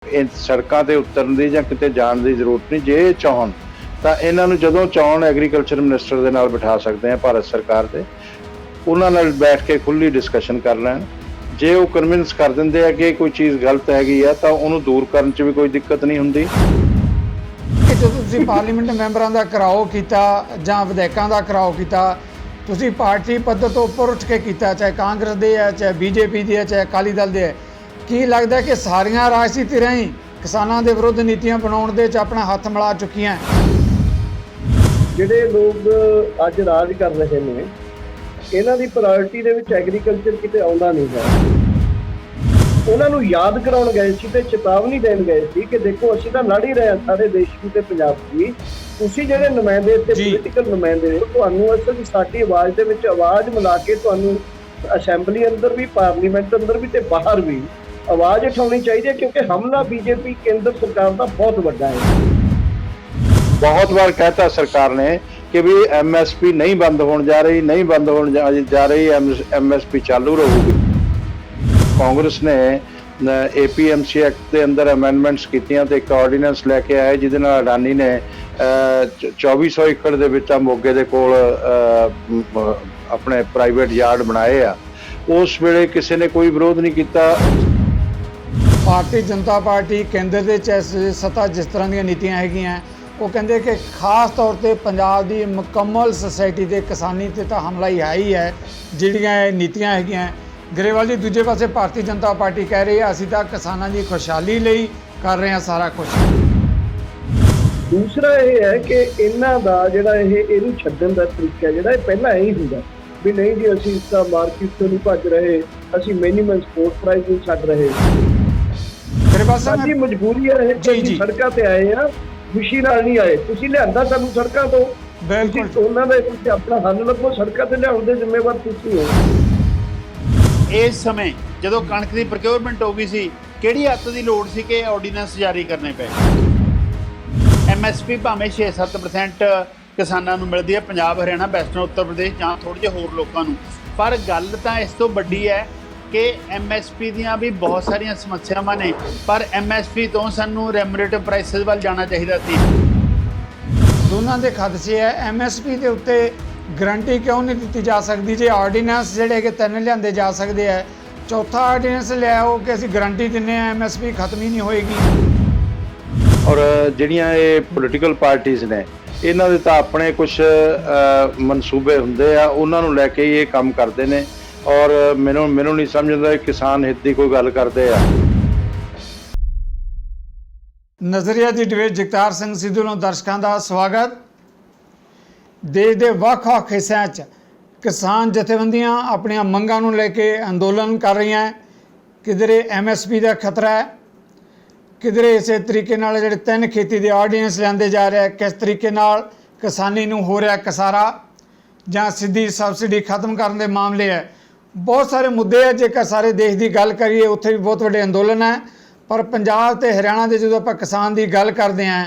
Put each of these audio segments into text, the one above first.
ਸੜਕਾਂ ਤੇ ਉਤਰਨ ਦੀ ਜਾਂ ਕਿਤੇ ਜਾਣ ਦੀ ਜ਼ਰੂਰਤ ਨਹੀਂ। ਜੇ ਚਾਹਣ ਤਾਂ ਇਹਨਾਂ ਨੂੰ ਜਦੋਂ ਚਾਹਣ ਐਗਰੀਕਲਚਰ ਮਿਨਿਸਟਰ ਦੇ ਨਾਲ ਬਿਠਾ ਸਕਦੇ ਆ ਭਾਰਤ ਸਰਕਾਰ ਦੇ, ਉਹਨਾਂ ਨਾਲ ਬੈਠ ਕੇ ਖੁੱਲੀ ਡਿਸਕਸ਼ਨ ਕਰ ਲੈਣ। ਜੇ ਉਹ ਕਨਵਿੰਸ ਕਰ ਦਿੰਦੇ ਆ ਕਿ ਕੋਈ ਚੀਜ਼ ਗਲਤ ਹੈਗੀ ਆ ਤਾਂ ਉਹਨੂੰ ਦੂਰ ਕਰਨ 'ਚ ਵੀ ਕੋਈ ਦਿੱਕਤ ਨਹੀਂ ਹੁੰਦੀ। ਕਿ ਜਦੋਂ ਤੁਸੀਂ ਪਾਰਲੀਮੈਂਟ ਮੈਂਬਰਾਂ ਦਾ ਘਿਰਾਓ ਕੀਤਾ ਜਾਂ ਵਿਧਾਇਕਾਂ ਦਾ ਘਿਰਾਓ ਕੀਤਾ, ਤੁਸੀਂ ਪਾਰਟੀ ਪੱਧਰ ਤੋਂ ਉੱਪਰ ਉੱਠ ਕੇ ਕੀਤਾ, ਚਾਹੇ ਕਾਂਗਰਸ ਦੇ ਹੈ, ਚਾਹੇ ਬੀਜੇਪੀ ਦੇ ਹੈ, ਚਾਹੇ ਅਕਾਲੀ ਦਲ ਦੇ ਹੈ। ਕੀ ਲੱਗਦਾ ਕਿ ਸਾਰੀਆਂ ਰਾਜਸੀ ਧਿਰਾਂ ਹੀ ਕਿਸਾਨਾਂ ਦੇ ਵਿਰੁੱਧ ਨੀਤੀਆਂ ਬਣਾਉਣ ਦੇ 'ਚ ਆਪਣਾ ਹੱਥ ਮਿਲਾ ਚੁੱਕੀਆਂ? ਜਿਹੜੇ ਲੋਕ ਅੱਜ ਰਾਜ ਕਰ ਰਹੇ ਨੇ, ਇਹਨਾਂ ਦੀ ਪ੍ਰਾਇੋਰਟੀ ਦੇ ਵਿੱਚ ਐਗਰੀਕਲਚਰ ਕਿਤੇ ਆਉਂਦਾ ਨਹੀਂ ਹੈ। ਉਹਨਾਂ ਨੂੰ ਯਾਦ ਕਰਾਉਣ ਗਏ ਸੀ ਤੇ ਚੇਤਾਵਨੀ ਦੇਣ ਗਏ ਸੀ ਕਿ ਦੇਖੋ ਅਸੀਂ ਤਾਂ ਲੜ ਹੀ ਰਹੇ ਹਾਂ ਸਾਰੇ ਦੇਸ਼ ਦੀ ਤੇ ਪੰਜਾਬ ਦੀ। ਤੁਸੀਂ ਜਿਹੜੇ ਨੁਮਾਇੰਦੇ ਤੇ ਪੋਲੀਟੀਕਲ ਨੁਮਾਇੰਦੇ ਹੋ, ਤੁਹਾਨੂੰ ਅਸਲ ਸਾਡੀ ਆਵਾਜ਼ ਦੇ ਵਿੱਚ ਆਵਾਜ਼ ਮਿਲਾ ਕੇ ਤੁਹਾਨੂੰ ਅਸੈਂਬਲੀ ਅੰਦਰ ਵੀ, ਪਾਰਲੀਮੈਂਟ ਅੰਦਰ ਵੀ ਤੇ ਬਾਹਰ ਵੀ ਆਵਾਜ਼ ਉਠਾਉਣੀ ਚਾਹੀਦੀ ਹੈ, ਕਿਉਂਕਿ ਹਮਲਾ ਬੀਜੇਪੀ ਕੇਂਦਰ ਸਰਕਾਰ ਦਾ ਬਹੁਤ ਵੱਡਾ ਹੈ। ਬਹੁਤ ਵਾਰ ਕਹਿਤਾ ਸਰਕਾਰ ਨੇ ਕਿ ਵੀ MSP ਨਹੀਂ ਬੰਦ ਹੋਣ ਜਾ ਰਹੀ, ਨਹੀਂ ਬੰਦ ਹੋਣ ਜਾ ਰਹੀ, MSP ਚਾਲੂ ਰਹੂਗੀ। ਕਾਂਗਰਸ ਨੇ APMC ਐਕਟ ਦੇ ਅੰਦਰ ਅਮੈਂਡਮੈਂਟਸ ਕੀਤੀਆਂ ਤੇ ਇੱਕ ਆਰਡੀਨੈਂਸ ਲੈ ਕੇ ਆਏ ਜਿਹਦੇ ਨਾਲ ਅਡਾਨੀ ਨੇ 2400 ਏਕੜ ਦੇ ਵਿੱਚ ਮੋਗੇ ਦੇ ਕੋਲ ਆਪਣੇ ਪ੍ਰਾਈਵੇਟ ਯਾਰਡ ਬਣਾਏ ਆ। ਉਸ ਵੇਲੇ ਕਿਸੇ ਨੇ ਕੋਈ ਵਿਰੋਧ ਨਹੀਂ ਕੀਤਾ। ਭਾਰਤੀ ਜਨਤਾ ਪਾਰਟੀ ਕੇਂਦਰ ਦੇ ਵਿੱਚ ਸੱਤਾ ਜਿਸ ਤਰ੍ਹਾਂ ਦੀਆਂ ਨੀਤੀਆਂ ਹੈਗੀਆਂ, ਉਹ ਕਹਿੰਦੇ ਕਿ ਖਾਸ ਤੌਰ ਤੇ ਪੰਜਾਬ ਦੀ ਮੁਕੰਮਲ ਸੁਸਾਇਟੀ ਦੇ ਕਿਸਾਨੀ ਤੇ ਤਾਂ ਹਮਲਾ ਹੀ ਹੈ ਹੀ ਹੈ ਜਿਹੜੀਆਂ ਇਹ ਨੀਤੀਆਂ ਹੈਗੀਆਂ। ਗਰੇਵਾਲ ਜੀ, ਦੂਜੇ ਪਾਸੇ ਭਾਰਤੀ ਜਨਤਾ ਪਾਰਟੀ ਕਹਿ ਰਹੀ ਹੈ ਅਸੀਂ ਤਾਂ ਕਿਸਾਨਾਂ ਦੀ ਖੁਸ਼ਹਾਲੀ ਲਈ ਕਰ ਰਹੇ ਹਾਂ ਸਾਰਾ ਕੁਝ। ਦੂਸਰਾ ਇਹ ਹੈ ਕਿ ਇਹਨਾਂ ਦਾ ਜਿਹੜਾ ਇਹਨੂੰ ਛੱਡਣ ਦਾ ਤਰੀਕਾ ਜਿਹੜਾ ਇਹ ਪਹਿਲਾਂ ਇਹੀ ਹੁੰਦਾ ਵੀ ਨਹੀਂ ਜੀ ਅਸੀਂ ਇਸ ਦਾ ਮਾਰਕੀਟ ਤੋਂ ਨਹੀਂ ਭੱਜ ਰਹੇ, ਅਸੀਂ ਮਿਨੀਮਮ ਸਪੋਰਟ ਪ੍ਰਾਈਸ ਨਹੀਂ ਛੱਡ ਰਹੇ। ਸਾਡੀ ਮਜਬੂਰੀ ਹੈ ਕਿ ਸੜਕਾਂ ਤੇ ਆਏ ਆ, ਖੁਸ਼ੀ ਨਾਲ ਨਹੀਂ ਆਏ। ਤੁਸੀਂ ਲਿਆਂਦਾ ਸਾਨੂੰ ਸੜਕਾਂ ਤੋਂ, ਬਿਲਕੁਲ ਉਹਨਾਂ ਦਾ ਤੁਸੀਂ ਆਪਣਾ ਹੱਲ ਲੱਭੋ, ਸੜਕਾਂ ਤੇ ਲਿਆਉਣ ਦੇ ਜ਼ਿੰਮੇਵਾਰ ਤੁਸੀਂ ਹੋ। ਇਸ ਸਮੇਂ ਜਦੋਂ ਕਣਕ ਦੀ ਪ੍ਰੋਕਿਉਰਮੈਂਟ ਹੋ ਗਈ ਸੀ, ਕਿਹੜੀ ਹੱਦ ਦੀ ਲੋੜ ਸੀ ਕਿ ਆਰਡੀਨੈਂਸ ਜਾਰੀ ਕਰਨੇ ਪਏ? MSP ਭਾਵੇਂ 6-7% ਕਿਸਾਨਾਂ ਨੂੰ ਮਿਲਦੀ ਹੈ, ਪੰਜਾਬ, ਹਰਿਆਣਾ, ਵੈਸਟਰਨ ਉੱਤਰ ਪ੍ਰਦੇਸ਼ ਜਾਂ ਥੋੜ੍ਹੇ ਜਿਹੇ ਹੋਰ ਲੋਕਾਂ ਨੂੰ, ਪਰ ਗੱਲ ਤਾਂ ਇਸ ਤੋਂ ਵੱਡੀ ਹੈ ਕਿ MSP ਦੀਆਂ ਵੀ ਬਹੁਤ ਸਾਰੀਆਂ ਸਮੱਸਿਆਵਾਂ ਨੇ, ਪਰ MSP ਤੋਂ ਸਾਨੂੰ ਰੈਮੂਨਰੇਟਿਵ ਪ੍ਰਾਈਸਿਸ ਵੱਲ ਜਾਣਾ ਚਾਹੀਦਾ ਸੀ। ਦੋਨਾਂ ਦੇ ਖਦਸ਼ੇ ਹੈ। MSP ਦੇ ਉੱਤੇ ਗਰੰਟੀ ਕਿਉਂ ਨਹੀਂ ਦਿੱਤੀ ਜਾ ਸਕਦੀ? ਜੇ ਆਰਡੀਨੈਂਸ ਜਿਹੜੇ ਕਿ 3 ਲਿਆਂਦੇ ਜਾ ਸਕਦੇ ਹੈ, ਚੌਥਾ ਆਰਡੀਨੈਂਸ ਲਿਆਓ ਕਿ ਅਸੀਂ ਗਰੰਟੀ ਦਿੰਦੇ ਹਾਂ MSP ਖਤਮ ਹੀ ਨਹੀਂ ਹੋਏਗੀ। ਔਰ ਜਿਹੜੀਆਂ ਇਹ ਪੋਲੀਟੀਕਲ ਪਾਰਟੀਆਂ ਨੇ, ਇਹਨਾਂ ਦੇ ਤਾਂ ਆਪਣੇ ਕੁਝ ਮਨਸੂਬੇ ਹੁੰਦੇ ਆ, ਉਹਨਾਂ ਨੂੰ ਲੈ ਕੇ ਹੀ ਇਹ ਕੰਮ ਕਰਦੇ ਨੇ। ਔਰ ਮੈਨੂੰ ਨਹੀਂ ਸਮਝਦਾ ਕਿਸਾਨ ਹਿੱਤ ਦੀ ਕੋਈ ਗੱਲ ਕਰਦੇ ਆ। ਨਜ਼ਰੀਆ ਦੀ ਡਿਬੇਟ ਜਗਤਾਰ ਸਿੰਘ ਸਿੱਧੂ ਨੂੰ ਦਰਸ਼ਕਾਂ ਦਾ ਸਵਾਗਤ। ਦੇਸ਼ ਦੇ ਵੱਖ-ਵੱਖ ਹਿੱਸਿਆਂ 'ਚ ਕਿਸਾਨ ਜਥੇਬੰਦੀਆਂ ਆਪਣੀਆਂ ਮੰਗਾਂ ਨੂੰ ਲੈ ਕੇ ਅੰਦੋਲਨ ਕਰ ਰਹੀਆਂ। ਕਿਧਰੇ MSP ਦਾ ਖਤਰਾ ਹੈ, ਕਿਧਰੇ ਇਸੇ ਤਰੀਕੇ ਨਾਲ ਜਿਹੜੇ 3 ਖੇਤੀ ਦੇ ਆਰਡੀਨੈਂਸ ਲਿਆਂਦੇ ਜਾ ਰਹੇ, ਕਿਸ ਤਰੀਕੇ ਨਾਲ ਕਿਸਾਨੀ ਨੂੰ ਹੋ ਰਿਹਾ ਕਸਾਰਾ ਜਾਂ ਸਿੱਧੀ ਸਬਸਿਡੀ ਖਤਮ ਕਰਨ ਦੇ ਮਾਮਲੇ ਹੈ। ਬਹੁਤ ਸਾਰੇ ਮੁੱਦੇ ਹੈ। ਜੇਕਰ ਸਾਰੇ ਦੇਸ਼ ਦੀ ਗੱਲ ਕਰੀਏ ਉੱਥੇ ਵੀ ਬਹੁਤ ਵੱਡੇ ਅੰਦੋਲਨ ਹੈ, ਪਰ ਪੰਜਾਬ ਤੇ ਹਰਿਆਣਾ ਦੇ ਜਦੋਂ ਆਪਾਂ ਕਿਸਾਨ ਦੀ ਗੱਲ ਕਰਦੇ ਹਾਂ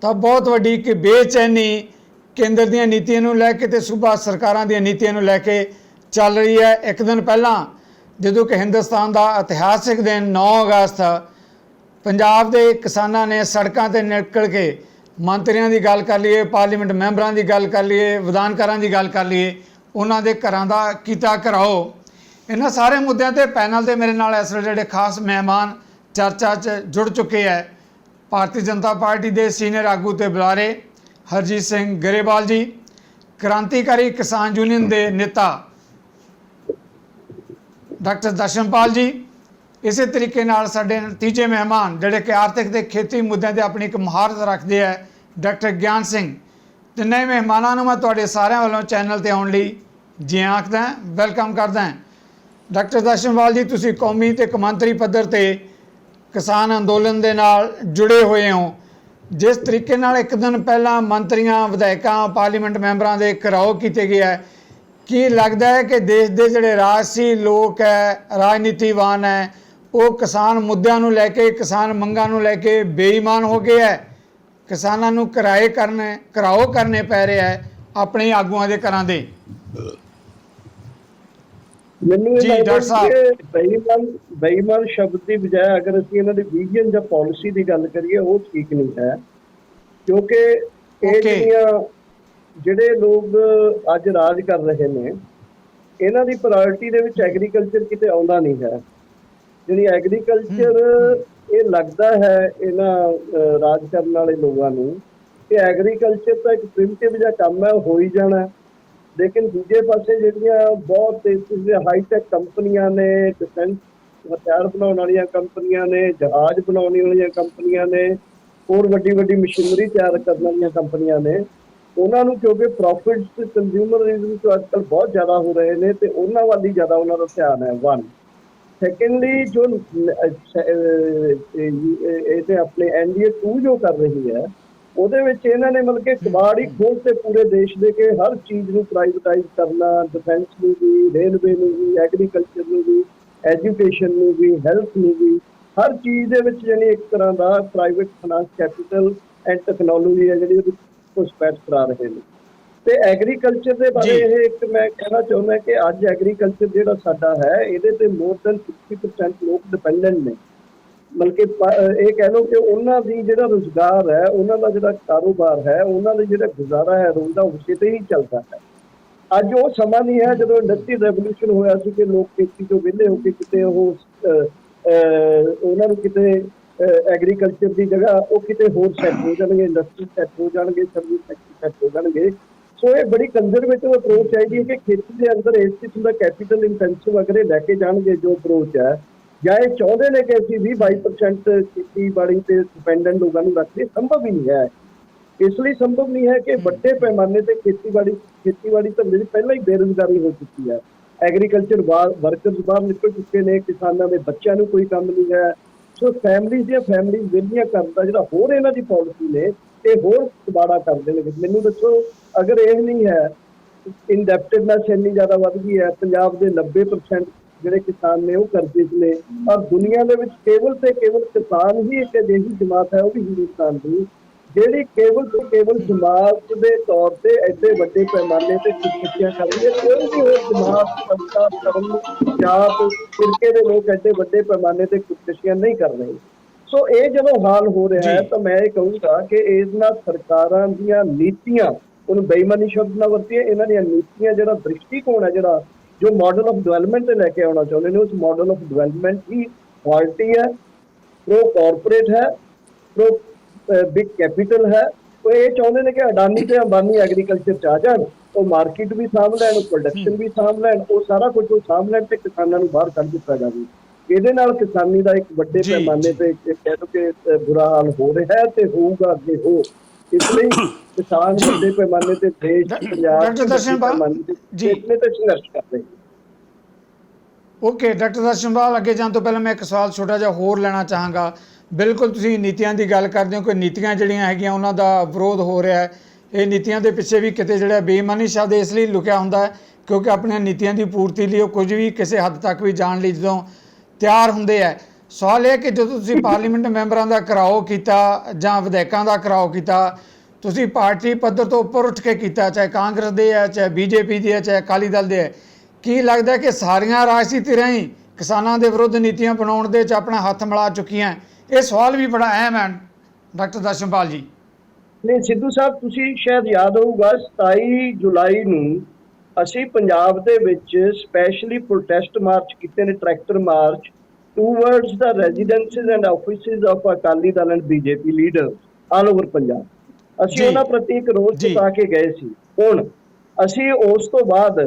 ਤਾਂ ਬਹੁਤ ਵੱਡੀ ਕਿ ਬੇਚੈਨੀ ਕੇਂਦਰ ਦੀਆਂ ਨੀਤੀਆਂ ਨੂੰ ਲੈ ਕੇ ਤੇ ਸੂਬਾ ਸਰਕਾਰਾਂ ਦੀਆਂ ਨੀਤੀਆਂ ਨੂੰ ਲੈ ਕੇ ਚੱਲ ਰਹੀ ਹੈ। ਇੱਕ ਦਿਨ ਪਹਿਲਾਂ ਜਦੋਂ ਕਿ ਹਿੰਦੁਸਤਾਨ ਦਾ ਇਤਿਹਾਸਿਕ ਦਿਨ 9 ਅਗਸਤ, ਪੰਜਾਬ ਦੇ ਕਿਸਾਨਾਂ ਨੇ ਸੜਕਾਂ 'ਤੇ ਨਿਕਲ ਕੇ ਮੰਤਰੀਆਂ ਦੀ ਗੱਲ ਕਰ ਲਈਏ, ਪਾਰਲੀਮੈਂਟ ਮੈਂਬਰਾਂ ਦੀ ਗੱਲ ਕਰ ਲਈਏ, ਵਿਧਾਨਕਾਰਾਂ ਦੀ ਗੱਲ ਕਰ ਲਈਏ, ਉਹਨਾਂ ਦੇ ਘਰਾਂ ਦਾ ਕੀਤਾ ਘਿਰਾਓ। ਇਹਨਾਂ ਸਾਰੇ ਮੁੱਦਿਆਂ 'ਤੇ ਪੈਨਲ 'ਤੇ ਮੇਰੇ ਨਾਲ ਇਸ ਵੇਲੇ ਜਿਹੜੇ ਖਾਸ ਮਹਿਮਾਨ ਚਰਚਾ 'ਚ ਜੁੜ ਚੁੱਕੇ ਹੈ। ਭਾਰਤੀ ਜਨਤਾ ਪਾਰਟੀ ਦੇ ਸੀਨੀਅਰ ਆਗੂ ਤੇ ਬੁਲਾਰੇ ਹਰਜੀਤ ਸਿੰਘ ਗਰੇਵਾਲ ਜੀ, ਕ੍ਰਾਂਤੀਕਾਰੀ ਕਿਸਾਨ ਯੂਨੀਅਨ ਦੇ ਨੇਤਾ ਡਾਕਟਰ ਦਰਸ਼ਨਪਾਲ ਜੀ, ਇਸੇ ਤਰੀਕੇ ਨਾਲ ਸਾਡੇ ਤੀਜੇ ਮਹਿਮਾਨ ਜਿਹੜੇ ਕਿ ਆਰਥਿਕ ਤੇ ਖੇਤੀ ਮੁੱਦਿਆਂ 'ਤੇ ਆਪਣੀ ਇੱਕ ਮੁਹਾਰਤ ਰੱਖਦੇ ਹੈ, ਡਾਕਟਰ ਗਿਆਨ ਸਿੰਘ। ਤਿੰਨੇ ਮਹਿਮਾਨਾਂ ਨੂੰ ਮੈਂ ਤੁਹਾਡੇ ਸਾਰਿਆਂ ਵੱਲੋਂ ਚੈਨਲ 'ਤੇ ਆਉਣ ਲਈ ਜੀ ਆਖਦਾ, ਵੈਲਕਮ ਕਰਦਾ। ਡਾਕਟਰ ਦਰਸ਼ਨਪਾਲ ਜੀ, ਤੁਸੀਂ ਕੌਮੀ ਤੇ ਕੌਮਾਂਤਰੀ ਪੱਧਰ 'ਤੇ ਕਿਸਾਨ ਅੰਦੋਲਨ ਦੇ ਨਾਲ ਜੁੜੇ ਹੋਏ ਹੋ। ਜਿਸ ਤਰੀਕੇ ਨਾਲ ਇੱਕ ਦਿਨ ਪਹਿਲਾਂ ਮੰਤਰੀਆਂ, ਵਿਧਾਇਕਾਂ, ਪਾਰਲੀਮੈਂਟ ਮੈਂਬਰਾਂ ਦੇ ਘਿਰਾਓ ਕੀਤੇ ਗਏ ਹੈ, ਕੀ ਲੱਗਦਾ ਹੈ ਕਿ ਦੇਸ਼ ਦੇ ਜਿਹੜੇ ਰਾਜਸੀ ਲੋਕ ਹੈ, ਰਾਜਨੀਤੀਵਾਨ ਹੈ, ਉਹ ਕਿਸਾਨ ਮੁੱਦਿਆਂ ਨੂੰ ਲੈ ਕੇ, ਕਿਸਾਨ ਮੰਗਾਂ ਨੂੰ ਲੈ ਕੇ ਬੇਈਮਾਨ ਹੋ ਗਏ ਹੈ? ਕਿਸਾਨਾਂ ਨੂੰ ਘਿਰਾਓ ਕਰਨੇ ਪੈ ਰਿਹਾ ਹੈ ਆਪਣੇ ਆਗੂਆਂ ਦੇ ਘਰਾਂ ਦੇ। ਮੈਨੂੰ ਇਹ ਜੀ, ਲੱਗਦਾ ਡਾਕਟਰ ਸਾਹਿਬ। ਕਿ ਬੇਈਮਾਨ ਸ਼ਬਦ ਦੀ ਬਜਾਏ ਅਗਰ ਅਸੀਂ ਇਹਨਾਂ ਦੀ ਵਿਜ਼ਨ ਜਾਂ ਪਾਲਿਸੀ ਦੀ ਗੱਲ ਕਰੀਏ ਉਹ ਠੀਕ ਨਹੀਂ ਹੈ, ਕਿਉਂਕਿ ਇਹ Okay. ਜਿਹੜੇ ਲੋਕ ਅੱਜ ਰਾਜ ਕਰ ਰਹੇ ਨੇ ਇਹਨਾਂ ਦੀ ਪ੍ਰਾਇੋਰਟੀ ਦੇ ਵਿੱਚ ਐਗਰੀਕਲਚਰ ਕਿਤੇ ਆਉਂਦਾ ਨਹੀਂ ਹੈ। ਜਿਹੜੀ ਐਗਰੀਕਲਚਰ ਇਹ ਲੱਗਦਾ ਹੈ ਇਹਨਾਂ ਰਾਜ ਕਰਨ ਵਾਲੇ ਲੋਕਾਂ ਨੂੰ ਕਿ ਐਗਰੀਕਲਚਰ ਤਾਂ ਇੱਕ ਪ੍ਰਿਮਿਟਿਵ ਜਿਹਾ ਕੰਮ ਹੈ, ਹੋ ਹੀ ਜਾਣਾ। ਲੇਕਿਨ ਦੂਜੇ ਪਾਸੇ ਜਿਹੜੀਆਂ ਬਹੁਤ ਤੇਜ਼ੀ ਹਾਈਟੈਕ ਕੰਪਨੀਆਂ ਨੇ, ਡਿਫੈਂਸ ਹਥਿਆਰ ਬਣਾਉਣ ਵਾਲੀਆਂ ਕੰਪਨੀਆਂ ਨੇ, ਜਹਾਜ਼ ਬਣਾਉਣ ਵਾਲੀਆਂ ਕੰਪਨੀਆਂ ਨੇ, ਹੋਰ ਵੱਡੀ ਵੱਡੀ ਮਸ਼ੀਨਰੀ ਤਿਆਰ ਕਰਨ ਵਾਲੀਆਂ ਕੰਪਨੀਆਂ ਨੇ, ਉਹਨਾਂ ਨੂੰ ਕਿਉਂਕਿ ਪ੍ਰੋਫਿਟਸ ਤੇ ਕੰਜ਼ਿਊਮਰਿਜ਼ਮ ਤੋਂ ਅੱਜ ਕੱਲ੍ਹ ਬਹੁਤ ਜ਼ਿਆਦਾ ਹੋ ਰਹੇ ਨੇ ਤੇ ਉਹਨਾਂ ਵੱਲ ਹੀ ਜ਼ਿਆਦਾ ਉਹਨਾਂ ਦਾ ਧਿਆਨ ਹੈ। ਵਨ ਸੈਕੰਡਲੀ ਜੋ ਇਹ ਤੇ ਆਪਣੇ NDA 2 ਜੋ ਕਰ ਰਹੀ ਹੈ ਉਹਦੇ ਵਿੱਚ ਇਹਨਾਂ ਨੇ ਮਤਲਬ ਕਿ ਕਬਾੜ ਹੀ ਖੋਲ ਤੇ ਪੂਰੇ ਦੇਸ਼ ਦੇ ਕੇ ਹਰ ਚੀਜ਼ ਨੂੰ ਪ੍ਰਾਈਵੇਟਾਈਜ਼ ਕਰਨਾ, ਡਿਫੈਂਸ ਨੂੰ ਵੀ, ਰੇਲਵੇ ਨੂੰ ਵੀ, ਐਗਰੀਕਲਚਰ ਨੂੰ ਵੀ, ਐਜੂਕੇਸ਼ਨ ਨੂੰ ਵੀ, ਹੈਲਥ ਨੂੰ ਵੀ, ਹਰ ਚੀਜ਼ ਦੇ ਵਿੱਚ ਜਾਨੀ ਇੱਕ ਤਰ੍ਹਾਂ ਦਾ private finance capital and technology ਹੈ ਜਿਹੜੀ ਉਹਦੀ ਘੁਸਪੈਠ ਕਰਾ ਰਹੇ ਨੇ। ਤੇ ਐਗਰੀਕਲਚਰ ਦੇ ਬਾਰੇ ਇਹ ਇੱਕ ਮੈਂ ਕਹਿਣਾ ਚਾਹੁੰਦਾ ਕਿ ਅੱਜ ਐਗਰੀਕਲਚਰ ਜਿਹੜਾ ਸਾਡਾ ਹੈ ਇਹਦੇ ਤੇ ਮੋਰ ਦੈਨ 60% ਲੋਕ ਡਿਪੈਂਡੈਂਟ ਨੇ। ਮਤਲਬ ਕਿ ਇਹ ਕਹਿ ਲਓ ਕਿ ਉਹਨਾਂ ਦੀ ਜਿਹੜਾ ਰੁਜ਼ਗਾਰ ਹੈ, ਉਹਨਾਂ ਦਾ ਜਿਹੜਾ ਕਾਰੋਬਾਰ ਹੈ, ਉਹਨਾਂ ਦਾ ਜਿਹੜਾ ਗੁਜ਼ਾਰਾ ਹੈ ਰੋਜ਼ ਦਾ ਉਸੇ ਤੇ ਹੀ ਚੱਲਦਾ ਹੈ। ਅੱਜ ਉਹ ਸਮਾਂ ਨਹੀਂ ਹੈ ਜਦੋਂ ਇੰਡਸਟਰੀਅਲ ਰੈਵੋਲੂਸ਼ਨ ਹੋਇਆ ਸੀ ਕਿ ਲੋਕ ਖੇਤੀ ਤੋਂ ਵਿਹਲੇ ਹੋ ਕੇ ਕਿਤੇ ਉਹਨਾਂ ਨੂੰ ਕਿਤੇ ਐਗਰੀਕਲਚਰ ਦੀ ਜਗ੍ਹਾ ਉਹ ਕਿਤੇ ਹੋਰ ਸੈੱਟ ਹੋ ਜਾਣਗੇ, ਇੰਡਸਟਰੀ ਸੈੱਟ ਹੋ ਜਾਣਗੇ, ਸਰਵਿਸ ਸੈਕਟਰ ਸੈੱਟ ਹੋ ਜਾਣਗੇ। ਸੋ ਇਹ ਬੜੀ ਕੰਜ਼ਰਵੇਟਿਵ ਅਪਰੋਚ ਚਾਹੀਦੀ ਹੈ ਕਿ ਖੇਤੀ ਦੇ ਅੰਦਰ ਇਸ ਕਿਸਮ ਦਾ ਕੈਪੀਟਲ ਇੰਟੈਂਸਿਵ ਅਗਰ ਇਹ ਲੈ ਕੇ ਜਾਣਗੇ ਜੋ ਅਪਰੋਚ ਹੈ, ਜਾਂ ਇਹ ਚਾਹੁੰਦੇ ਨੇ ਕਿ ਅਸੀਂ 20-22% ਖੇਤੀਬਾੜੀ ਤੇ ਡਿਪੈਂਡੈਂਟ ਲੋਕਾਂ ਨੂੰ ਰੱਖੀਏ, ਸੰਭਵ ਹੀ ਨਹੀਂ ਹੈ। ਇਸ ਲਈ ਸੰਭਵ ਨਹੀਂ ਹੈ ਕਿ ਵੱਡੇ ਪੈਮਾਨੇ ਤੇ ਖੇਤੀਬਾੜੀ ਧੰਦੇ ਦੀ ਪਹਿਲਾਂ ਹੀ ਬੇਰੁਜ਼ਗਾਰੀ ਹੋ ਚੁੱਕੀ ਹੈ। ਐਗਰੀਕਲਚਰ ਵਰਕਰਸ ਬਾਹਰ ਨਿਕਲ ਚੁੱਕੇ ਨੇ, ਕਿਸਾਨਾਂ ਦੇ ਬੱਚਿਆਂ ਨੂੰ ਕੋਈ ਕੰਮ ਨਹੀਂ ਹੈ। ਸੋ ਫੈਮਲੀਜ਼ ਵਿਹਲੀਆਂ ਕਰਨ ਦਾ ਜਿਹੜਾ ਹੋਰ ਇਹਨਾਂ ਦੀ ਪਾਲਿਸੀ ਨੇ ਇਹ ਹੋਰ ਕਬਾੜਾ ਕਰ ਦੇਣਗੇ। ਮੈਨੂੰ ਦੱਸੋ ਅਗਰ ਇਹ ਨਹੀਂ ਹੈ, ਇੰਡੈਪਟਡਨੈਸ ਇੰਨੀ ਜ਼ਿਆਦਾ ਵੱਧ ਗਈ ਹੈ, ਪੰਜਾਬ ਦੇ 90% ਜਿਹੜੇ ਕਿਸਾਨ ਨੇ ਉਹ ਕਰਜ਼ੇ 'ਚ ਨੇ, ਔਰ ਦੁਨੀਆ ਦੇ ਵਿੱਚ ਕੇਵਲ ਕਿਸਾਨ ਹੀ ਇੱਕ ਅਜਿਹੀ ਜਮਾਤ ਹੈ, ਉਹ ਵੀ ਹਿੰਦੁਸਤਾਨ ਦੀ, ਜਿਹੜੀ ਕੇਵਲ ਜਮਾਤ ਦੇ ਤੌਰ ਤੇ ਐਡੇ ਵੱਡੇ ਪੈਮਾਨੇ ਤੇ ਖੁਦਕੁਸ਼ੀਆਂ ਕਰ ਰਹੀ ਹੈ। ਕੋਈ ਵੀ ਹੋਰ ਜਮਾਤ ਜਾਤ ਫਿਰਕੇ ਦੇ ਲੋਕ ਐਡੇ ਵੱਡੇ ਪੈਮਾਨੇ ਤੇ ਖੁਦਕੁਸ਼ੀਆਂ ਨਹੀਂ ਕਰ ਰਹੇ। ਸੋ ਇਹ ਜਦੋਂ ਹਾਲ ਹੋ ਰਿਹਾ ਹੈ ਤਾਂ ਮੈਂ ਇਹ ਕਹੂੰਗਾ ਕਿ ਇਹਨਾਂ ਸਰਕਾਰਾਂ ਦੀਆਂ ਨੀਤੀਆਂ, ਉਹਨੂੰ ਬੇਈਮਾਨੀ ਸ਼ਬਦ ਨਾ ਵਰਤੀਏ, ਇਹਨਾਂ ਦੀਆਂ ਨੀਤੀਆਂ ਜਿਹੜਾ ਦ੍ਰਿਸ਼ਟੀਕੋਣ ਹੈ, ਜਿਹੜਾ ਜੋ ਮਾਡਲ ਆਫ ਡਿਵੈਲਪਮੈਂਟ ਤੇ ਲੈ ਕੇ ਆਉਣਾ ਚਾਹੁੰਦੇ ਨੇ, ਉਸ model of development he quality ਹੈ, ਪ੍ਰੋ ਕਾਰਪੋਰੇਟ ਹੈ, ਪ੍ਰੋ ਬਿਗ ਕੈਪੀਟਲ ਹੈ। ਉਹ ਇਹ ਚਾਹੁੰਦੇ ਨੇ ਕਿ ਅਡਾਨੀ ਤੇ ਅੰਬਾਨੀ ਐਗਰੀਕਲਚਰ 'ਚ ਆ ਜਾਣ, ਉਹ ਮਾਰਕੀਟ ਵੀ ਸਾਂਭ ਲੈਣ, ਉਹ ਪ੍ਰੋਡਕਸ਼ਨ ਵੀ ਸਾਂਭ ਲੈਣ, ਉਹ ਸਾਰਾ ਕੁਝ ਉਹ ਸਾਂਭ ਲੈਣ ਤੇ ਕਿਸਾਨਾਂ ਨੂੰ ਬਾਹਰ ਕੱਢ ਦਿੱਤਾ ਜਾਵੇ। ਇਹਦੇ ਨਾਲ ਕਿਸਾਨੀ ਦਾ ਇੱਕ ਵੱਡੇ ਪੈਮਾਨੇ ਤੇ ਕਹਿ ਲਓ ਕਿ ਬੁਰਾ ਹਾਲ ਹੋ ਰਿਹਾ ਹੈ ਤੇ ਹੋਊਗਾ ਅੱਗੇ ਹੋ। ਇਸ ਲਈ ਕਿਸਾਨ ਵੱਡੇ ਪੈਮਾਨੇ ਤੇ ਦੇਸ਼ ਪੰਜਾਬ ਤੇ ਸੰਘਰਸ਼ ਕਰ ਰਹੇ। ਓਕੇ ਡਾਕਟਰ ਦਰਸ਼ਨਪਾਲ, ਅੱਗੇ ਜਾਣ ਤੋਂ ਪਹਿਲਾਂ ਮੈਂ ਇੱਕ ਸਵਾਲ ਛੋਟਾ ਜਿਹਾ ਹੋਰ ਲੈਣਾ ਚਾਹਾਂਗਾ। ਬਿਲਕੁਲ ਤੁਸੀਂ ਨੀਤੀਆਂ ਦੀ ਗੱਲ ਕਰਦੇ ਹੋ ਕਿ ਨੀਤੀਆਂ ਜਿਹੜੀਆਂ ਹੈਗੀਆਂ ਉਹਨਾਂ ਦਾ ਵਿਰੋਧ ਹੋ ਰਿਹਾ ਹੈ। ਇਹ ਨੀਤੀਆਂ ਦੇ ਪਿੱਛੇ ਵੀ ਕਿਤੇ ਜਿਹੜਾ ਬੇਈਮਾਨੀ ਸ਼ਬਦ ਇਸ ਲਈ ਲੁਕਿਆ ਹੁੰਦਾ ਹੈ ਕਿਉਂਕਿ ਆਪਣੀਆਂ ਨੀਤੀਆਂ ਦੀ ਪੂਰਤੀ ਲਈ ਉਹ ਕੁਝ ਵੀ ਕਿਸੇ ਹੱਦ ਤੱਕ ਵੀ ਜਾਣ ਲਈ ਜਦੋਂ ਤਿਆਰ ਹੁੰਦੇ ਹੈ। ਸਵਾਲ ਇਹ ਕਿ ਜਦੋਂ ਤੁਸੀਂ ਪਾਰਲੀਮੈਂਟ ਮੈਂਬਰਾਂ ਦਾ ਘਿਰਾਓ ਕੀਤਾ ਜਾਂ ਵਿਧਾਇਕਾਂ ਦਾ ਘਿਰਾਓ ਕੀਤਾ, ਤੁਸੀਂ ਪਾਰਟੀ ਪੱਧਰ ਤੋਂ ਉੱਪਰ ਉੱਠ ਕੇ ਕੀਤਾ, ਚਾਹੇ ਕਾਂਗਰਸ ਦੇ ਹੈ, ਚਾਹੇ BJP ਦੀ ਹੈ, ਚਾਹੇ ਅਕਾਲੀ ਦਲ ਦੇ ਹੈ। ਕੀ ਲੱਗਦਾ ਕਿ ਸਾਰੀਆਂ ਰਾਜਸੀ ਧਿਰਾਂ ਹੀ ਕਿਸਾਨਾਂ ਦੇ ਵਿਰੁੱਧ ਨੀਤੀਆਂ ਬਣਾਉਣ ਦੇ 'ਚ ਆਪਣਾ ਹੱਥ ਮਿਲਾ ਚੁੱਕੀਆਂ? ਇਹ ਸਵਾਲ ਵੀ ਬੜਾ ਅਹਿਮ ਹੈ ਡਾਕਟਰ ਦਰਸ਼ਨਪਾਲ ਜੀ। ਨਹੀਂ ਸਿੱਧੂ ਸਾਹਿਬ, ਤੁਸੀਂ ਸ਼ਾਇਦ ਯਾਦ ਹੋਊਗਾ 27 ਜੁਲਾਈ ਨੂੰ ਅਸੀਂ ਪੰਜਾਬ ਦੇ ਵਿੱਚ ਸਪੈਸ਼ਲੀ ਪ੍ਰੋਟੈਸਟ ਮਾਰਚ ਕੀਤੇ ਨੇ, tractor march towards the residences and offices of Akali Dal and BJP leaders all over Punjab. ਅਸੀਂ ਉਹਨਾਂ ਪ੍ਰਤੀ ਇੱਕ ਰੋਸ ਜਤਾ ਕੇ ਗਏ ਸੀ। ਹੁਣ ਅਸੀਂ ਉਸ ਤੋਂ ਬਾਅਦ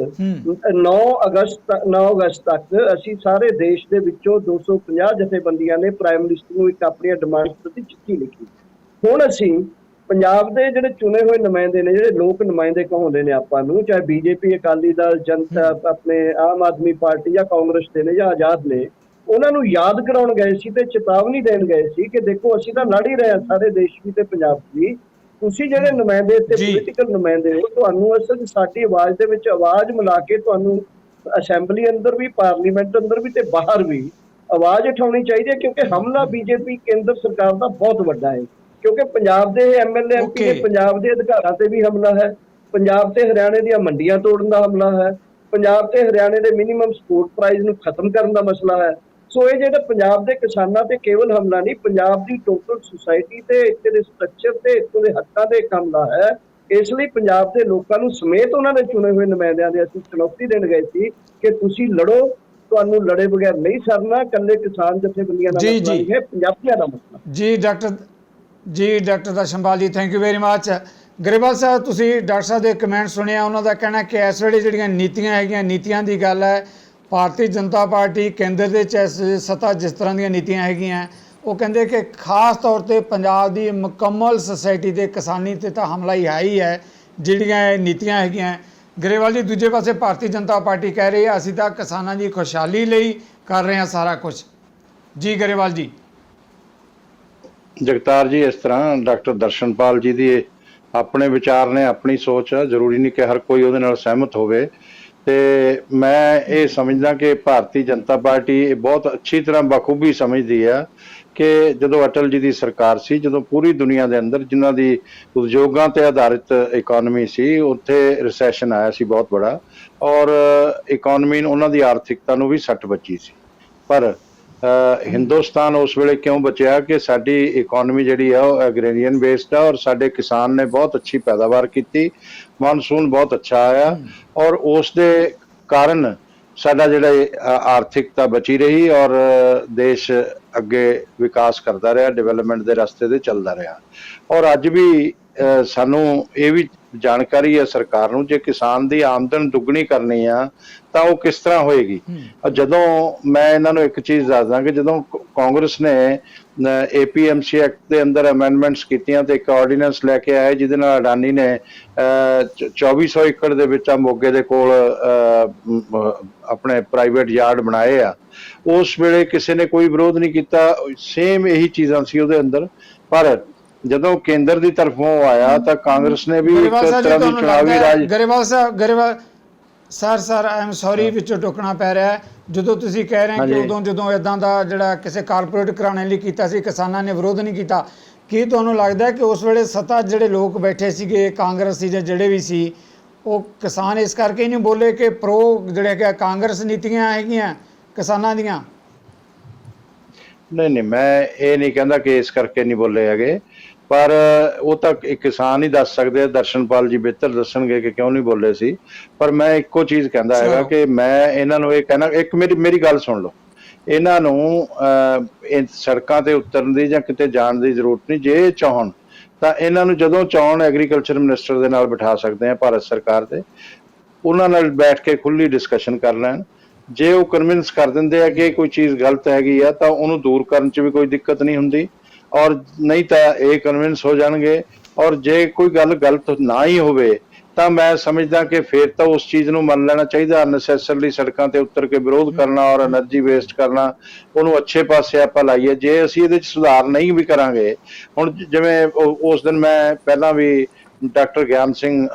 9 ਅਗਸਤ ਤੱਕ ਅਸੀਂ ਸਾਰੇ ਦੇਸ਼ ਦੇ ਵਿੱਚੋਂ 250 ਜਥੇਬੰਦੀਆਂ ਨੇ ਪ੍ਰਾਈਮ ਮਿਨਿਸਟਰ ਨੂੰ ਇੱਕ ਆਪਣੀਆਂ ਡਿਮਾਂਡਸ ਪ੍ਰਤੀ ਚਿੱਠੀ ਲਿਖੀ। ਹੁਣ ਅਸੀਂ ਪੰਜਾਬ ਦੇ ਜਿਹੜੇ ਚੁਣੇ ਹੋਏ ਨੁਮਾਇੰਦੇ ਨੇ, ਜਿਹੜੇ ਲੋਕ ਨੁਮਾਇੰਦੇ ਕਹਾਉਂਦੇ ਨੇ ਆਪਾਂ ਨੂੰ, ਚਾਹੇ BJP, ਅਕਾਲੀ ਦਲ, ਜਨਤਾ, ਆਪਣੇ ਆਮ ਆਦਮੀ ਪਾਰਟੀ ਜਾਂ ਕਾਂਗਰਸ ਦੇ ਨੇ ਜਾਂ ਆਜ਼ਾਦ ਨੇ, ਉਹਨਾਂ ਨੂੰ ਯਾਦ ਕਰਾਉਣ ਗਏ ਸੀ ਤੇ ਚੇਤਾਵਨੀ ਦੇਣ ਗਏ ਸੀ ਕਿ ਦੇਖੋ ਅਸੀਂ ਤਾਂ ਲੜ ਹੀ ਰਹੇ ਹਾਂ ਸਾਰੇ ਦੇਸ਼ ਵੀ ਤੇ ਪੰਜਾਬ ਵੀ। ਤੁਸੀਂ ਜਿਹੜੇ ਨੁਮਾਇੰਦੇ ਤੇ ਪੋਲੀਟੀਕਲ ਨੁਮਾਇੰਦੇ ਹੋ, ਤੁਹਾਨੂੰ ਅਸਲ ਸਾਡੀ ਆਵਾਜ਼ ਦੇ ਵਿੱਚ ਆਵਾਜ਼ ਮਿਲਾ ਕੇ ਤੁਹਾਨੂੰ ਅਸੈਂਬਲੀ ਅੰਦਰ ਵੀ, ਪਾਰਲੀਮੈਂਟ ਅੰਦਰ ਵੀ ਤੇ ਬਾਹਰ ਵੀ ਆਵਾਜ਼ ਉਠਾਉਣੀ ਚਾਹੀਦੀ ਹੈ। ਕਿਉਂਕਿ ਹਮਲਾ BJP ਕੇਂਦਰ ਸਰਕਾਰ ਦਾ ਬਹੁਤ ਵੱਡਾ ਹੈ, ਕਿਉਂਕਿ ਪੰਜਾਬ ਦੇ MLA MP ਦੇ ਪੰਜਾਬ ਦੇ ਅਧਿਕਾਰਾਂ ਤੇ ਵੀ ਹਮਲਾ ਹੈ, ਪੰਜਾਬ ਤੇ ਹਰਿਆਣੇ ਦੀਆਂ ਮੰਡੀਆਂ ਤੋੜਨ ਦਾ ਹਮਲਾ ਹੈ, ਪੰਜਾਬ ਤੇ ਹਰਿਆਣੇ ਦੇ ਮਿਨੀਮਮ ਸਪੋਰਟ ਪ੍ਰਾਈਸ ਨੂੰ ਖਤਮ ਕਰਨ ਦਾ ਮਸਲਾ ਹੈ। ਸੋ ਇਹ ਜਿਹੜਾ ਪੰਜਾਬ ਦੇ ਕਿਸਾਨਾਂ ਤੇ ਕੇਵਲ ਹਮਲਾ ਨਹੀਂ, ਪੰਜਾਬ ਦੀ ਟੋਟਲ ਸੁਸਾਇਟੀ ਤੇ ਇੱਥੇ ਦੇ ਸਟਰਕਚਰ ਤੇ ਇੱਥੋਂ ਦੇ ਹੱਕਾਂ ਦੇ ਇੱਕ ਹਮਲਾ ਹੈ। ਇਸ ਲਈ ਪੰਜਾਬ ਦੇ ਲੋਕਾਂ ਨੂੰ ਸਮੇਤ ਉਹਨਾਂ ਦੇ ਚੁਣੇ ਹੋਏ ਨੁਮਾਇੰਦਿਆਂ ਦੇ ਅਸੀਂ ਚੁਣੌਤੀ ਦੇਣ ਗਏ ਸੀ ਕਿ ਤੁਸੀਂ ਲੜੋ, ਤੁਹਾਨੂੰ ਲੜੇ ਬਗੈਰ ਨਹੀਂ ਸਰਨਾ। ਇਕੱਲੇ ਕਿਸਾਨ ਜਥੇਬੰਦੀਆਂ ਦਾ ਮਸਲਾ ਨਹੀਂ ਹੈ, ਪੰਜਾਬੀਆਂ ਦਾ ਮਸਲਾ। ਜੀ ਡਾਕਟਰ ਦਰਸ਼ਨਪਾਲ ਜੀ, thank you very much. Grewal ਸਾਹਿਬ, ਤੁਸੀਂ ਡਾਕਟਰ ਸਾਹਿਬ ਦੇ ਕਮੈਂਟ ਸੁਣਿਆ, ਉਹਨਾਂ ਦਾ ਕਹਿਣਾ ਕਿ ਇਸ ਵੇਲੇ ਜਿਹੜੀਆਂ ਨੀਤੀਆਂ ਹੈਗੀਆਂ, ਨੀਤੀਆਂ ਦੀ ਗੱਲ ਹੈ, ਭਾਰਤੀ ਜਨਤਾ ਪਾਰਟੀ ਕੇਂਦਰ ਦੇ ਵਿੱਚ ਸੱਤਾ ਜਿਸ ਤਰ੍ਹਾਂ ਦੀਆਂ ਨੀਤੀਆਂ ਹੈਗੀਆਂ, ਉਹ ਕਹਿੰਦੇ ਕਿ ਖਾਸ ਤੌਰ ਤੇ ਪੰਜਾਬ ਦੀ ਮੁਕੰਮਲ ਸੁਸਾਇਟੀ ਦੇ ਕਿਸਾਨੀ ਤੇ ਤਾਂ ਹਮਲਾ ਹੀ ਹੈ ਹੀ ਹੈ ਜਿਹੜੀਆਂ ਇਹ ਨੀਤੀਆਂ ਹੈਗੀਆਂ। ਗਰੇਵਾਲ ਜੀ, ਦੂਜੇ ਪਾਸੇ ਭਾਰਤੀ ਜਨਤਾ ਪਾਰਟੀ ਕਹਿ ਰਹੀ ਹੈ ਅਸੀਂ ਤਾਂ ਕਿਸਾਨਾਂ ਦੀ ਖੁਸ਼ਹਾਲੀ ਲਈ ਕਰ ਰਹੇ ਹਾਂ ਸਾਰਾ ਕੁਝ। ਜੀ ਗਰੇਵਾਲ ਜੀ। ਜਗਤਾਰ ਜੀ, ਇਸ ਤਰ੍ਹਾਂ ਡਾਕਟਰ ਦਰਸ਼ਨਪਾਲ ਜੀ ਦੀ ਆਪਣੇ ਵਿਚਾਰ ਨੇ, ਆਪਣੀ ਸੋਚ ਆ, ਜ਼ਰੂਰੀ ਨਹੀਂ ਕਿ ਹਰ ਕੋਈ ਉਹਦੇ ਨਾਲ ਸਹਿਮਤ ਹੋਵੇ। ਤੇ ਮੈਂ ਇਹ ਸਮਝਦਾ ਕਿ ਭਾਰਤੀ ਜਨਤਾ ਪਾਰਟੀ ਇਹ ਬਹੁਤ ਅੱਛੀ ਤਰ੍ਹਾਂ ਬਖੂਬੀ ਸਮਝਦੀ ਆ ਕਿ ਜਦੋਂ ਅਟਲ ਜੀ ਦੀ ਸਰਕਾਰ ਸੀ, ਜਦੋਂ ਪੂਰੀ ਦੁਨੀਆ ਦੇ ਅੰਦਰ ਜਿਨ੍ਹਾਂ ਦੀ ਉਦਯੋਗਾਂ ਤੇ ਆਧਾਰਿਤ ਇਕਨੋਮੀ ਸੀ, ਉੱਥੇ ਰਿਸੈਸ਼ਨ ਆਇਆ ਸੀ ਬਹੁਤ ਬੜਾ, ਔਰ ਇਕਨੋਮੀ ਨੂੰ, ਉਹਨਾਂ ਦੀ ਆਰਥਿਕਤਾ ਨੂੰ ਵੀ ਸੱਟ ਵੱਜੀ ਸੀ। ਪਰ ਹਿੰਦੁਸਤਾਨ ਉਸ ਵੇਲੇ ਕਿਉਂ ਬਚਿਆ ਕਿ ਸਾਡੀ ਇਕਨੋਮੀ ਜਿਹੜੀ ਆ ਉਹ ਐਗਰੀਰੀਅਨ ਬੇਸਡ ਆ, ਔਰ ਸਾਡੇ ਕਿਸਾਨ ਨੇ ਬਹੁਤ ਅੱਛੀ ਪੈਦਾਵਾਰ ਕੀਤੀ, ਮਾਨਸੂਨ ਬਹੁਤ ਅੱਛਾ ਆਇਆ, ਔਰ ਉਸ ਦੇ ਕਾਰਨ ਸਾਡਾ ਜਿਹੜਾ ਆਰਥਿਕਤਾ ਬਚੀ ਰਹੀ ਔਰ ਦੇਸ਼ ਅੱਗੇ ਵਿਕਾਸ ਕਰਦਾ ਰਿਹਾ, ਡਿਵੈਲਪਮੈਂਟ ਦੇ ਰਸਤੇ ਤੇ ਚੱਲਦਾ ਰਿਹਾ। ਔਰ ਅੱਜ ਵੀ ਸਾਨੂੰ ਇਹ ਵੀ ਜਾਣਕਾਰੀ ਹੈ ਸਰਕਾਰ ਨੂੰ, ਜੇ ਕਿਸਾਨ ਦੀ ਆਮਦਨ ਦੁੱਗਣੀ ਕਰਨੀ ਆ ਤਾਂ ਉਹ ਕਿਸ ਤਰ੍ਹਾਂ ਹੋਏਗੀ। ਜਦੋਂ ਮੈਂ ਇਹਨਾਂ ਨੂੰ ਇੱਕ ਚੀਜ਼ ਦੱਸਦਾ ਕਿ ਜਦੋਂ ਕਾਂਗਰਸ ਨੇ APMC ਐਕਟ ਦੇ ਅੰਦਰ ਅਮੈਂਡਮੈਂਟਸ ਕੀਤੀਆਂ ਤੇ ਇੱਕ ਆਰਡੀਨੈਂਸ ਲੈ ਕੇ ਆਏ ਜਿਹਦੇ ਨਾਲ ਅਡਾਨੀ ਨੇ 2400 ਏਕੜ ਦੇ ਵਿੱਚ ਆ ਮੋਗੇ ਦੇ ਕੋਲ ਆਪਣੇ ਪ੍ਰਾਈਵੇਟ ਯਾਰਡ ਬਣਾਏ ਆ, ਉਸ ਵੇਲੇ ਕਿਸੇ ਨੇ ਕੋਈ ਵਿਰੋਧ ਨਹੀਂ ਕੀਤਾ, ਸੇਮ ਇਹੀ ਚੀਜ਼ਾਂ ਸੀ ਉਹਦੇ ਅੰਦਰ। ਪਰ ਜਦੋਂ ਕੇਂਦਰ ਦੀ ਤਰਫੋਂ ਆਇਆ ਤਾਂ ਕਾਂਗਰਸ ਨੇ ਵੀ ਇੱਕ ਤਰ੍ਹਾਂ ਦੀ ਚੁਣਾਵੀ ਰਾਜ। Grewal sir I am sorry, ਵਿੱਚੋਂ ਟੋਕਣਾ ਪੈ ਰਿਹਾ ਹੈ। ਜਦੋਂ ਤੁਸੀਂ ਕਹਿ ਰਹੇ ਕਿ ਉਦੋਂ ਜਦੋਂ ਇਦਾਂ ਦਾ ਜਿਹੜਾ ਕਿਸੇ ਕਾਰਪੋਰੇਟ ਕਰਾਉਣੇ ਲਈ ਕੀਤਾ ਸੀ, ਕਿਸਾਨਾਂ ਨੇ ਵਿਰੋਧ ਨਹੀਂ ਕੀਤਾ, ਕੀ ਤੁਹਾਨੂੰ ਲੱਗਦਾ ਕਿ ਉਸ ਵੇਲੇ ਸੱਤਾ ਜਿਹੜੇ ਲੋਕ ਬੈਠੇ ਸੀਗੇ, ਕਾਂਗਰਸ ਸੀ ਜਾਂ ਜਿਹੜੇ ਵੀ ਸੀ, ਉਹ ਕਿਸਾਨ ਇਸ ਕਰਕੇ ਹੀ ਨਹੀਂ ਬੋਲੇ ਕਿ ਪ੍ਰੋ ਜਿਹੜੇ ਕਿ ਕਾਂਗਰਸ ਨੀਤੀਆਂ ਹੈਗੀਆਂ ਕਿਸਾਨਾਂ ਦੀਆਂ? ਨਹੀਂ, ਮੈਂ ਇਹ ਨਹੀਂ ਕਹਿੰਦਾ ਕਿ ਇਸ ਕਰਕੇ ਨਹੀਂ ਬੋਲੇ ਹੈਗੇ, ਪਰ ਉਹ ਤਾਂ ਇੱਕ ਕਿਸਾਨ ਹੀ ਦੱਸ ਸਕਦੇ ਆ। ਦਰਸ਼ਨਪਾਲ ਜੀ ਬਿਹਤਰ ਦੱਸਣਗੇ ਕਿ ਕਿਉਂ ਨਹੀਂ ਬੋਲੇ ਸੀ। ਪਰ ਮੈਂ ਇੱਕੋ ਚੀਜ਼ ਕਹਿੰਦਾ ਹੈਗਾ ਕਿ ਮੈਂ ਇਹਨਾਂ ਨੂੰ ਇਹ ਕਹਿਣਾ, ਇੱਕ ਮੇਰੀ ਗੱਲ ਸੁਣ ਲਓ, ਇਹਨਾਂ ਨੂੰ ਸੜਕਾਂ ਤੇ ਉਤਰਨ ਦੀ ਜਾਂ ਕਿਤੇ ਜਾਣ ਦੀ ਜ਼ਰੂਰਤ ਨਹੀਂ। ਜੇ ਚਾਹਣ ਤਾਂ ਇਹਨਾਂ ਨੂੰ ਜਦੋਂ ਚਾਹਣ ਐਗਰੀਕਲਚਰ ਮਿਨਿਸਟਰ ਦੇ ਨਾਲ ਬਿਠਾ ਸਕਦੇ ਆ ਭਾਰਤ ਸਰਕਾਰ ਦੇ, ਉਹਨਾਂ ਨਾਲ ਬੈਠ ਕੇ ਖੁੱਲੀ ਡਿਸਕਸ਼ਨ ਕਰ ਲੈਣ। ਜੇ ਉਹ ਕਨਵਿੰਸ ਕਰ ਦਿੰਦੇ ਆ ਕਿ ਕੋਈ ਚੀਜ਼ ਗਲਤ ਹੈਗੀ ਆ ਤਾਂ ਉਹਨੂੰ ਦੂਰ ਕਰਨ 'ਚ ਵੀ ਕੋਈ ਦਿੱਕਤ ਨਹੀਂ ਹੁੰਦੀ, ਔਰ ਨਹੀਂ ਤਾਂ ਇਹ ਕਨਵਿੰਸ ਹੋ ਜਾਣਗੇ। ਔਰ ਜੇ ਕੋਈ ਗੱਲ ਗਲਤ ਨਾ ਹੀ ਹੋਵੇ ਤਾਂ ਮੈਂ ਸਮਝਦਾ ਕਿ ਫਿਰ ਤਾਂ ਉਸ ਚੀਜ਼ ਨੂੰ ਮੰਨ ਲੈਣਾ ਚਾਹੀਦਾ। ਅਨਸੈਸਰਲੀ ਸੜਕਾਂ ਤੇ ਉਤਰ ਕੇ ਵਿਰੋਧ ਕਰਨਾ ਔਰ એનર્ਜੀ ਵੇਸਟ ਕਰਨਾ, ਉਹਨੂੰ ਅੱਛੇ ਪਾਸੇ ਆਪਾਂ ਲਾਈਏ। ਜੇ ਅਸੀਂ ਇਹਦੇ 'ਚ ਸੁਧਾਰ ਨਹੀਂ ਵੀ ਕਰਾਂਗੇ, ਹੁਣ ਜਿਵੇਂ ਉਸ ਦਿਨ ਮੈਂ ਪਹਿਲਾਂ ਵੀ ਡਾਕਟਰ ਗਿਆਨ ਸਿੰਘ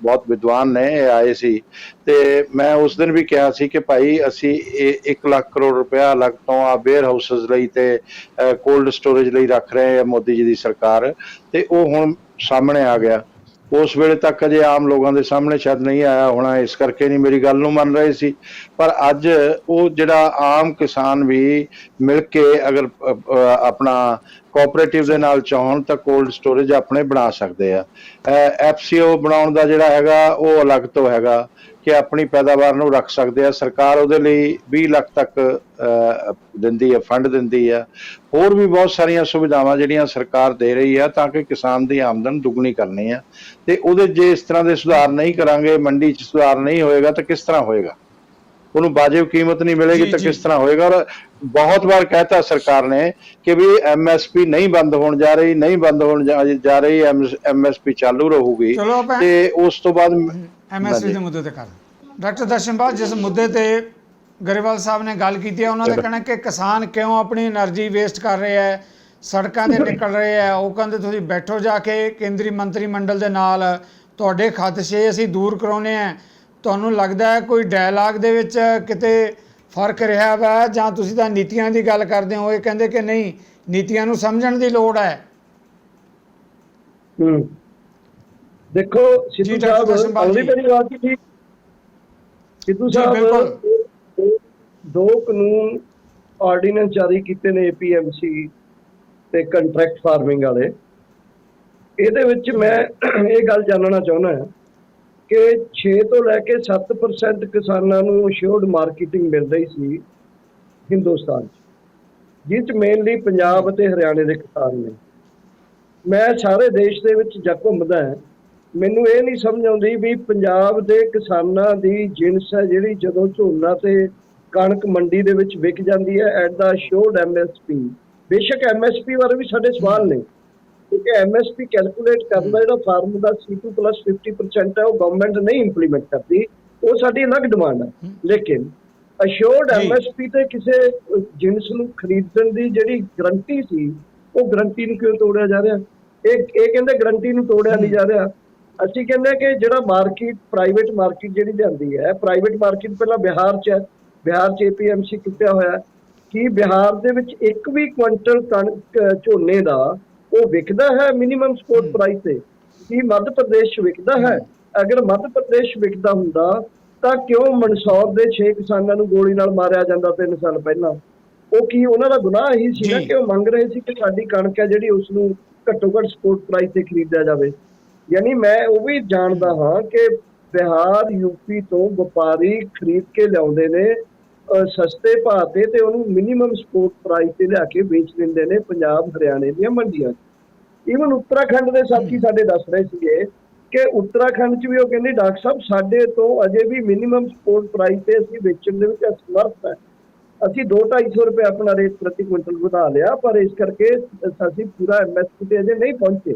ਬਹੁਤ ਵਿਦਵਾਨ ਨੇ, ਇਹ ਆਏ ਸੀ ਤੇ ਮੈਂ ਉਸ ਦਿਨ ਵੀ ਕਿਹਾ ਸੀ ਕਿ ਭਾਈ ਅਸੀਂ 1 ਲੱਖ ਕਰੋੜ ਰੁਪਇਆ ਅਲੱਗ ਤੋਂ ਆ ਵੇਅਰ ਹਾਊਸਸ ਲਈ ਤੇ ਕੋਲਡ ਸਟੋਰੇਜ ਲਈ ਰੱਖ ਰਹੇ ਆ ਮੋਦੀ ਜੀ ਦੀ ਸਰਕਾਰ, ਤੇ ਉਹ ਹੁਣ ਸਾਹਮਣੇ ਆ ਗਿਆ। ਉਸ ਵੇਲੇ ਤੱਕ ਅਜੇ ਆਮ ਲੋਕਾਂ ਦੇ ਸਾਹਮਣੇ ਸ਼ਾਇਦ ਨਹੀਂ ਆਇਆ ਹੋਣਾ, ਇਸ ਕਰਕੇ ਨਹੀਂ ਮੇਰੀ ਗੱਲ ਨੂੰ ਮੰਨ ਰਹੇ ਸੀ। ਪਰ ਅੱਜ ਉਹ ਜਿਹੜਾ ਆਮ ਕਿਸਾਨ ਵੀ ਮਿਲ ਕੇ ਅਗਰ ਆਪਣਾ ਕੋਆਪਰੇਟਿਵ ਦੇ ਨਾਲ ਚਾਹਣ ਤਾਂ ਕੋਲਡ ਸਟੋਰੇਜ ਆਪਣੇ ਬਣਾ ਸਕਦੇ ਆ। FCO ਬਣਾਉਣ ਦਾ ਜਿਹੜਾ ਹੈਗਾ ਉਹ ਅਲੱਗ ਤੋਂ ਹੈਗਾ ਕਿ ਆਪਣੀ ਪੈਦਾਵਾਰ ਨੂੰ ਰੱਖ ਸਕਦੇ ਆ। ਸਰਕਾਰ ਉਹਦੇ ਲਈ 20 ਲੱਖ ਤੱਕ ਦਿੰਦੀ ਹੈ, ਫੰਡ ਦਿੰਦੀ ਆ। ਹੋਰ ਵੀ ਬਹੁਤ ਸਾਰੀਆਂ ਸੁਵਿਧਾਵਾਂ ਜਿਹੜੀਆਂ ਸਰਕਾਰ ਦੇ ਰਹੀ ਆ ਤਾਂ ਕਿ ਕਿਸਾਨ ਦੀ ਆਮਦਨ ਦੁੱਗਣੀ ਕਰਨੀ ਆ। ਤੇ ਉਹਦੇ ਜੇ ਇਸ ਤਰ੍ਹਾਂ ਦੇ ਸੁਧਾਰ ਨਹੀਂ ਕਰਾਂਗੇ, ਮੰਡੀ 'ਚ ਸੁਧਾਰ ਨਹੀਂ ਹੋਏਗਾ ਤਾਂ ਕਿਸ ਤਰ੍ਹਾਂ ਹੋਏਗਾ? ਉਹਨੂੰ ਵਾਜਿਬ ਕੀਮਤ ਨਹੀਂ ਮਿਲੇਗੀ ਤਾਂ ਕਿਸ ਤਰ੍ਹਾਂ ਹੋਏਗਾ? ਔਰ ਬਹੁਤ ਵਾਰ ਕਹਿਤਾ ਸਰਕਾਰ ਨੇ ਕਿ ਵੀ MSP ਨਹੀਂ ਬੰਦ ਹੋਣ ਜਾ ਰਹੀ, ਨਹੀਂ ਬੰਦ ਹੋਣ ਜਾ ਰਹੀ, MSP ਚਾਲੂ ਰਹੂਗੀ। ਤੇ ਉਸ ਤੋਂ ਬਾਅਦ MSP ਦੇ ਮੁੱਦੇ ਤੇ ਕਰ ਡਾਕਟਰ ਦਰਸ਼ਨਪਾਲ, ਜਿਸ ਮੁੱਦੇ ਤੇ ਗਰੇਵਾਲ ਸਾਹਿਬ ਨੇ ਗੱਲ ਕੀਤੀ ਹੈ, ਉਹਨਾਂ ਦਾ ਕਹਿਣਾ ਕਿ ਕਿਸਾਨ ਕਿਉਂ ਆਪਣੀ એનર્ਜੀ ਵੇਸਟ ਕਰ ਰਹੇ ਹੈ, ਸੜਕਾਂ ਤੇ ਨਿਕਲ ਰਹੇ ਹੈ। ਉਹ ਕਹਿੰਦੇ ਤੁਸੀਂ ਬੈਠੋ ਜਾ ਕੇ ਕੇਂਦਰੀ ਮੰਤਰੀ ਮੰਡਲ ਦੇ ਨਾਲ, ਤੁਹਾਡੇ ਖਦਸ਼ੇ ਅਸੀਂ ਦੂਰ ਕਰਾਉਣੇ ਆ। ਤੁਹਾਨੂੰ ਲੱਗਦਾ ਹੈ ਕੋਈ ਡਾਇਲਾਗ ਦੇ ਵਿੱਚ ਕਿਤੇ ਫਰਕ ਰਿਹਾ ਵਾ, ਜਾਂ ਤੁਸੀਂ ਤਾਂ ਨੀਤੀਆਂ ਦੀ ਗੱਲ ਕਰਦੇ ਹੋ? ਇਹ ਕਹਿੰਦੇ ਕਿ ਨਹੀਂ, ਨੀਤੀਆਂ ਨੂੰ ਸਮਝਣ ਦੀ ਲੋੜ ਹੈ। ਦੇਖੋ ਸਿੱਧੂ ਸਾਹਿਬ, ਆਉਂਦੀ ਮੇਰੀ ਆਵਾਜ਼ ਠੀਕ? ਸਿੱਧੂ ਜੀ, ਸਾਹਿਬ ਬਿਲਕੁਲ। ਦੋ ਕਾਨੂੰਨ ਆਰਡੀਨੈਂਸ ਜਾਰੀ ਕੀਤੇ ਨੇ APMC ਤੇ ਕੰਟਰੈਕਟ ਫਾਰਮਿੰਗ ਵਾਲੇ। ਇਹਦੇ ਵਿੱਚ ਮੈਂ ਇਹ ਗੱਲ ਜਾਣਨਾ ਚਾਹੁੰਦਾ ਹਾਂ ਕਿ 6 ਤੋਂ ਲੈ ਕੇ 7% ਕਿਸਾਨਾਂ ਨੂੰ ਅਸ਼ੋਰਡ ਮਾਰਕੀਟਿੰਗ ਮਿਲ ਰਹੀ ਸੀ ਹਿੰਦੁਸਤਾਨ 'ਚ, ਜਿਸ 'ਚ ਮੇਨਲੀ ਪੰਜਾਬ ਅਤੇ ਹਰਿਆਣੇ ਦੇ ਕਿਸਾਨ ਨੇ। ਮੈਂ ਸਾਰੇ ਦੇਸ਼ ਦੇ ਵਿੱਚ ਜਾ ਘੁੰਮਦਾ ਹਾਂ, ਮੈਨੂੰ ਇਹ ਨਹੀਂ ਸਮਝ ਆਉਂਦੀ ਵੀ ਪੰਜਾਬ ਦੇ ਕਿਸਾਨਾਂ ਦੀ ਜਿਣਸ ਹੈ ਜਿਹੜੀ ਜਦੋਂ ਝੋਨਾ ਤੇ ਕਣਕ ਮੰਡੀ ਦੇ ਵਿੱਚ ਵਿਕ ਜਾਂਦੀ ਹੈ ਐਟ ਦਾ ਅਸ਼ੋਰਡ MSP। ਬੇਸ਼ੱਕ MSP ਬਾਰੇ ਵੀ ਸਾਡੇ ਸਵਾਲ ਨੇ, ਕਿਉਂਕਿ MSP ਕੈਲਕੂਲੇਟ ਕਰਨ ਦਾ ਜਿਹੜਾ ਫਾਰਮ ਦਾ C2 plus 50% ਹੈ ਉਹ ਗਵਰਨਮੈਂਟ ਨਹੀਂ ਇੰਪਲੀਮੈਂਟ ਕਰਦੀ, ਉਹ ਸਾਡੀ ਅਲੱਗ ਡਿਮਾਂਡ ਹੈ। ਲੇਕਿਨ ਅਸ਼ੋਰਡ MSP ਤੇ ਕਿਸੇ ਜਿਣਸ ਨੂੰ ਖਰੀਦਣ ਦੀ ਜਿਹੜੀ ਗਰੰਟੀ ਸੀ, ਉਹ ਗਰੰਟੀ ਨੂੰ ਕਿਉਂ ਤੋੜਿਆ ਜਾ ਰਿਹਾ? ਇਹ ਕਹਿੰਦੇ ਗਰੰਟੀ ਨੂੰ ਤੋੜਿਆ ਨਹੀਂ ਜਾ ਰਿਹਾ। ਅਸੀਂ ਕਹਿੰਦੇ ਕਿ ਜਿਹੜਾ ਮਾਰਕੀਟ, ਪ੍ਰਾਈਵੇਟ ਮਾਰਕੀਟ ਜਿਹੜੀ ਲਿਆਂਦੀ ਹੈ, ਪ੍ਰਾਈਵੇਟ ਮਾਰਕੀਟ ਪਹਿਲਾਂ ਬਿਹਾਰ 'ਚ ਹੈ, ਬਿਹਾਰ 'ਚ APMC ਟੁੱਟਿਆ ਹੋਇਆ। ਕੀ ਬਿਹਾਰ ਦੇ ਵਿੱਚ ਇੱਕ ਵੀ ਕੁਇੰਟਲ ਕਣਕ ਝੋਨੇ ਦਾ ਉਹ ਵਿਕਦਾ ਹੈ ਮਿਨੀਮਮ ਸਪੋਰਟ ਪ੍ਰਾਈਸ ਤੇ? ਕੀ ਮੱਧ ਪ੍ਰਦੇਸ਼ 'ਚ ਵਿਕਦਾ ਹੈ? ਅਗਰ ਮੱਧ ਪ੍ਰਦੇਸ਼ ਵਿਕਦਾ ਹੁੰਦਾ ਤਾਂ ਕਿਉਂ ਮਨਸੌਰ ਦੇ 6 ਕਿਸਾਨਾਂ ਨੂੰ ਗੋਲੀ ਨਾਲ ਮਾਰਿਆ ਜਾਂਦਾ 3 ਸਾਲ ਪਹਿਲਾਂ? ਉਹ ਕੀ ਉਹਨਾਂ ਦਾ ਗੁਨਾਹ ਇਹੀ ਸੀ ਨਾ ਕਿ ਉਹ ਮੰਗ ਰਹੇ ਸੀ ਕਿ ਸਾਡੀ ਕਣਕ ਹੈ ਜਿਹੜੀ ਉਸ ਨੂੰ ਘੱਟੋ ਘੱਟ ਸਪੋਰਟ ਪ੍ਰਾਈਸ ਤੇ ਖਰੀਦਿਆ ਜਾਵੇ? ਯਾਨੀ ਮੈਂ ਉਹ ਵੀ ਜਾਣਦਾ ਹਾਂ ਕਿ ਬਿਹਾਰ UP ਤੋਂ ਵਪਾਰੀ ਖਰੀਦ ਕੇ ਲਿਆਉਂਦੇ ਨੇ ਸਸਤੇ ਭਾਅ ਤੇ ਉਹਨੂੰ ਮਿਨੀਮਮ ਸਪੋਰਟ ਪ੍ਰਾਈਸ ਤੇ ਲਿਆ ਕੇ ਵੇਚ ਦਿੰਦੇ ਨੇ ਪੰਜਾਬ ਹਰਿਆਣੇ ਦੀਆਂ ਮੰਡੀਆਂ 'ਚ। ਈਵਨ ਉੱਤਰਾਖੰਡ ਦੇ ਸਾਥੀ ਸਾਡੇ ਦੱਸ ਰਹੇ ਸੀਗੇ ਕਿ ਉੱਤਰਾਖੰਡ 'ਚ ਵੀ ਉਹ ਕਹਿੰਦੇ ਡਾਕਟਰ ਸਾਹਿਬ ਸਾਡੇ ਤੋਂ ਅਜੇ ਵੀ ਮਿਨੀਮਮ ਸਪੋਰਟ ਪ੍ਰਾਈਸ ਤੇ ਅਸੀਂ ਵੇਚਣ ਦੇ ਵਿੱਚ ਅਸਮਰਥ ਹੈ। ਅਸੀਂ 200-250 ਰੁਪਏ ਆਪਣਾ ਰੇਟ ਪ੍ਰਤੀ ਕੁਇੰਟਲ ਵਧਾ ਲਿਆ, ਪਰ ਇਸ ਕਰਕੇ ਅਸੀਂ ਪੂਰਾ MSP ਤੇ ਅਜੇ ਨਹੀਂ ਪਹੁੰਚੇ।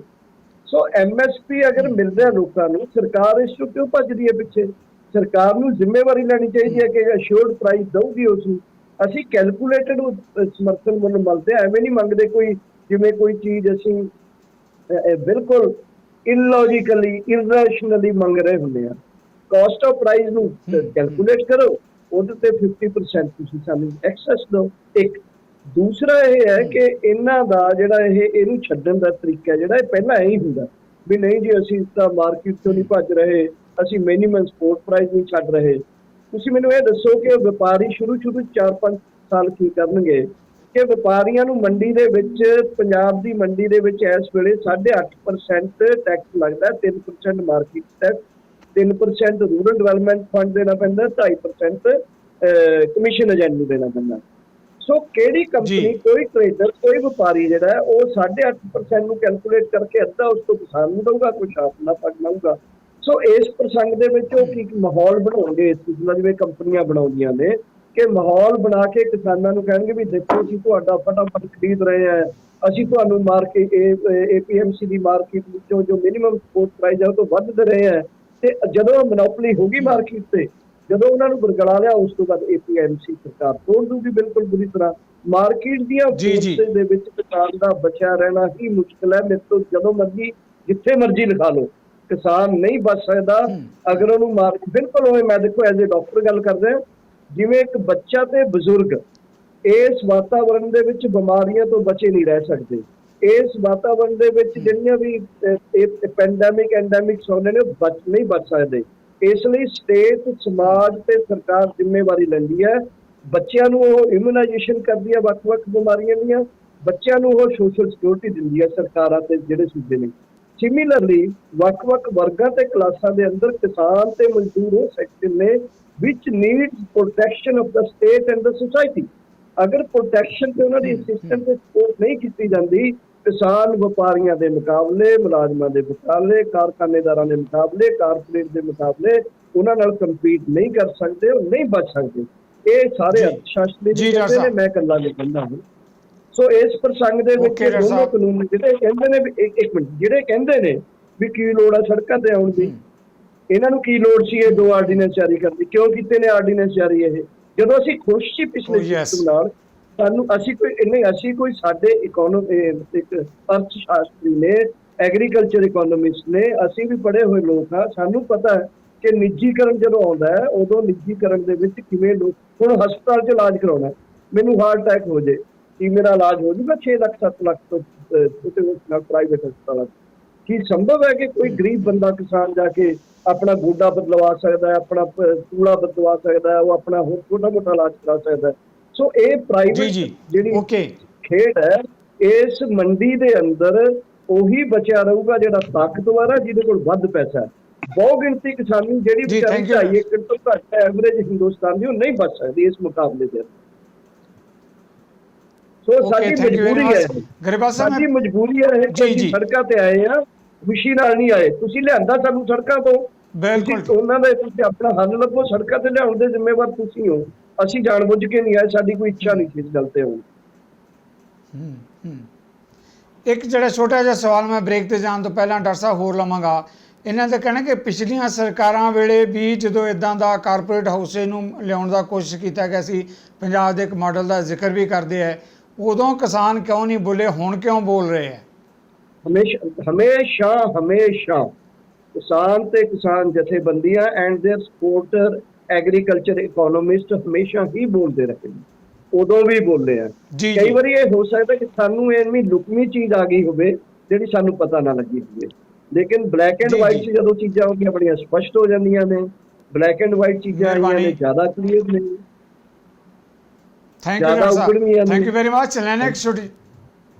ਸੋ MSP ਅਗਰ ਮਿਲ ਰਿਹਾ ਲੋਕਾਂ ਨੂੰ, ਸਰਕਾਰ ਇਸ ਤੋਂ ਕਿਉਂ ਭੱਜਦੀ ਹੈ ਪਿੱਛੇ? ਸਰਕਾਰ ਨੂੰ ਜ਼ਿੰਮੇਵਾਰੀ ਲੈਣੀ ਚਾਹੀਦੀ ਹੈ ਕਿ ਅਸ਼ੋਰਡ ਪ੍ਰਾਈਸ ਦਊਗੀ ਉਸ ਨੂੰ। ਅਸੀਂ ਕੈਲਕੂਲੇਟਡ ਸਮਰਥਨ ਮੁੱਲ ਮੰਗਦੇ, ਐਵੇਂ ਨਹੀਂ ਮੰਗਦੇ ਕੋਈ ਜਿਵੇਂ ਕੋਈ ਚੀਜ਼ ਅਸੀਂ ਬਿਲਕੁਲ ਇਲੌਜੀਕਲੀ, ਇਰੈਸ਼ਨਲੀ ਮੰਗ ਰਹੇ ਹੁੰਦੇ ਆ। ਕਾਸਟ ਆਫ ਪ੍ਰਾਈਸ ਨੂੰ ਕੈਲਕੂਲੇਟ ਕਰੋ, ਉਹਦੇ ਤੇ 50% ਤੁਸੀਂ ਸਾਨੂੰ ਐਕਸੈਸ ਦਿਓ। ਇੱਕ ਦੂਸਰਾ ਇਹ ਹੈ ਕਿ ਇਹਨਾਂ ਦਾ ਜਿਹੜਾ ਇਹਨੂੰ ਛੱਡਣ ਦਾ ਤਰੀਕਾ ਜਿਹੜਾ ਇਹ ਪਹਿਲਾਂ ਇਹੀ ਹੁੰਦਾ ਵੀ ਨਹੀਂ ਜੀ ਅਸੀਂ ਤਾਂ ਮਾਰਕੀਟ ਤੋਂ ਨਹੀਂ ਭੱਜ ਰਹੇ, ਅਸੀਂ ਮਿਨੀਮਮ ਸਪੋਰਟ ਪ੍ਰਾਈਸ ਨਹੀਂ ਛੱਡ ਰਹੇ। ਤੁਸੀਂ ਮੈਨੂੰ ਇਹ ਦੱਸੋ ਕਿ ਵਪਾਰੀ ਸ਼ੁਰੂ 4-5 ਸਾਲ ਕੀ ਕਰਨਗੇ ਕਿ ਵਪਾਰੀਆਂ ਨੂੰ ਮੰਡੀ ਦੇ ਵਿੱਚ, ਪੰਜਾਬ ਦੀ ਮੰਡੀ ਦੇ ਵਿੱਚ ਇਸ ਵੇਲੇ 8.5% ਟੈਕਸ ਲੱਗਦਾ, 3% market tax, 3% rural development fund ਦੇਣਾ ਪੈਂਦਾ, 2.5% ਕਮਿਸ਼ਨ ਏਜੰਟ ਨੂੰ ਦੇਣਾ ਪੈਂਦਾ। ਸੋ ਕਿਹੜੀ ਕੰਪਨੀ, ਕੋਈ ਟ੍ਰੇਡਰ, ਕੋਈ ਵਪਾਰੀ ਜਿਹੜਾ ਉਹ 8.5% ਨੂੰ ਕੈਲਕੂਲੇਟ ਕਰਕੇ ਅੱਧਾ ਉਸ ਤੋਂ ਕਿਸਾਨ ਨੂੰ ਦਊਗਾ, ਕੁਛ ਆਪਣਾ ਪੱਟ ਲਊਗਾ। ਸੋ ਇਸ ਪ੍ਰਸੰਗ ਦੇ ਵਿੱਚ ਉਹ ਕੀ ਮਾਹੌਲ ਬਣਾਉਣਗੇ ਇਸ ਚੀਜ਼ ਦਾ, ਜਿਵੇਂ ਕੰਪਨੀਆਂ ਬਣਾਉਂਦੀਆਂ ਨੇ ਕਿ ਮਾਹੌਲ ਬਣਾ ਕੇ ਕਿਸਾਨਾਂ ਨੂੰ ਕਹਿਣਗੇ ਵੀ ਦੇਖੋ ਅਸੀਂ ਤੁਹਾਡਾ ਫਟਾਫਟ ਖਰੀਦ ਰਹੇ ਹਾਂ, ਅਸੀਂ ਤੁਹਾਨੂੰ ਮਾਰਕੀਟ APMC ਦੀ ਮਾਰਕੀਟ ਵਿੱਚੋਂ ਜੋ ਮਿਨੀਮਮ ਸਪੋਰਟ ਪ੍ਰਾਈਸ ਹੈ ਉਹ ਤੋਂ ਵੱਧ ਦੇ ਰਹੇ ਹੈ। ਤੇ ਜਦੋਂ ਮੋਨੋਪੋਲੀ ਹੋਗੀ ਮਾਰਕੀਟ ਤੇ, ਜਦੋਂ ਉਹਨਾਂ ਨੂੰ ਬਰਗਲਾ ਲਿਆ, ਉਸ ਤੋਂ ਬਾਅਦ APMC ਸਰਕਾਰ ਤੋੜ ਦੂਗੀ ਬਿਲਕੁਲ ਬੁਰੀ ਤਰ੍ਹਾਂ। ਮਾਰਕੀਟ ਦੀਆਂ ਫੋਰਸਿਸ ਦੇ ਵਿੱਚ ਕਿਸਾਨ ਦਾ ਬਚਿਆ ਰਹਿਣਾ ਹੀ ਮੁਸ਼ਕਿਲ ਹੈ। ਮੇਰੇ ਤੋਂ ਜਦੋਂ ਮਰਜ਼ੀ ਜਿੱਥੇ ਮਰਜ਼ੀ ਲਿਖਾ ਲਓ, ਕਿਸਾਨ ਨਹੀਂ ਬਚ ਸਕਦਾ ਅਗਰ ਉਹਨੂੰ ਬਿਲਕੁਲ ਹੋਵੇ। ਮੈਂ ਦੇਖੋ ਐਜ਼ ਏ ਡਾਕਟਰ ਗੱਲ ਕਰ ਰਿਹਾ, ਜਿਵੇਂ ਇੱਕ ਬੱਚਾ ਤੇ ਬਜ਼ੁਰਗ ਇਸ ਵਾਤਾਵਰਣ ਦੇ ਵਿੱਚ ਬਿਮਾਰੀਆਂ ਤੋਂ ਬਚੇ ਨਹੀਂ ਰਹਿ ਸਕਦੇ। ਇਸ ਵਾਤਾਵਰਣ ਦੇ ਵਿੱਚ ਜਿਹੜੀਆਂ ਵੀ ਪੈਂਡੈਮਿਕ ਐਂਡੈਮਿਕਸ ਆਉਂਦੇ ਨੇ ਉਹ ਨਹੀਂ ਬਚ ਸਕਦੇ। ਇਸ ਲਈ ਸਟੇਟ, ਸਮਾਜ ਤੇ ਸਰਕਾਰ ਜ਼ਿੰਮੇਵਾਰੀ ਲੈਂਦੀ ਹੈ। ਬੱਚਿਆਂ ਨੂੰ ਉਹ ਇਮਿਊਨਾਈਜੇਸ਼ਨ ਕਰਦੀ ਹੈ ਵੱਖ-ਵੱਖ ਬਿਮਾਰੀਆਂ ਦੀਆਂ, ਬੱਚਿਆਂ ਨੂੰ ਉਹ ਸੋਸ਼ਲ ਸਿਕਿਉਰਿਟੀ ਦਿੰਦੀ ਹੈ ਸਰਕਾਰਾਂ ਤੇ ਜਿਹੜੇ ਸੂਬੇ ਨੇ। ਸਿਮਿਲਰਲੀ ਵੱਖ-ਵੱਖ ਵਰਗਾਂ ਤੇ ਕਲਾਸਾਂ ਦੇ ਅੰਦਰ ਕਿਸਾਨ ਤੇ ਮਜ਼ਦੂਰ ਉਹ ਸੈਕਟਰ ਨੇ which needs protection of the state and the society। ਅਗਰ ਪ੍ਰੋਟੈਕਸ਼ਨ ਤੇ ਉਹਨਾਂ ਦੀ ਸਿਸਟਮ ਤੇ ਸਪੋਰਟ ਨਹੀਂ ਕੀਤੀ ਜਾਂਦੀ, ਕਿਸਾਨ ਵਪਾਰੀਆਂ ਦੇ ਮੁਕਾਬਲੇ, ਮੁਲਾਜ਼ਮਾਂ ਦੇ ਮੁਕਾਬਲੇ, ਕਾਰਖਾਨੇਦਾਰਾਂ ਦੇ ਮੁਕਾਬਲੇ, ਕਾਰਪੋਰੇਟ ਦੇ ਮੁਕਾਬਲੇ ਉਹਨਾਂ ਨਾਲ ਕੰਪੀਟ ਨਹੀਂ ਕਰ ਸਕਦੇ, ਉਹ ਨਹੀਂ ਬਚ ਸਕਦੇ। ਇਹ ਸਾਰੇ ਅਰਥਸ਼ਾਸਤਰੀ ਕਹਿੰਦੇ ਨੇ, ਮੈਂ ਇਕੱਲਾ ਨਹੀਂ ਕਹਿੰਦਾ ਹਾਂ। ਸੋ ਇਸ ਪ੍ਰਸੰਗ ਦੇ ਵਿੱਚ ਦੋਨੋਂ ਕਾਨੂੰਨ ਜਿਹੜੇ ਕਹਿੰਦੇ ਨੇ ਵੀ ਇੱਕ ਮਿੰਟ, ਜਿਹੜੇ ਕਹਿੰਦੇ ਨੇ ਵੀ ਕੀ ਲੋੜ ਆ ਸੜਕਾਂ ਤੇ ਆਉਣ ਦੀ, ਇਹਨਾਂ ਨੂੰ ਕੀ ਲੋੜ ਸੀ ਇਹ 2 ਆਰਡੀਨੈਂਸ ਜਾਰੀ ਕਰਨ ਦੀ? ਕਿਉਂ ਕੀਤੇ ਨੇ ਆਰਡੀਨੈਂਸ ਜਾਰੀ ਇਹ? ਜਦੋਂ ਅਸੀਂ ਖੁਸ਼ ਸੀ ਪਿਛਲੇ ਸਿਸਟਮ ਨਾਲ, ਸਾਨੂੰ ਅਸੀਂ ਕੋਈ ਸਾਡੇ ਇੱਕ ਅਰਥ ਸ਼ਾਸਤਰੀ ਨੇ, ਐਗਰੀਕਲਚਰ ਇਕੋਨੋਮਿਸਟ ਨੇ, ਅਸੀਂ ਵੀ ਪੜ੍ਹੇ ਹੋਏ ਲੋਕ ਹਾਂ, ਸਾਨੂੰ ਪਤਾ ਹੈ ਕਿ ਨਿੱਜੀਕਰਨ ਜਦੋਂ ਆਉਂਦਾ ਹੈ ਉਦੋਂ ਨਿੱਜੀਕਰਨ ਦੇ ਵਿੱਚ ਕਿਵੇਂ ਲੋਕ, ਹੁਣ ਹਸਪਤਾਲ 'ਚ ਇਲਾਜ ਕਰਾਉਣਾ, ਮੈਨੂੰ ਹਾਰਟ ਅਟੈਕ ਹੋ ਜੇ, ਕੀ ਮੇਰਾ ਇਲਾਜ ਹੋ ਜੂਗਾ 6 ਲੱਖ 7 ਲੱਖ ਤੋਂ ਪ੍ਰਾਈਵੇਟ ਹਸਪਤਾਲਾਂ 'ਚ? ਕੀ ਸੰਭਵ ਹੈ ਕਿ ਕੋਈ ਗਰੀਬ ਬੰਦਾ ਕਿਸਾਨ ਜਾ ਕੇ ਆਪਣਾ ਗੋਡਾ ਬਦਲਵਾ ਸਕਦਾ ਹੈ, ਆਪਣਾ ਕੂੜਾ ਬਦਲਵਾ ਸਕਦਾ ਹੈ, ਉਹ ਆਪਣਾ ਹੋਰ ਛੋਟਾ ਮੋਟਾ ਇਲਾਜ ਕਰਾ ਸਕਦਾ ਹੈ। ਸੋ ਇਹ ਜੀ ਪ੍ਰਾਈਵੇਟ ਜੀ ਜਿਹੜੀ ਓਕੇ ਖੇਡ ਹੈ, ਇਸ ਮੰਡੀ ਦੇ ਅੰਦਰ ਉਹੀ ਬਚਿਆ ਰਹੂਗਾ ਜਿਹੜਾ ਤਾਕਤਵਰ ਹੈ, ਜਿਹਦੇ ਕੋਲ ਵੱਧ ਪੈਸਾ ਹੈ। ਬਹੁ ਗਿਣਤੀ ਕਿਸਾਨੀ ਜਿਹੜੀ ਜੀ, ਵਿਚਾਰੀ thank you, 2.5 ਏਕੜ ਤੋਂ ਘੱਟ ਐਵਰੇਜ ਹਿੰਦੁਸਤਾਨ ਦੀ, ਉਹ ਨਹੀਂ ਬਚ ਸਕਦੀ ਇਸ ਮੁਕਾਬਲੇ ਦੇ। ਸੋ ਓਕੇ ਸਾਡੀ ਥੈਂਕ ਯੂ ਵੈਰੀ ਮਜਬੂਰੀ ਹੈ, ਮਚ ਗਰੇਵਾਲ ਸਾਹਿਬ ਸਾਡੀ ਮੈਂ- ਮਜਬੂਰੀ ਹੈ ਜੀ, ਕਿ ਜੀ। ਅਸੀਂ ਸੜਕਾਂ ਤੇ ਆਏ ਆ, ਖੁਸ਼ੀ ਨਾਲ ਨਹੀਂ ਆਏ। ਤੁਸੀਂ ਲਿਆਂਦਾ ਸਾਨੂੰ ਸੜਕਾਂ ਤੋਂ, ਬਿਲਕੁਲ ਤੁਸੀਂ ਉਹਨਾਂ ਦਾ ਤੁਸੀਂ ਆਪਣਾ ਹੱਲ ਲੱਭੋ। ਸੜਕਾਂ ਤੇ ਲਿਆਉਣ ਦੇ ਜ਼ਿੰਮੇਵਾਰ ਤੁਸੀਂ ਹੋ, ਅਸੀਂ ਜਾਣਬੁੱਝ ਕੇ ਨਹੀਂ ਆਏ, ਸਾਡੀ ਕੋਈ ਇੱਛਾ ਨਹੀਂ ਸੀ ਇਸ ਗੱਲ ਤੇ ਹੋਣੀ। ਇੱਕ ਜਿਹੜਾ ਛੋਟਾ ਜਿਹਾ ਸਵਾਲ ਮੈਂ ਬ੍ਰੇਕ ਤੇ ਜਾਣ ਤੋਂ ਪਹਿਲਾਂ ਡਾਕਟਰ ਸਾਹਿਬ ਹੋਰ ਲਵਾਂਗਾ। ਇਹਨਾਂ ਦਾ ਕਹਿਣਾ ਕਿ ਪਿਛਲੀਆਂ ਸਰਕਾਰਾਂ ਵੇਲੇ ਵੀ ਜਦੋਂ ਇਦਾਂ ਦਾ ਕਾਰਪੋਰੇਟ ਹਾਊਸੇ ਨੂੰ ਲਿਆਉਣ ਦਾ ਕੋਸ਼ਿਸ਼ ਕੀਤਾ ਗਿਆ ਸੀ, ਪੰਜਾਬ ਦੇ ਇੱਕ ਮਾਡਲ ਦਾ ਜ਼ਿਕਰ ਵੀ ਕਰਦੇ ਹੈ, ਉਦੋਂ ਕਿਸਾਨ ਕਿਉਂ ਨਹੀਂ ਬੋਲੇ, ਹੁਣ ਕਿਉਂ ਬੋਲ ਰਹੇ ਹੈ? ਹਮੇਸ਼ਾ ਕਿਸਾਨ ਤੇ ਕਿਸਾਨ ਜਥੇਬੰਦੀਆਂ and their supporter agriculture economist ਹਮੇਸ਼ਾ ਹੀ ਬੋਲਦੇ ਰਹੇ ਨੇ, ਉਦੋਂ ਵੀ ਬੋਲੇ ਆ। ਜੀ ਕਈ ਜੀ ਵਾਰੀ ਇਹ ਹੋ ਸਕਦਾ ਕਿ ਸਾਨੂੰ ਇੰਨੀ ਲੁਕਵੀਂ ਚੀਜ਼ ਆ ਗਈ ਹੋਵੇ ਜਿਹੜੀ ਸਾਨੂੰ ਪਤਾ ਨਾ ਲੱਗੀ ਹੋਵੇ, ਲੇਕਿਨ ਬਲੈਕ ਐਂਡ ਜੀ, ਵਾਈਟ ਜੀ। ਜਦੋਂ ਚੀਜ਼ਾਂ ਹੁੰਦੀਆਂ ਬੜੀਆਂ ਸਪਸ਼ਟ ਹੋ ਜਾਂਦੀਆਂ ਨੇ। ਬਲੈਕ ਐਂਡ ਵਾਈਟ ਚੀਜ਼ਾਂ ਆਈਆਂ ਮਿਹਰਬਾਨੀ। ਨੇ, ਜ਼ਿਆਦਾ ਕਲੀਅਰ ਨੇ। ਥੈਂਕ ਯੂ ਜ਼ਿਆਦਾ ਡਾਕਟਰ ਉਗੜਵੀਆਂ ਸਾਹਿਬ, ਨਹੀਂ। Thank you very much. ਲੈਣੇ ਇੱਕ ਛੋਟੀ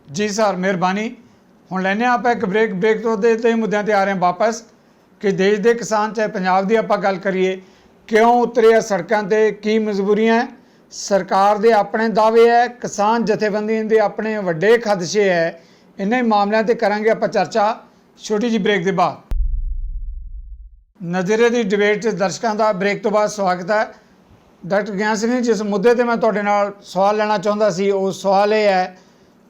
ਜੀ ਸਰ ਮਿਹਰਬਾਨੀ। ਹੁਣ ਲੈਣੇ ਆਪਾਂ ਇੱਕ ਬ੍ਰੇਕ ਤੋਂ ਦੇ ਮੁੱਦਿਆਂ ਤੇ ਆ ਰਹੇ ਹਾਂ ਵਾਪਸ ਕਿ ਦੇਸ਼ ਦੇ ਕਿਸਾਨ ਚਾਹੇ ਪੰਜਾਬ ਦੀ ਆਪਾਂ ਗੱਲ ਕਰੀਏ ਕਿਉਂ ਉਤਰੇ ਆ ਸੜਕਾਂ ਤੇ, ਕੀ ਮਜਬੂਰੀਆਂ ਹੈ, ਸਰਕਾਰ ਦੇ ਆਪਣੇ ਦਾਅਵੇ ਹੈ, ਕਿਸਾਨ ਜਥੇਬੰਦੀਆਂ ਦੇ ਆਪਣੇ ਵੱਡੇ ਖਦਸ਼ੇ ਹੈ। ਇਹਨਾਂ ਹੀ ਮਾਮਲਿਆਂ ਤੇ ਕਰਾਂਗੇ ਆਪਾਂ ਚਰਚਾ ਛੋਟੀ ਜਿਹੀ ਬ੍ਰੇਕ ਦੇ ਬਾਅਦ। ਨਜ਼ਰੀਏ ਦੀ ਡਿਬੇਟ 'ਚ ਦਰਸ਼ਕਾਂ ਦਾ ਬ੍ਰੇਕ ਤੋਂ ਬਾਅਦ ਸਵਾਗਤ ਹੈ। ਡਾਕਟਰ ਗਿਆਨ ਸਿੰਘ ਜੀ, ਜਿਸ ਮੁੱਦੇ ਤੇ ਮੈਂ ਤੁਹਾਡੇ ਨਾਲ ਸਵਾਲ ਲੈਣਾ ਚਾਹੁੰਦਾ ਸੀ ਉਹ ਸਵਾਲ ਇਹ ਹੈ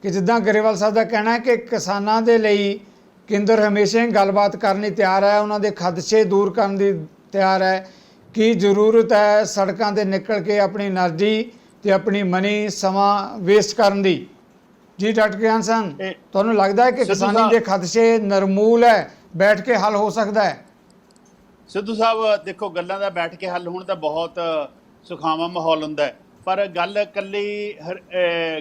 ਕਿ ਜਿੱਦਾਂ ਗਰੇਵਾਲ ਸਾਹਿਬ ਦਾ ਕਹਿਣਾ ਹੈ ਕਿ ਕਿਸਾਨਾਂ ਦੇ ਲਈ ਕੇਂਦਰ ਹਮੇਸ਼ਾ ਹੀ ਗੱਲਬਾਤ ਕਰਨ ਲਈ ਤਿਆਰ ਹੈ, ਉਹਨਾਂ ਦੇ ਖਦਸ਼ੇ ਦੂਰ ਕਰਨ ਦੀ ਤਿਆਰ ਹੈ। ਕੀ ਜ਼ਰੂਰਤ ਹੈ ਸੜਕਾਂ ਤੇ ਨਿਕਲ ਕੇ ਆਪਣੀ એનર્ਜੀ ਤੇ ਆਪਣੀ ਮਨੀ ਸਮਾਂ ਵੇਸਟ ਕਰਨ ਦੀ? ਜੀ ਡਾਕਟਰ ਗਿਆਨ ਸਿੰਘ, ਤੁਹਾਨੂੰ ਲੱਗਦਾ ਹੈ ਕਿ ਕਿਸਾਨੀ ਦੇ ਖਦਸ਼ੇ ਨਿਰਮੂਲ ਹੈ, ਬੈਠ ਕੇ ਹੱਲ ਹੋ ਸਕਦਾ ਹੈ? ਸਿੱਧੂ ਸਾਹਿਬ ਦੇਖੋ, ਗੱਲਾਂ ਦਾ ਬੈਠ ਕੇ ਹੱਲ ਹੋਣ ਤਾਂ ਬਹੁਤ ਸੁਖਾਵਾਂ ਮਾਹੌਲ ਹੁੰਦਾ ਹੈ, ਪਰ ਗੱਲ ਇਕੱਲੀ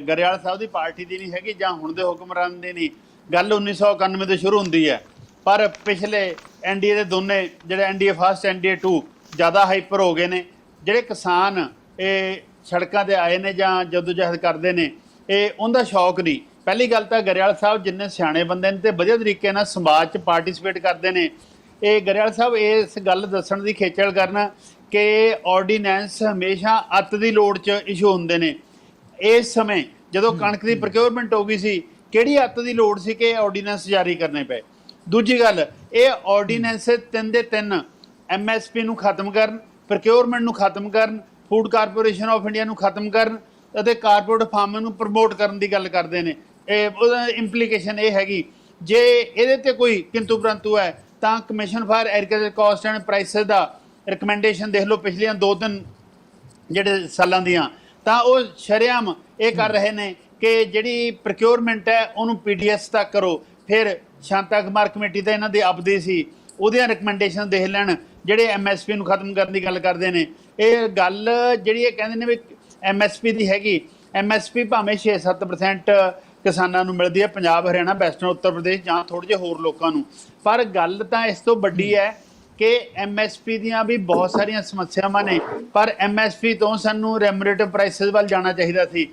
ਗਰੇਵਾਲ ਸਾਹਿਬ ਦੀ ਪਾਰਟੀ ਦੀ ਨਹੀਂ ਹੈਗੀ ਜਾਂ ਹੁਣ ਦੇ ਹੁਕਮਰਾਨ ਦੀ ਨਹੀਂ। ਗੱਲ 1991 ਤੋਂ ਸ਼ੁਰੂ ਹੁੰਦੀ ਹੈ, ਪਰ ਪਿਛਲੇ ਐਨਡੀਏ ਦੇ ਦੋਨੇ ਜਿਹੜੇ ਐਨਡੀਏ ਫਸਟ ਐਨਡੀਏ 2 ਜ਼ਿਆਦਾ ਹਾਈਪਰ ਹੋ ਗਏ ਨੇ। ਜਿਹੜੇ ਕਿਸਾਨ ਇਹ ਸੜਕਾਂ ਤੇ ਆਏ ਨੇ ਜਾਂ ਜਦੋਜਹਿਦ ਕਰਦੇ ਨੇ, ਇਹ ਉਹਦਾ ਸ਼ੌਕ ਨਹੀਂ। ਪਹਿਲੀ ਗੱਲ ਤਾਂ ਗਰੇਵਾਲ ਸਾਹਿਬ ਜਿੰਨੇ ਸਿਆਣੇ ਬੰਦੇ ਨੇ ਤੇ ਵਧੀਆ ਤਰੀਕੇ ਨਾਲ ਸਮਾਜ 'ਚ ਪਾਰਟਿਸਿਪੇਟ ਕਰਦੇ ਨੇ, ਇਹ ਗਰੇਵਾਲ ਸਾਹਿਬ ਇਸ ਗੱਲ ਦੱਸਣ ਦੀ ਖੇਚਲ ਕਰਨਾ ਕਿ ਆਰਡੀਨੈਂਸ ਹਮੇਸ਼ਾ ਅੱਤ ਦੀ ਲੋੜ 'ਚ ਇਸ਼ੂ ਹੁੰਦੇ ਨੇ। ਇਸ ਸਮੇਂ ਜਦੋਂ ਕਣਕ ਦੀ ਪ੍ਰੋਕਿਉਰਮੈਂਟ ਹੋ ਗਈ ਸੀ, ਕਿਹੜੀ ਅੱਤ ਦੀ ਲੋੜ ਸੀ ਕਿ ਆਰਡੀਨੈਂਸ ਜਾਰੀ ਕਰਨੇ ਪਏ? ਦੂਜੀ ਗੱਲ, ਇਹ ਆਰਡੀਨੈਂਸ 3 ਦੇ 3 MSP ਨੂੰ ਖਤਮ ਕਰਨ, ਪ੍ਰੋਕਿਉਰਮੈਂਟ ਨੂੰ ਖਤਮ ਕਰਨ, ਫੂਡ ਕਾਰਪੋਰੇਸ਼ਨ ਆਫ ਇੰਡੀਆ ਨੂੰ ਖਤਮ ਕਰਨ ਅਤੇ ਕਾਰਪੋਰੇਟ ਫਾਰਮਰ ਨੂੰ ਪ੍ਰਮੋਟ ਕਰਨ ਦੀ ਗੱਲ ਕਰਦੇ ਨੇ। ਇਹ ਉਹਦਾ ਇੰਪਲੀਕੇਸ਼ਨ ਇਹ ਹੈਗੀ, ਜੇ ਇਹਦੇ ਤੇ ਕੋਈ ਕਿੰਤੂ ਪ੍ਰੰਤੂ ਹੈ ਤਾਂ commission for agriculture cost and prices ਦਾ ਰਿਕਮੈਂਡੇਸ਼ਨ ਦੇਖ ਲਓ ਪਿਛਲੀਆਂ 2-3 ਜਿਹੜੇ ਸਾਲਾਂ ਦੀਆਂ, ਤਾਂ ਉਹ ਸ਼ਰੇਆਮ ਇਹ ਕਰ ਰਹੇ ਨੇ ਕਿ ਜਿਹੜੀ ਪ੍ਰੋਕਿਉਰਮੈਂਟ ਹੈ ਉਹਨੂੰ PDS ਤੱਕ ਕਰੋ। ਫਿਰ ਸ਼ਾਂਤਾ ਕੁਮਾਰ ਕਮੇਟੀ ਤਾਂ ਇਹਨਾਂ ਦੀ ਆਪਦੀ ਸੀ, ਉਹਦੀਆਂ ਰਿਕਮੈਂਡੇਸ਼ਨ ਦੇਖ ਲੈਣ ਜਿਹੜੇ MSP ਨੂੰ ਖਤਮ ਕਰਨ ਦੀ ਗੱਲ ਕਰਦੇ ਨੇ। ਇਹ ਗੱਲ ਜਿਹੜੀ ਇਹ ਕਹਿੰਦੇ ਨੇ ਵੀ MSP ਦੀ ਹੈਗੀ, MSP ਭਾਵੇਂ 6-7% ਕਿਸਾਨਾਂ ਨੂੰ ਮਿਲਦੀ ਹੈ, ਪੰਜਾਬ ਹਰਿਆਣਾ ਵੈਸਟਰਨ ਉੱਤਰ ਪ੍ਰਦੇਸ਼ ਜਾਂ ਥੋੜ੍ਹੇ ਜਿਹੇ ਹੋਰ ਲੋਕਾਂ ਨੂੰ, ਪਰ ਗੱਲ ਤਾਂ ਇਸ ਤੋਂ ਵੱਡੀ ਹੈ ਕਿ MSP ਦੀਆਂ ਵੀ ਬਹੁਤ ਸਾਰੀਆਂ ਸਮੱਸਿਆਵਾਂ ਨੇ, ਪਰ MSP ਤੋਂ ਸਾਨੂੰ ਰੈਮੂਨਰੇਟਿਵ ਪ੍ਰਾਈਸਿਸ ਵੱਲ ਜਾਣਾ ਚਾਹੀਦਾ ਸੀ।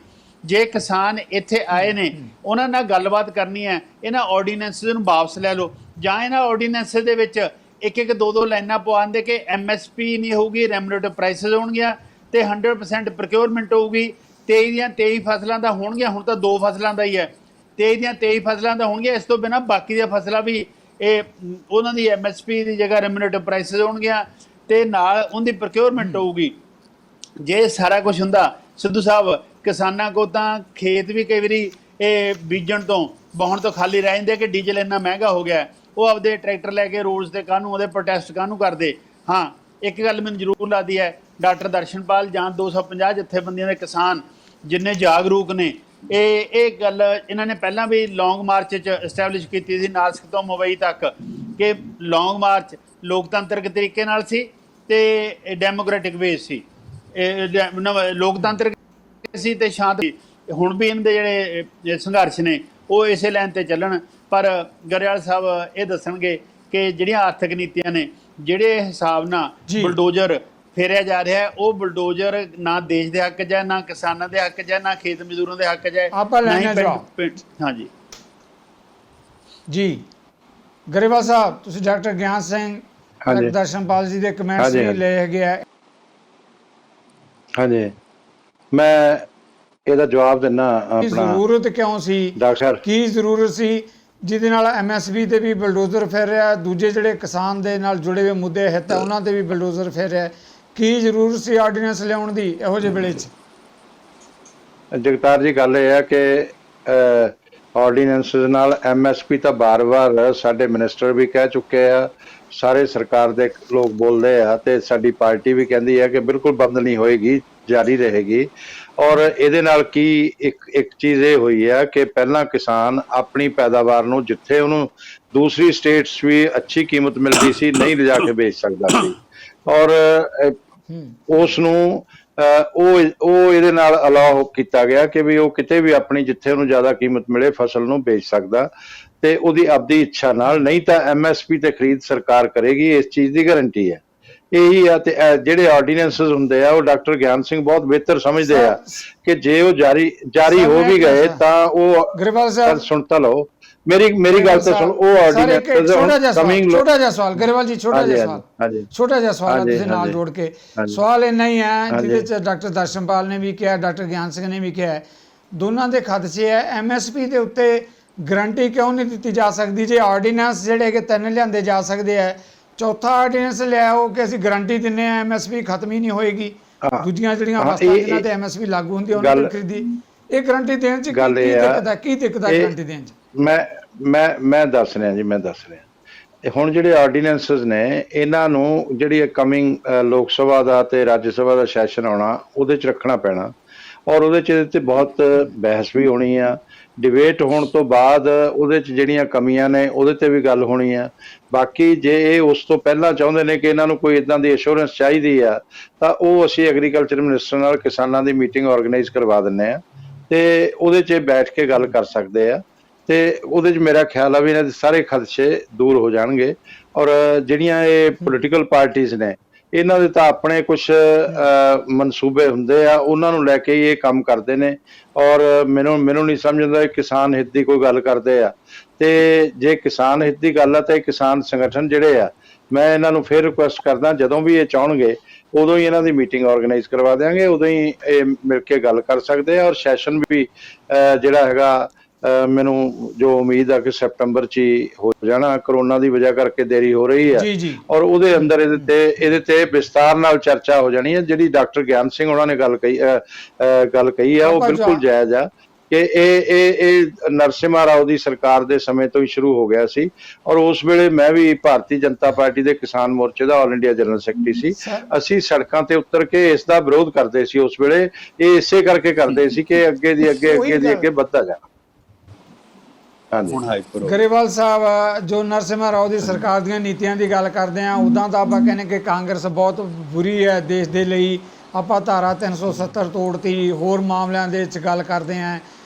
ਜੇ ਕਿਸਾਨ ਇੱਥੇ ਆਏ ਨੇ, ਉਹਨਾਂ ਨਾਲ ਗੱਲਬਾਤ ਕਰਨੀ ਹੈ, ਇਹਨਾਂ ਆਰਡੀਨੈਂਸਿਸ ਨੂੰ ਵਾਪਸ ਲੈ ਲਓ, ਜਾਂ ਇਹਨਾਂ ਆਰਡੀਨੈਂਸਿਸ ਦੇ ਵਿੱਚ 1-1 2-2 ਲਾਈਨਾਂ ਪਵਾਉਂਦੇ ਕਿ MSP ਨਹੀਂ ਹੋਊਗੀ, ਰੈਮੂਨਰੇਟਿਵ ਪ੍ਰਾਈਸਿਸ ਹੋਣਗੀਆਂ ਤੇ 100% ਪ੍ਰੋਕਿਉਰਮੈਂਟ ਹੋਊਗੀ। 23 ਦੀਆਂ 23 ਫਸਲਾਂ ਦਾ ਹੋਣਗੀਆਂ, ਹੁਣ ਤਾਂ 2 ਫਸਲਾਂ ਦਾ ਹੀ ਹੈ, 23 ਦੀਆਂ 23 ਫਸਲਾਂ ਦਾ ਹੋਣਗੀਆਂ। ਇਸ ਤੋਂ ਬਿਨਾਂ ਬਾਕੀ ਦੀਆਂ ਫਸਲਾਂ ਵੀ ਇਹ ਉਹਨਾਂ ਦੀ MSP ਦੀ ਜਗ੍ਹਾ ਰੈਮੂਨਰੇਟਿਵ ਪ੍ਰਾਈਸਿਸ ਹੋਣਗੀਆਂ ਤੇ ਨਾਲ ਉਹਦੀ ਪ੍ਰੋਕਿਉਰਮੈਂਟ ਹੋਊਗੀ। ਜੇ ਸਾਰਾ ਕੁਝ ਹੁੰਦਾ ਸਿੱਧੂ ਸਾਹਿਬ, ਕਿਸਾਨਾਂ ਕੋ ਤਾਂ ਖੇਤ ਵੀ ਕਈ ਵਾਰੀ ਇਹ ਬੀਜਣ ਤੋਂ ਵਾਹੁਣ ਤੋਂ ਖਾਲੀ ਰਹਿ ਜਾਂਦੇ ਕਿ ਡੀਜ਼ਲ ਇੰਨਾ ਮਹਿੰਗਾ ਹੋ ਗਿਆ, ਉਹ ਆਪਦੇ ਟਰੈਕਟਰ ਲੈ ਕੇ ਰੋਡਸ ਤੇ ਕਾਹਨੂੰ ਉਹਦੇ ਪ੍ਰੋਟੈਸਟ ਕਾਹਨੂੰ ਕਰਦੇ। ਹਾਂ, ਇੱਕ ਗੱਲ ਮੈਨੂੰ ਜ਼ਰੂਰ ਲੱਗਦੀ ਹੈ, ਡਾਕਟਰ ਦਰਸ਼ਨਪਾਲ ਜਾਂ 250 ਜਥੇਬੰਦੀਆਂ ਦੇ ਕਿਸਾਨ ਜਿੰਨੇ ਜਾਗਰੂਕ ਨੇ, ਇਹ ਗੱਲ ਇਹਨਾਂ ਨੇ ਪਹਿਲਾਂ ਵੀ ਲੌਂਗ ਮਾਰਚ 'ਚ ਐਸਟੈਬਲਿਸ਼ ਕੀਤੀ ਸੀ, ਨਾਸਿਕ ਤੋਂ ਮੁੰਬਈ ਤੱਕ, ਕਿ ਲੌਂਗ ਮਾਰਚ ਲੋਕਤੰਤਰਕ ਤਰੀਕੇ ਨਾਲ ਸੀ ਤੇ ਡੈਮੋਕ੍ਰੈਟਿਕ ਵੇਜ਼ ਸੀ, ਲੋਕਤੰਤਰਕ ਸੀ ਤੇ ਸ਼ਾਂਤ ਸੀ। ਹੁਣ ਵੀ ਇਹਨਾਂ ਦੇ ਜਿਹੜੇ ਸੰਘਰਸ਼ ਨੇ ਉਹ ਇਸੇ ਲਾਈਨ ਤੇ ਚੱਲਣ। ਪਰ ਗਰੇਵਾਲ ਸਾਹਿਬ ਇਹ ਦੱਸਣਗੇ ਕਿ ਜਿਹੜੀਆਂ ਆਰਥਿਕ ਨੀਤੀਆਂ ਨੇ, ਜਿਹੜੇ ਹਿਸਾਬ ਨਾਲ ਜੀ। ਬੁਲਡੋਜ਼ਰ ਫੇਰਿਆ ਜਾ ਰਿਹਾ ਹੈ, ਉਹ ਬੁਲਡੋਜ਼ਰ ਨਾ ਦੇਸ਼ ਦੇ ਹੱਕ 'ਚ ਹੈ, ਨਾ ਕਿਸਾਨਾਂ ਦੇ ਹੱਕ 'ਚ ਹੈ, ਨਾ ਖੇਤ ਮਜ਼ਦੂਰਾਂ ਦੇ ਹੱਕ 'ਚ ਹੈ, ਆਪਾਂ ਨਾ ਹੀ ਲੈਣੇ ਜਵਾਬ। ਹਾਂਜੀ ਜੀ ਗਰੇਵਾਲ ਸਾਹਿਬ, ਤੁਸੀਂ ਡਾਕਟਰ ਗਿਆਨ ਸਿੰਘ ਹਾਂਜੀ। ਦਰਸ਼ਨਪਾਲ ਜੀ ਦੇ ਕਮੈਂਟਸ ਹਾਂਜੀ, ਵੀ ਹਾਂਜੀ। ਲਏ ਹੈਗੇ ਆ। ਹਾਂਜੀ, ਮੈਂ ਇਹਦਾ ਜਵਾਬ ਦਿੰਦਾ ਕੀ ਆਪਣਾ ਜ਼ਰੂਰਤ ਕਿਉਂ ਸੀ, ਡਾਕਟਰ। ਕੀ ਜ਼ਰੂਰਤ ਸੀ ਜਿਹਦੇ ਨਾਲ ਐਮਐਸਪੀ ਤੇ ਵੀ ਬਲਡੋਜ਼ਰ ਫਿਰ ਰਿਹਾ, ਦੂਜੇ ਜਿਹੜੇ ਕਿਸਾਨ ਦੇ ਨਾਲ ਜੁੜੇ ਹੋਏ ਮੁੱਦੇ ਹਿੱਤ ਆ ਉਹਨਾਂ ਤੇ ਵੀ ਬਲਡੋਜ਼ਰ ਫਿਰ ਰਿਹਾ, ਕੀ ਜ਼ਰੂਰਤ ਸੀ ਆਰਡੀਨੈਂਸ ਲਿਆਉਣ ਦੀ ਇਹੋ ਜਿਹੇ ਵੇਲੇ 'ਚ? ਜਗਤਾਰ ਜੀ, ਗੱਲ ਇਹ ਹੈ ਕਿ ਆਰਡੀਨੈਂਸ ਨਾਲ ਐਮਐਸਪੀ ਤਾਂ ਬਾਰ-ਬਾਰ ਸਾਡੇ ਮਿਨਿਸਟਰ ਵੀ ਕਹਿ ਚੁੱਕੇ ਆ, ਸਾਰੇ ਸਰਕਾਰ ਦੇ ਲੋਕ ਬੋਲਦੇ ਆ, ਤੇ ਸਾਡੀ ਪਾਰਟੀ ਵੀ ਕਹਿੰਦੀ ਹੈ ਕਿ ਬਿਲਕੁਲ ਬੰਦ ਨਹੀਂ ਹੋਏਗੀ, ਜਾਰੀ ਰਹੇਗੀ। ਔਰ ਇਹਦੇ ਨਾਲ ਕੀ ਇੱਕ ਚੀਜ਼ ਇਹ ਹੋਈ ਹੈ ਕਿ ਪਹਿਲਾਂ ਕਿਸਾਨ ਆਪਣੀ ਪੈਦਾਵਾਰ ਨੂੰ ਜਿੱਥੇ ਉਹਨੂੰ ਦੂਸਰੀ ਸਟੇਟਸ ਵੀ ਅੱਛੀ ਕੀਮਤ ਮਿਲਦੀ ਸੀ ਨਹੀਂ ਲਿਜਾ ਕੇ ਵੇਚ ਸਕਦਾ ਸੀ, ਔਰ ਉਸ ਨੂੰ ਉਹ ਇਹਦੇ ਨਾਲ ਅਲਾਉ ਕੀਤਾ ਗਿਆ ਕਿ ਵੀ ਉਹ ਕਿਤੇ ਵੀ ਆਪਣੀ ਜਿੱਥੇ ਉਹਨੂੰ ਜ਼ਿਆਦਾ ਕੀਮਤ ਮਿਲੇ ਫਸਲ ਨੂੰ ਵੇਚ ਸਕਦਾ, ਤੇ ਉਹਦੀ ਆਪਦੀ ਇੱਛਾ ਨਾਲ। ਨਹੀਂ ਤਾਂ ਐਮਐਸਪੀ ਤੇ ਖਰੀਦ ਸਰਕਾਰ ਕਰੇਗੀ, ਇਸ ਚੀਜ਼ ਦੀ ਗਾਰੰਟੀ ਹੈ। ਇਹੀ ਆ। ਤੇ ਜਿਹੜੇ ਆਰਡੀਨੈਂਸਸ ਹੁੰਦੇ ਆ ਉਹ ਡਾਕਟਰ ਗਿਆਨ ਸਿੰਘ ਬਹੁਤ ਬਿਹਤਰ ਸਮਝਦੇ ਆ ਕਿ ਜੇ ਉਹ ਜਾਰੀ ਹੋ ਵੀ ਗਏ ਤਾਂ ਉਹ ਗਰੇਵਾਲ ਸਾਹਿਬ ਸੁਣ ਤਾਂ ਲਓ, ਮੇਰੀ ਗੱਲ ਤਾਂ ਸੁਣ। ਉਹ ਆਰਡੀਨੈਂਸ ਛੋਟਾ ਜਿਹਾ ਸਵਾਲ ਗਰੇਵਾਲ ਜੀ, ਛੋਟਾ ਜਿਹਾ ਸਵਾਲ ਤੁਸੀਂ ਨਾਲ ਜੋੜ ਕੇ। ਸਵਾਲ ਇੰਨਾ ਹੀ ਹੈ ਜਿਹਦੇ ਚ ਡਾਕਟਰ ਦਰਸ਼ਨਪਾਲ ਨੇ ਵੀ ਕਿਹਾ, ਡਾਕਟਰ ਗਿਆਨ ਸਿੰਘ ਨੇ ਵੀ ਕਿਹਾ, ਦੋਨਾਂ ਦੇ ਖਦਸ਼ੇ ਹੈ। ਐਮਐਸਪੀ ਦੇ ਉੱਤੇ ਗਰੰਟੀ ਕਿਉਂ ਨਹੀਂ ਦਿੱਤੀ ਜਾ ਸਕਦੀ ਜੇ ਆਰਡੀਨੈਂਸ ਜਿਹੜੇ ਕਿ 3 ਲਿਆਂਦੇ ਜਾ ਸਕਦੇ ਆ? ਚੌਥਾ ਆਰਡੀਨੈਂਸ ਲਿਆਓ ਕਿ ਅਸੀਂ ਗਰੰਟੀ ਦਿੰਨੇ ਆ ਐਮਐਸਪੀ ਖਤਮ ਹੀ ਨਹੀਂ ਹੋਏਗੀ, ਦੂਜੀਆਂ ਜਿਹੜੀਆਂ ਵਸਤਾਂ ਜਿਨ੍ਹਾਂ ਤੇ ਐਮਐਸਪੀ ਲਾਗੂ ਹੁੰਦੀ ਉਹਨਾਂ ਦੀ ਖਰੀਦੀ। ਇਹ ਗਰੰਟੀ ਦੇਣ ਚ ਕੀ ਦਿੱਕਤ ਹੈ? ਕੀ ਦਿੱਕਤ ਹੈ ਗਰੰਟੀ ਦੇਣ ਚ? ਮੈਂ ਦੱਸ ਰਿਹਾ ਜੀ, ਮੈਂ ਦੱਸ ਰਿਹਾ। ਹੁਣ ਜਿਹੜੇ ਆਰਡੀਨੈਂਸਸ ਨੇ, ਇਹਨਾਂ ਨੂੰ ਜਿਹੜੀ ਕਮਿੰਗ ਲੋਕ ਸਭਾ ਦਾ ਤੇ ਰਾਜ ਸਭਾ ਦਾ ਸੈਸ਼ਨ ਆਉਣਾ, ਉਹਦੇ ਚ ਰੱਖਣਾ ਪੈਣਾ, ਔਰ ਉਹਦੇ ਚ ਇਹਦੇ ਤੇ ਬਹੁਤ ਬਹਿਸ ਵੀ ਹੋਣੀ ਆ। ਡਿਬੇਟ ਹੋਣ ਤੋਂ ਬਾਅਦ ਉਹਦੇ 'ਚ ਜਿਹੜੀਆਂ ਕਮੀਆਂ ਨੇ ਉਹਦੇ ਤੇ ਵੀ ਗੱਲ ਹੋਣੀ ਆ। ਬਾਕੀ ਜੇ ਇਹ ਉਸ ਤੋਂ ਪਹਿਲਾਂ ਚਾਹੁੰਦੇ ਨੇ ਕਿ ਇਹਨਾਂ ਨੂੰ ਕੋਈ ਇੱਦਾਂ ਦੀ ਅਸ਼ੋਰੈਂਸ ਚਾਹੀਦੀ ਆ, ਤਾਂ ਉਹ ਅਸੀਂ ਐਗਰੀਕਲਚਰ ਮਿਨਿਸਟਰ ਨਾਲ ਕਿਸਾਨਾਂ ਦੀ ਮੀਟਿੰਗ ਆਰਗੇਨਾਈਜ਼ ਕਰਵਾ ਦਿੰਦੇ ਆ, ਤੇ ਉਹਦੇ 'ਚ ਬੈਠ ਕੇ ਗੱਲ ਕਰ ਸਕਦੇ ਆ, ਤੇ ਉਹਦੇ 'ਚ ਮੇਰਾ ਖਿਆਲ ਆ ਵੀ ਇਹਨਾਂ ਦੇ ਸਾਰੇ ਖਦਸ਼ੇ ਦੂਰ ਹੋ ਜਾਣਗੇ। ਔਰ ਜਿਹੜੀਆਂ ਇਹ ਪੋਲੀਟੀਕਲ ਪਾਰਟੀਆਂ ਨੇ, ਇਹਨਾਂ ਦੇ ਤਾਂ ਆਪਣੇ ਕੁਝ ਮਨਸੂਬੇ ਹੁੰਦੇ ਆ, ਉਹਨਾਂ ਨੂੰ ਲੈ ਕੇ ਹੀ ਇਹ ਕੰਮ ਕਰਦੇ ਨੇ। ਔਰ ਮੈਨੂੰ ਨਹੀਂ ਸਮਝ ਆਉਂਦਾ ਕਿਸਾਨ ਹਿੱਤ ਦੀ ਕੋਈ ਗੱਲ ਕਰਦੇ ਆ, ਤੇ ਜੇ ਕਿਸਾਨ ਹਿੱਤ ਦੀ ਗੱਲ ਆ ਤਾਂ ਇਹ ਕਿਸਾਨ ਸੰਗਠਨ ਜਿਹੜੇ ਆ, ਮੈਂ ਇਹਨਾਂ ਨੂੰ ਫਿਰ ਰਿਕੁਐਸਟ ਕਰਦਾ, ਜਦੋਂ ਵੀ ਇਹ ਚਾਹਣਗੇ ਉਦੋਂ ਹੀ ਇਹਨਾਂ ਦੀ ਮੀਟਿੰਗ ਆਰਗੇਨਾਈਜ਼ ਕਰਵਾ ਦਿਆਂਗੇ, ਉਦੋਂ ਹੀ ਇਹ ਮਿਲ ਕੇ ਗੱਲ ਕਰ ਸਕਦੇ ਆ। ਔਰ ਸੈਸ਼ਨ ਵੀ ਜਿਹੜਾ ਹੈਗਾ, ਮੈਨੂੰ ਜੋ ਉਮੀਦ ਆ ਕਿ ਸੈਪਟੰਬਰ 'ਚ ਹੀ ਹੋ ਜਾਣਾ। ਕਰੋਨਾ ਦੀ ਵਜ੍ਹਾ ਕਰਕੇ ਦੇਰੀ ਹੋ ਰਹੀ ਹੈ, ਔਰ ਉਹਦੇ ਅੰਦਰ ਇਹਦੇ ਤੇ ਵਿਸਤਾਰ ਨਾਲ ਚਰਚਾ ਹੋ ਜਾਣੀ ਹੈ। ਜਿਹੜੀ ਡਾਕਟਰ ਗਿਆਨ ਸਿੰਘ ਉਹਨਾਂ ਨੇ ਗੱਲ ਕਹੀ ਆ, ਉਹ ਬਿਲਕੁਲ ਜਾਇਜ਼ ਆ ਕਿ ਇਹ ਨਰਸਿਮਹਾ ਰਾਓ ਦੀ ਸਰਕਾਰ ਦੇ ਸਮੇਂ ਤੋਂ ਹੀ ਸ਼ੁਰੂ ਹੋ ਗਿਆ ਸੀ, ਔਰ ਉਸ ਵੇਲੇ ਮੈਂ ਵੀ ਭਾਰਤੀ ਜਨਤਾ ਪਾਰਟੀ ਦੇ ਕਿਸਾਨ ਮੋਰਚੇ ਦਾ ਆਲ ਇੰਡੀਆ ਜਨਰਲ ਸੈਕਟਰੀ ਸੀ। ਅਸੀਂ ਸੜਕਾਂ ਤੇ ਉਤਰ ਕੇ ਇਸ ਦਾ ਵਿਰੋਧ ਕਰਦੇ ਸੀ ਉਸ ਵੇਲੇ। ਇਹ ਇਸੇ ਕਰਕੇ ਕਰਦੇ ਸੀ ਕਿ ਅੱਗੇ ਦੀ ਅੱਗੇ ਵੱਧਦਾ ਜਾਣਾ। ਗਰੇਵਾਲ ਸਾਹਿਬ, ਜੋ ਨਰਸਿਮਹਾ ਰਾਓ ਦੀ ਸਰਕਾਰ ਦੀਆਂ ਨੀਤੀਆਂ ਦੀ ਗੱਲ ਕਰਦੇ ਆ, ਉਦਾਂ ਤਾਂ ਆਪਾਂ ਕਹਿੰਦੇ ਕਿ ਕਾਂਗਰਸ ਬਹੁਤ ਬੁਰੀ ਹੈ ਦੇਸ਼ ਦੇ ਲਈ। ਆਪਾਂ ਧਾਰਾ 370 ਤੋੜਤੀ, ਹੋਰ ਮਾਮਲਿਆਂ ਦੇ ਵਿੱਚ ਗੱਲ ਕਰਦੇ ਆ।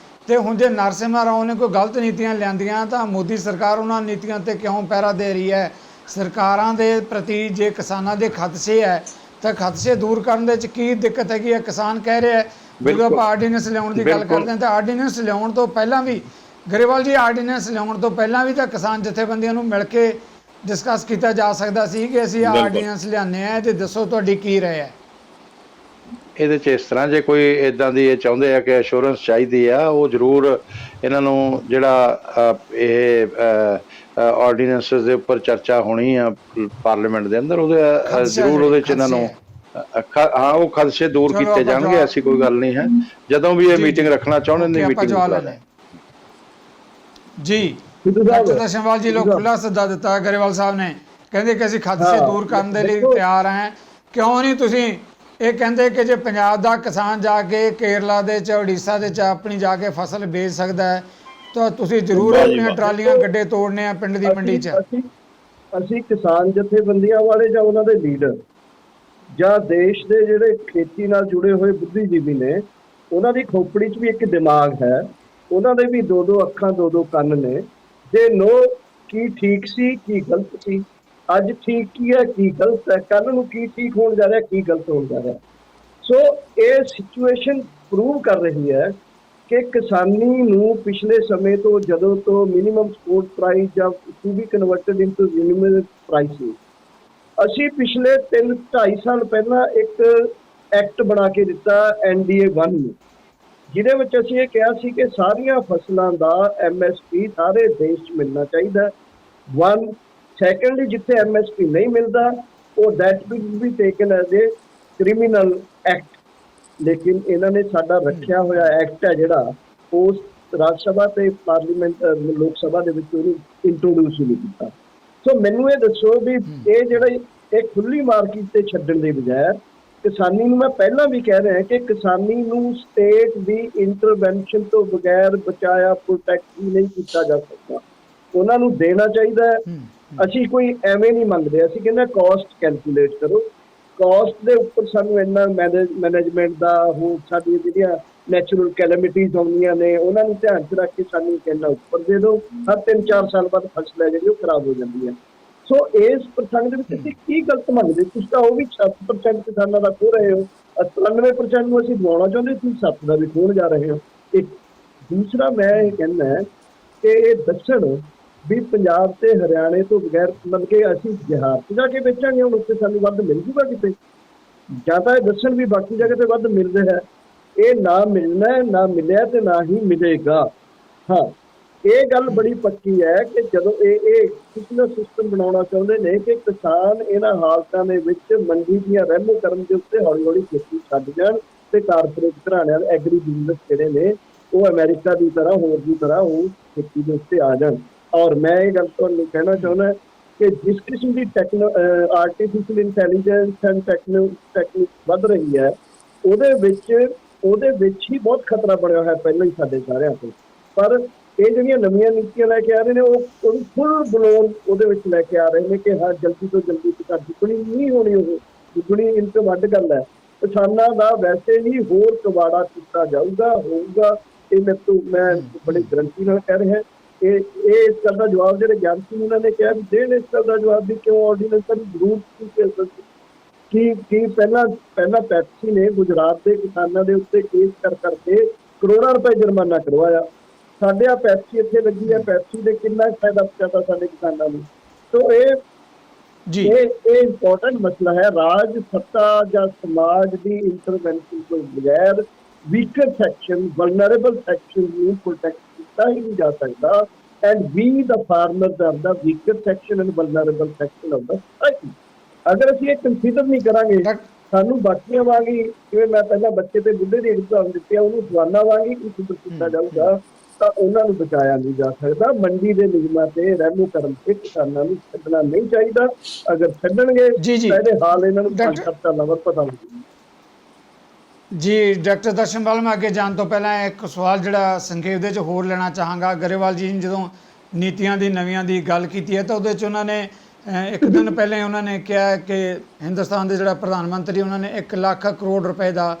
ਤੇ ਹੁਣ ਜੇ ਨਰਸਿਮਹਾ ਰਾਓ ਨੇ ਕੋਈ ਗਲਤ ਨੀਤੀਆਂ ਲਿਆਂਦੀਆਂ ਤਾਂ ਮੋਦੀ ਸਰਕਾਰ ਉਹਨਾਂ ਨੀਤੀਆਂ ਤੇ ਕਿਉਂ ਪਹਿਰਾ ਦੇ ਰਹੀ ਹੈ? ਸਰਕਾਰਾਂ ਦੇ ਪ੍ਰਤੀ ਜੇ ਕਿਸਾਨਾਂ ਦੇ ਖਦਸ਼ੇ ਹੈ ਤਾਂ ਖਦਸ਼ੇ ਦੂਰ ਕਰਨ ਦੇ ਵਿੱਚ ਕੀ ਦਿੱਕਤ ਹੈਗੀ ਹੈ? ਕਿਸਾਨ ਕਹਿ ਰਿਹਾ ਜਦੋਂ ਆਪਾਂ ਆਰਡੀਨੈਂਸ ਲਿਆਉਣ ਦੀ ਗੱਲ ਕਰਦੇ ਹਾਂ ਤਾਂ ਆਰਡੀਨੈਂਸ ਲਿਆਉਣ ਤੋਂ ਪਹਿਲਾਂ ਵੀ, ਗਰੇਵਾਲ ਜੀ, ਆਰਡੀਨੈਂਸ ਲਿਆਉਣ ਤੋਂ ਪਹਿਲਾਂ ਵੀ ਤਾਂ ਕਿਸਾਨ ਜਥੇਬੰਦੀਆਂ ਨੂੰ ਮਿਲ ਕੇ ਡਿਸਕਸ ਕੀਤਾ ਜਾ ਸਕਦਾ ਸੀ ਕਿ ਅਸੀਂ ਆਰਡੀਨੈਂਸ ਲਿਆਉਂਦੇ ਆ, ਤੇ ਦੱਸੋ ਤੁਹਾਡੀ ਕੀ ਰਾਏ ਹੈ ਇਹਦੇ 'ਚ? ਇਸ ਤਰ੍ਹਾਂ ਜੇ ਕੋਈ ਇੱਦਾਂ ਦੀ ਇਹ ਚਾਹੁੰਦੇ ਆ ਕਿ ਅਸ਼ੋਰੈਂਸ ਚਾਹੀਦੀ ਆ, ਉਹ ਜ਼ਰੂਰ ਇਹਨਾਂ ਨੂੰ ਜਿਹੜਾ ਇਹ ਆਰਡੀਨੈਂਸਸ ਦੇ ਉੱਪਰ ਚਰਚਾ ਹੋਣੀ ਆ ਪਾਰਲੀਮੈਂਟ ਦੇ ਅੰਦਰ, ਉਹਦੇ ਜ਼ਰੂਰ ਉਹਦੇ 'ਚ ਇਹਨਾਂ ਨੂੰ ਉਹ ਖਦਸ਼ੇ ਦੂਰ ਕੀਤੇ ਜਾਣਗੇ। ਐਸੀ ਕੋਈ ਗੱਲ ਨਹੀਂ ਹੈ। ਜਦੋਂ ਵੀ ਇਹ ਮੀਟਿੰਗ ਰੱਖਣਾ ਚਾਹੁੰਦੇ ਨੇ ਮੀਟਿੰਗ ਜੀ। ਡਾਕਟਰ ਦਰਸ਼ਨਪਾਲ ਜੀ ਨੂੰ ਖੁੱਲ੍ਹਾ ਸੱਦਾ ਦਿੱਤਾ ਗਰੇਵਾਲ ਸਾਹਿਬ ਨੇ, ਕਹਿੰਦੇ ਕਿ ਅਸੀਂ ਖਦਸ਼ੇ ਦੂਰ ਕਰਨ ਦੇ ਲਈ ਤਿਆਰ ਹਾਂ। ਕਿਉਂ ਨਹੀਂ ਤੁਸੀਂ ਇਹ ਕਹਿੰਦੇ ਕਿ ਜੇ ਪੰਜਾਬ ਦਾ ਕਿਸਾਨ ਜਾ ਕੇ ਕੇਰਲਾ ਦੇ 'ਚ, ਉੜੀਸਾ ਦੇ 'ਚ ਆਪਣੀ ਜਾ ਕੇ ਫਸਲ ਵੇਚ ਸਕਦਾ ਹੈ ਤਾਂ ਤੁਸੀਂ ਜ਼ਰੂਰ ਆਪਣੀਆਂ ਟਰਾਲੀਆਂ ਗੱਡੇ ਤੋੜਨੇ ਆ ਪਿੰਡ ਦੀ ਮੰਡੀ 'ਚ? ਅਸੀਂ ਕਿਸਾਨ ਜਥੇਬੰਦੀਆਂ ਵਾਲੇ ਜਾਂ ਉਹਨਾਂ ਦੇ ਲੀਡਰ ਜਾਂ ਦੇਸ਼ ਦੇ ਜਿਹੜੇ ਖੇਤੀ ਨਾਲ ਜੁੜੇ ਹੋਏ ਬੁੱਧੀਜੀਵੀ ਨੇ, ਉਹਨਾਂ ਦੀ ਖੋਪੜੀ 'ਚ ਵੀ ਇੱਕ ਦਿਮਾਗ ਹੈ ਉਹਨਾਂ ਦੇ ਵੀ ਦੋ ਦੋ ਅੱਖਾਂ ਦੋ ਦੋ ਕੰਨ ਨੇ। ਦੇ ਨੋ ਕੀ ਠੀਕ ਸੀ ਕੀ ਗਲਤ ਸੀ, ਅੱਜ ਠੀਕ ਕੀ ਹੈ ਕੀ ਗਲਤ ਹੈ, ਕੱਲ ਨੂੰ ਕੀ ਠੀਕ ਹੋਣ ਜਾ ਰਿਹਾ ਕੀ ਗਲਤ ਹੋਣ ਜਾ ਰਿਹਾ। ਸੋ ਇਹ ਸਿਚੁਏਸ਼ਨ ਪ੍ਰੂਵ ਕਰ ਰਹੀ ਹੈ ਕਿ ਕਿਸਾਨੀ ਨੂੰ ਪਿਛਲੇ ਸਮੇਂ ਤੋਂ ਜਦੋਂ ਤੋਂ ਮਿਨੀਮਮ ਸਪੋਰਟ ਪ੍ਰਾਈਸ ਜਾਂ to be converted into minimum prices, ਅਸੀਂ ਪਿਛਲੇ 3-2.5 ਸਾਲ ਪਹਿਲਾਂ ਇੱਕ ਐਕਟ ਬਣਾ ਕੇ ਦਿੱਤਾ NDA 1 ਨੂੰ, ਜਿਹਦੇ ਵਿੱਚ ਅਸੀਂ ਇਹ ਕਿਹਾ ਸੀ ਕਿ ਸਾਰੀਆਂ ਫਸਲਾਂ ਦਾ MSP ਸਾਰੇ ਦੇਸ਼ 'ਚ ਮਿਲਣਾ ਚਾਹੀਦਾ। 1 ਸੈਕੰਡਲੀ, ਜਿੱਥੇ MSP ਨਹੀਂ ਮਿਲਦਾ ਉਹ that will be taken as a criminal act. ਲੇਕਿਨ ਇਹਨਾਂ ਨੇ ਸਾਡਾ ਰੱਖਿਆ ਹੋਇਆ ਐਕਟ ਹੈ ਜਿਹੜਾ, ਉਸ ਰਾਜ ਸਭਾ ਤੇ ਪਾਰਲੀਮੈਂਟ ਲੋਕ ਸਭਾ ਦੇ ਵਿੱਚ ਉਹਨੂੰ ਇੰਟਰੋਡਿਊਸ ਨਹੀਂ ਕੀਤਾ। ਸੋ ਮੈਨੂੰ ਇਹ ਦੱਸੋ ਵੀ ਇਹ ਜਿਹੜਾ ਇਹ ਖੁੱਲੀ ਮਾਰਕੀਟ ਤੇ ਛੱਡਣ ਦੇ ਬਜਾਏ ਕਿਸਾਨੀ ਨੂੰ, ਮੈਂ ਪਹਿਲਾਂ ਵੀ ਕਹਿ ਰਿਹਾ ਕਿ ਕਿਸਾਨੀ ਨੂੰ ਸਟੇਟ ਦੀ ਇੰਟਰਵੈਂਸ਼ਨ ਤੋਂ ਬਗੈਰ ਬਚਾਇਆ ਪ੍ਰੋਟੈਕਟ ਨਹੀਂ ਕੀਤਾ ਜਾ ਸਕਦਾ। ਉਹਨਾਂ ਨੂੰ ਦੇਣਾ ਚਾਹੀਦਾ ਹੈ। ਅਸੀਂ ਕੋਈ ਐਵੇਂ ਨਹੀਂ ਮੰਗਦੇ, ਅਸੀਂ ਕਹਿੰਦੇ ਕਾਸਟ ਕੈਲਕੂਲੇਟ ਕਰੋ, ਕਾਸਟ ਦੇ ਉੱਪਰ ਸਾਨੂੰ ਇੰਨਾ ਮੈਨੇਜਮੈਂਟ ਦਾ, ਹੋਰ ਸਾਡੀਆਂ ਜਿਹੜੀਆਂ ਨੈਚੁਰਲ ਕੈਲੈਮਿਟੀਜ਼ ਆਉਂਦੀਆਂ ਨੇ ਉਹਨਾਂ ਨੂੰ ਧਿਆਨ 'ਚ ਰੱਖ ਕੇ ਸਾਨੂੰ ਇੰਨਾ ਉੱਪਰ ਦੇ ਦਿਓ। ਹਰ 3-4 ਸਾਲ ਬਾਅਦ ਫਸਲ ਹੈ ਜਿਹੜੀ ਉਹ ਖਰਾਬ ਹੋ ਜਾਂਦੀ ਹੈ। ਸੋ ਇਸ ਪ੍ਰਸੰਗ ਦੇ ਵਿੱਚ ਅਸੀਂ ਕੀ ਗਲਤ ਮੰਗਦੇ? ਤੁਸੀਂ ਤਾਂ ਉਹ ਵੀ 7% ਕਿਸਾਨਾਂ ਦਾ ਖੋਹ ਰਹੇ ਹੋ, 93% ਨੂੰ ਅਸੀਂ ਦਿਵਾਉਣਾ ਚਾਹੁੰਦੇ, ਤੁਸੀਂ 7 ਦਾ ਵੀ ਖੋਹਣ ਜਾ ਰਹੇ ਹੋ। ਇੱਕ ਦੂਸਰਾ ਮੈਂ ਇਹ ਕਹਿੰਦਾ ਕਿ ਇਹ ਦੱਸਣ ਵੀ ਪੰਜਾਬ ਤੇ ਹਰਿਆਣੇ ਤੋਂ ਬਗੈਰ ਮਤਲਬ ਕਿ ਅਸੀਂ ਬਿਹਾਰ 'ਚ ਜਾ ਕੇ ਵੇਚਾਂਗੇ, ਹੁਣ ਉੱਥੇ ਸਾਨੂੰ ਵੱਧ ਮਿਲ ਜੂਗਾ ਕਿਤੇ, ਜਾਂ ਤਾਂ ਇਹ ਦੱਸਣ ਵੀ ਬਾਕੀ ਜਗ੍ਹਾ ਤੇ ਵੱਧ ਮਿਲ ਰਿਹਾ। ਇਹ ਨਾ ਮਿਲਣਾ, ਨਾ ਮਿਲਿਆ ਤੇ ਨਾ ਹੀ ਮਿਲੇਗਾ। ਹਾਂ, ਇਹ ਗੱਲ ਬੜੀ ਪੱਕੀ ਹੈ ਕਿ ਜਦੋਂ ਇਹ ਪਿਛਲਾ ਸਿਸਟਮ ਬਣਾਉਣਾ ਚਾਹੁੰਦੇ ਨੇ ਕਿ ਕਿਸਾਨ ਇਹਨਾਂ ਹਾਲਤਾਂ ਦੇ ਵਿੱਚ ਮੰਡੀ ਦੀਆਂ ਰਹਿਮੋ ਕਰਨ ਦੇ ਉੱਤੇ ਹੌਲੀ ਹੌਲੀ ਖੇਤੀ ਛੱਡ ਜਾਣ ਤੇ ਕਾਰਪੋਰੇਟ ਘਰਾਣਿਆਂ ਦੇ ਐਗਰੀ ਬਿਜ਼ਨਸ ਜਿਹੜੇ ਨੇ ਉਹ ਅਮਰੀਕਾ ਦੀ ਤਰ੍ਹਾਂ ਹੋਰ ਦੀ ਤਰ੍ਹਾਂ ਉਹ ਖੇਤੀ ਦੇ ਉੱਤੇ ਆ ਜਾਣ। ਔਰ ਮੈਂ ਇਹ ਗੱਲ ਤੁਹਾਨੂੰ ਕਹਿਣਾ ਚਾਹੁੰਦਾ ਕਿ ਜਿਸ ਕਿਸਮ ਦੀ ਆਰਟੀਫਿਸ਼ੀਅਲ ਇੰਟੈਲੀਜੈਂਸ ਐਂਡ ਟੈਕਨੀਕ ਵੱਧ ਰਹੀ ਹੈ, ਉਹਦੇ ਵਿੱਚ ਹੀ ਬਹੁਤ ਖਤਰਾ ਬਣਿਆ ਹੋਇਆ ਪਹਿਲਾਂ ਹੀ ਸਾਡੇ ਸਾਰਿਆਂ ਤੋਂ। ਪਰ ਇਹ ਜਿਹੜੀਆਂ ਨਵੀਆਂ ਨੀਤੀਆਂ ਲੈ ਕੇ ਆ ਰਹੇ ਨੇ ਉਹ ਫੁੱਲ ਬਲੋਨ ਉਹਦੇ ਵਿੱਚ ਲੈ ਕੇ ਆ ਰਹੇ ਨੇ ਕਿ ਹਾਂ ਜਲਦੀ ਤੋਂ ਜਲਦੀ ਦੁੱਗਣੀ ਨਹੀਂ ਹੋਣੀ, ਉਹ ਦੁੱਗਣੀ ਇਨਕਮ ਵੱਧ ਗੱਲ ਹੈ। ਕਿਸਾਨਾਂ ਦਾ ਵੈਸੇ ਹੀ ਹੋਰ ਕਬਾੜਾ ਕੀਤਾ ਹੋਊਗਾ। ਇਹ ਮੈਂ ਬੜੀ ਗਰੰਟੀ ਨਾਲ ਕਹਿ ਰਿਹਾ। ਇਹ ਇਸ ਗੱਲ ਦਾ ਜਵਾਬ ਜਿਹੜੇ ਗਿਆਨ ਸਿੰਘ ਉਹਨਾਂ ਨੇ ਕਿਹਾ ਵੀ ਦੇਣ, ਇਸ ਗੱਲ ਦਾ ਜਵਾਬ ਵੀ ਕਿਉਂ ਆਰਡੀਨੈਂਸ ਦੀ ਜ਼ਰੂਰਤ ਕੀ ਪਹਿਲਾਂ ਪੈਪਸੀ ਨੇ ਗੁਜਰਾਤ ਦੇ ਕਿਸਾਨਾਂ ਦੇ ਉੱਤੇ ਕੇਸ ਕਰਕੇ ਕਰੋੜਾਂ ਰੁਪਏ ਜੁਰਮਾਨਾ ਕਰਵਾਇਆ। ਸਾਡੇ ਆ ਪੈਪਸੀ ਇੱਥੇ ਲੱਗੀ ਹੈ, ਪੈਪਸੀ ਦੇ ਕਿੰਨਾ ਫਾਇਦਾ ਪਹੁੰਚਾਤਾ ਸਾਡੇ ਕਿਸਾਨਾਂ ਨੂੰ। ਸੋ ਇਹ ਇੰਪੋਰਟੈਂਟ ਮਸਲਾ ਹੈ। ਰਾਜ ਸੱਤਾ ਜਾਂ ਸਮਾਜ ਦੀ ਇੰਟਰਵੈਂਸ਼ਨ ਤੋਂ ਬਗੈਰ ਵੀਕਰ ਸੈਕਸ਼ਨ, ਵਲਨਰੇਬਲ ਸੈਕਸ਼ਨ ਨੂੰ ਪ੍ਰੋਟੈਕਟ ਕੀਤਾ ਹੀ ਨਹੀਂ ਜਾ ਸਕਦਾ। And we the farmers are the weaker section and vulnerable section of the society. ਅਗਰ ਅਸੀਂ ਇਹ ਕੰਸੀਡਰ ਨਹੀਂ ਕਰਾਂਗੇ, ਸਾਨੂੰ ਬਾਕੀਆਂ ਵਾਂਗੀ, ਜਿਵੇਂ ਮੈਂ ਪਹਿਲਾਂ ਬੱਚੇ ਤੇ ਬੁੱਢੇ ਦੀ ਐਗਜ਼ਾਮ ਦਿੱਤੀ ਆ, ਉਹਨੂੰ ਜਵਾਨਾਂ ਵਾਂਗੀ ਕੰਸੀਡਰ ਕੀਤਾ ਜਾਊਗਾ ਤਾਂ ਉਹਨਾਂ ਨੂੰ ਬਚਾਇਆ ਨਹੀਂ ਜਾ ਸਕਦਾ। ਮੰਡੀ ਦੇ ਨਿਯਮਾਂ ਤੇ ਰਹਿਮੋ ਕਰਨ ਤੇ ਕਿਸਾਨਾਂ ਨੂੰ ਛੱਡਣਾ ਨਹੀਂ ਚਾਹੀਦਾ। ਅਗਰ ਛੱਡਣਗੇ ਤਾਂ ਇਹਦੇ ਹਾਲ ਇਹਨਾਂ ਨੂੰ 5-7 ਸਾਲਾਂ ਬਾਅਦ ਪਤਾ ਲੱਗੇਗਾ। ਜੀ ਡਾਕਟਰ ਦਰਸ਼ਨਪਾਲ, ਮੈਂ ਅੱਗੇ ਜਾਣ ਤੋਂ ਪਹਿਲਾਂ ਇੱਕ ਸਵਾਲ ਜਿਹੜਾ ਸੰਖੇਪ ਦੇ 'ਚ ਹੋਰ ਲੈਣਾ ਚਾਹਾਂਗਾ। ਗਰੇਵਾਲ ਜੀ ਨੇ ਜਦੋਂ ਨੀਤੀਆਂ ਦੀ ਨਵੀਆਂ ਦੀ ਗੱਲ ਕੀਤੀ ਹੈ ਤਾਂ ਉਹਦੇ 'ਚ ਉਹਨਾਂ ਨੇ ਇੱਕ ਦਿਨ ਪਹਿਲਾਂ ਉਹਨਾਂ ਨੇ ਕਿਹਾ ਕਿ ਹਿੰਦੁਸਤਾਨ ਦੇ ਜਿਹੜਾ ਪ੍ਰਧਾਨ ਮੰਤਰੀ ਉਹਨਾਂ ਨੇ 1 ਲੱਖ ਕਰੋੜ ਰੁਪਏ ਦਾ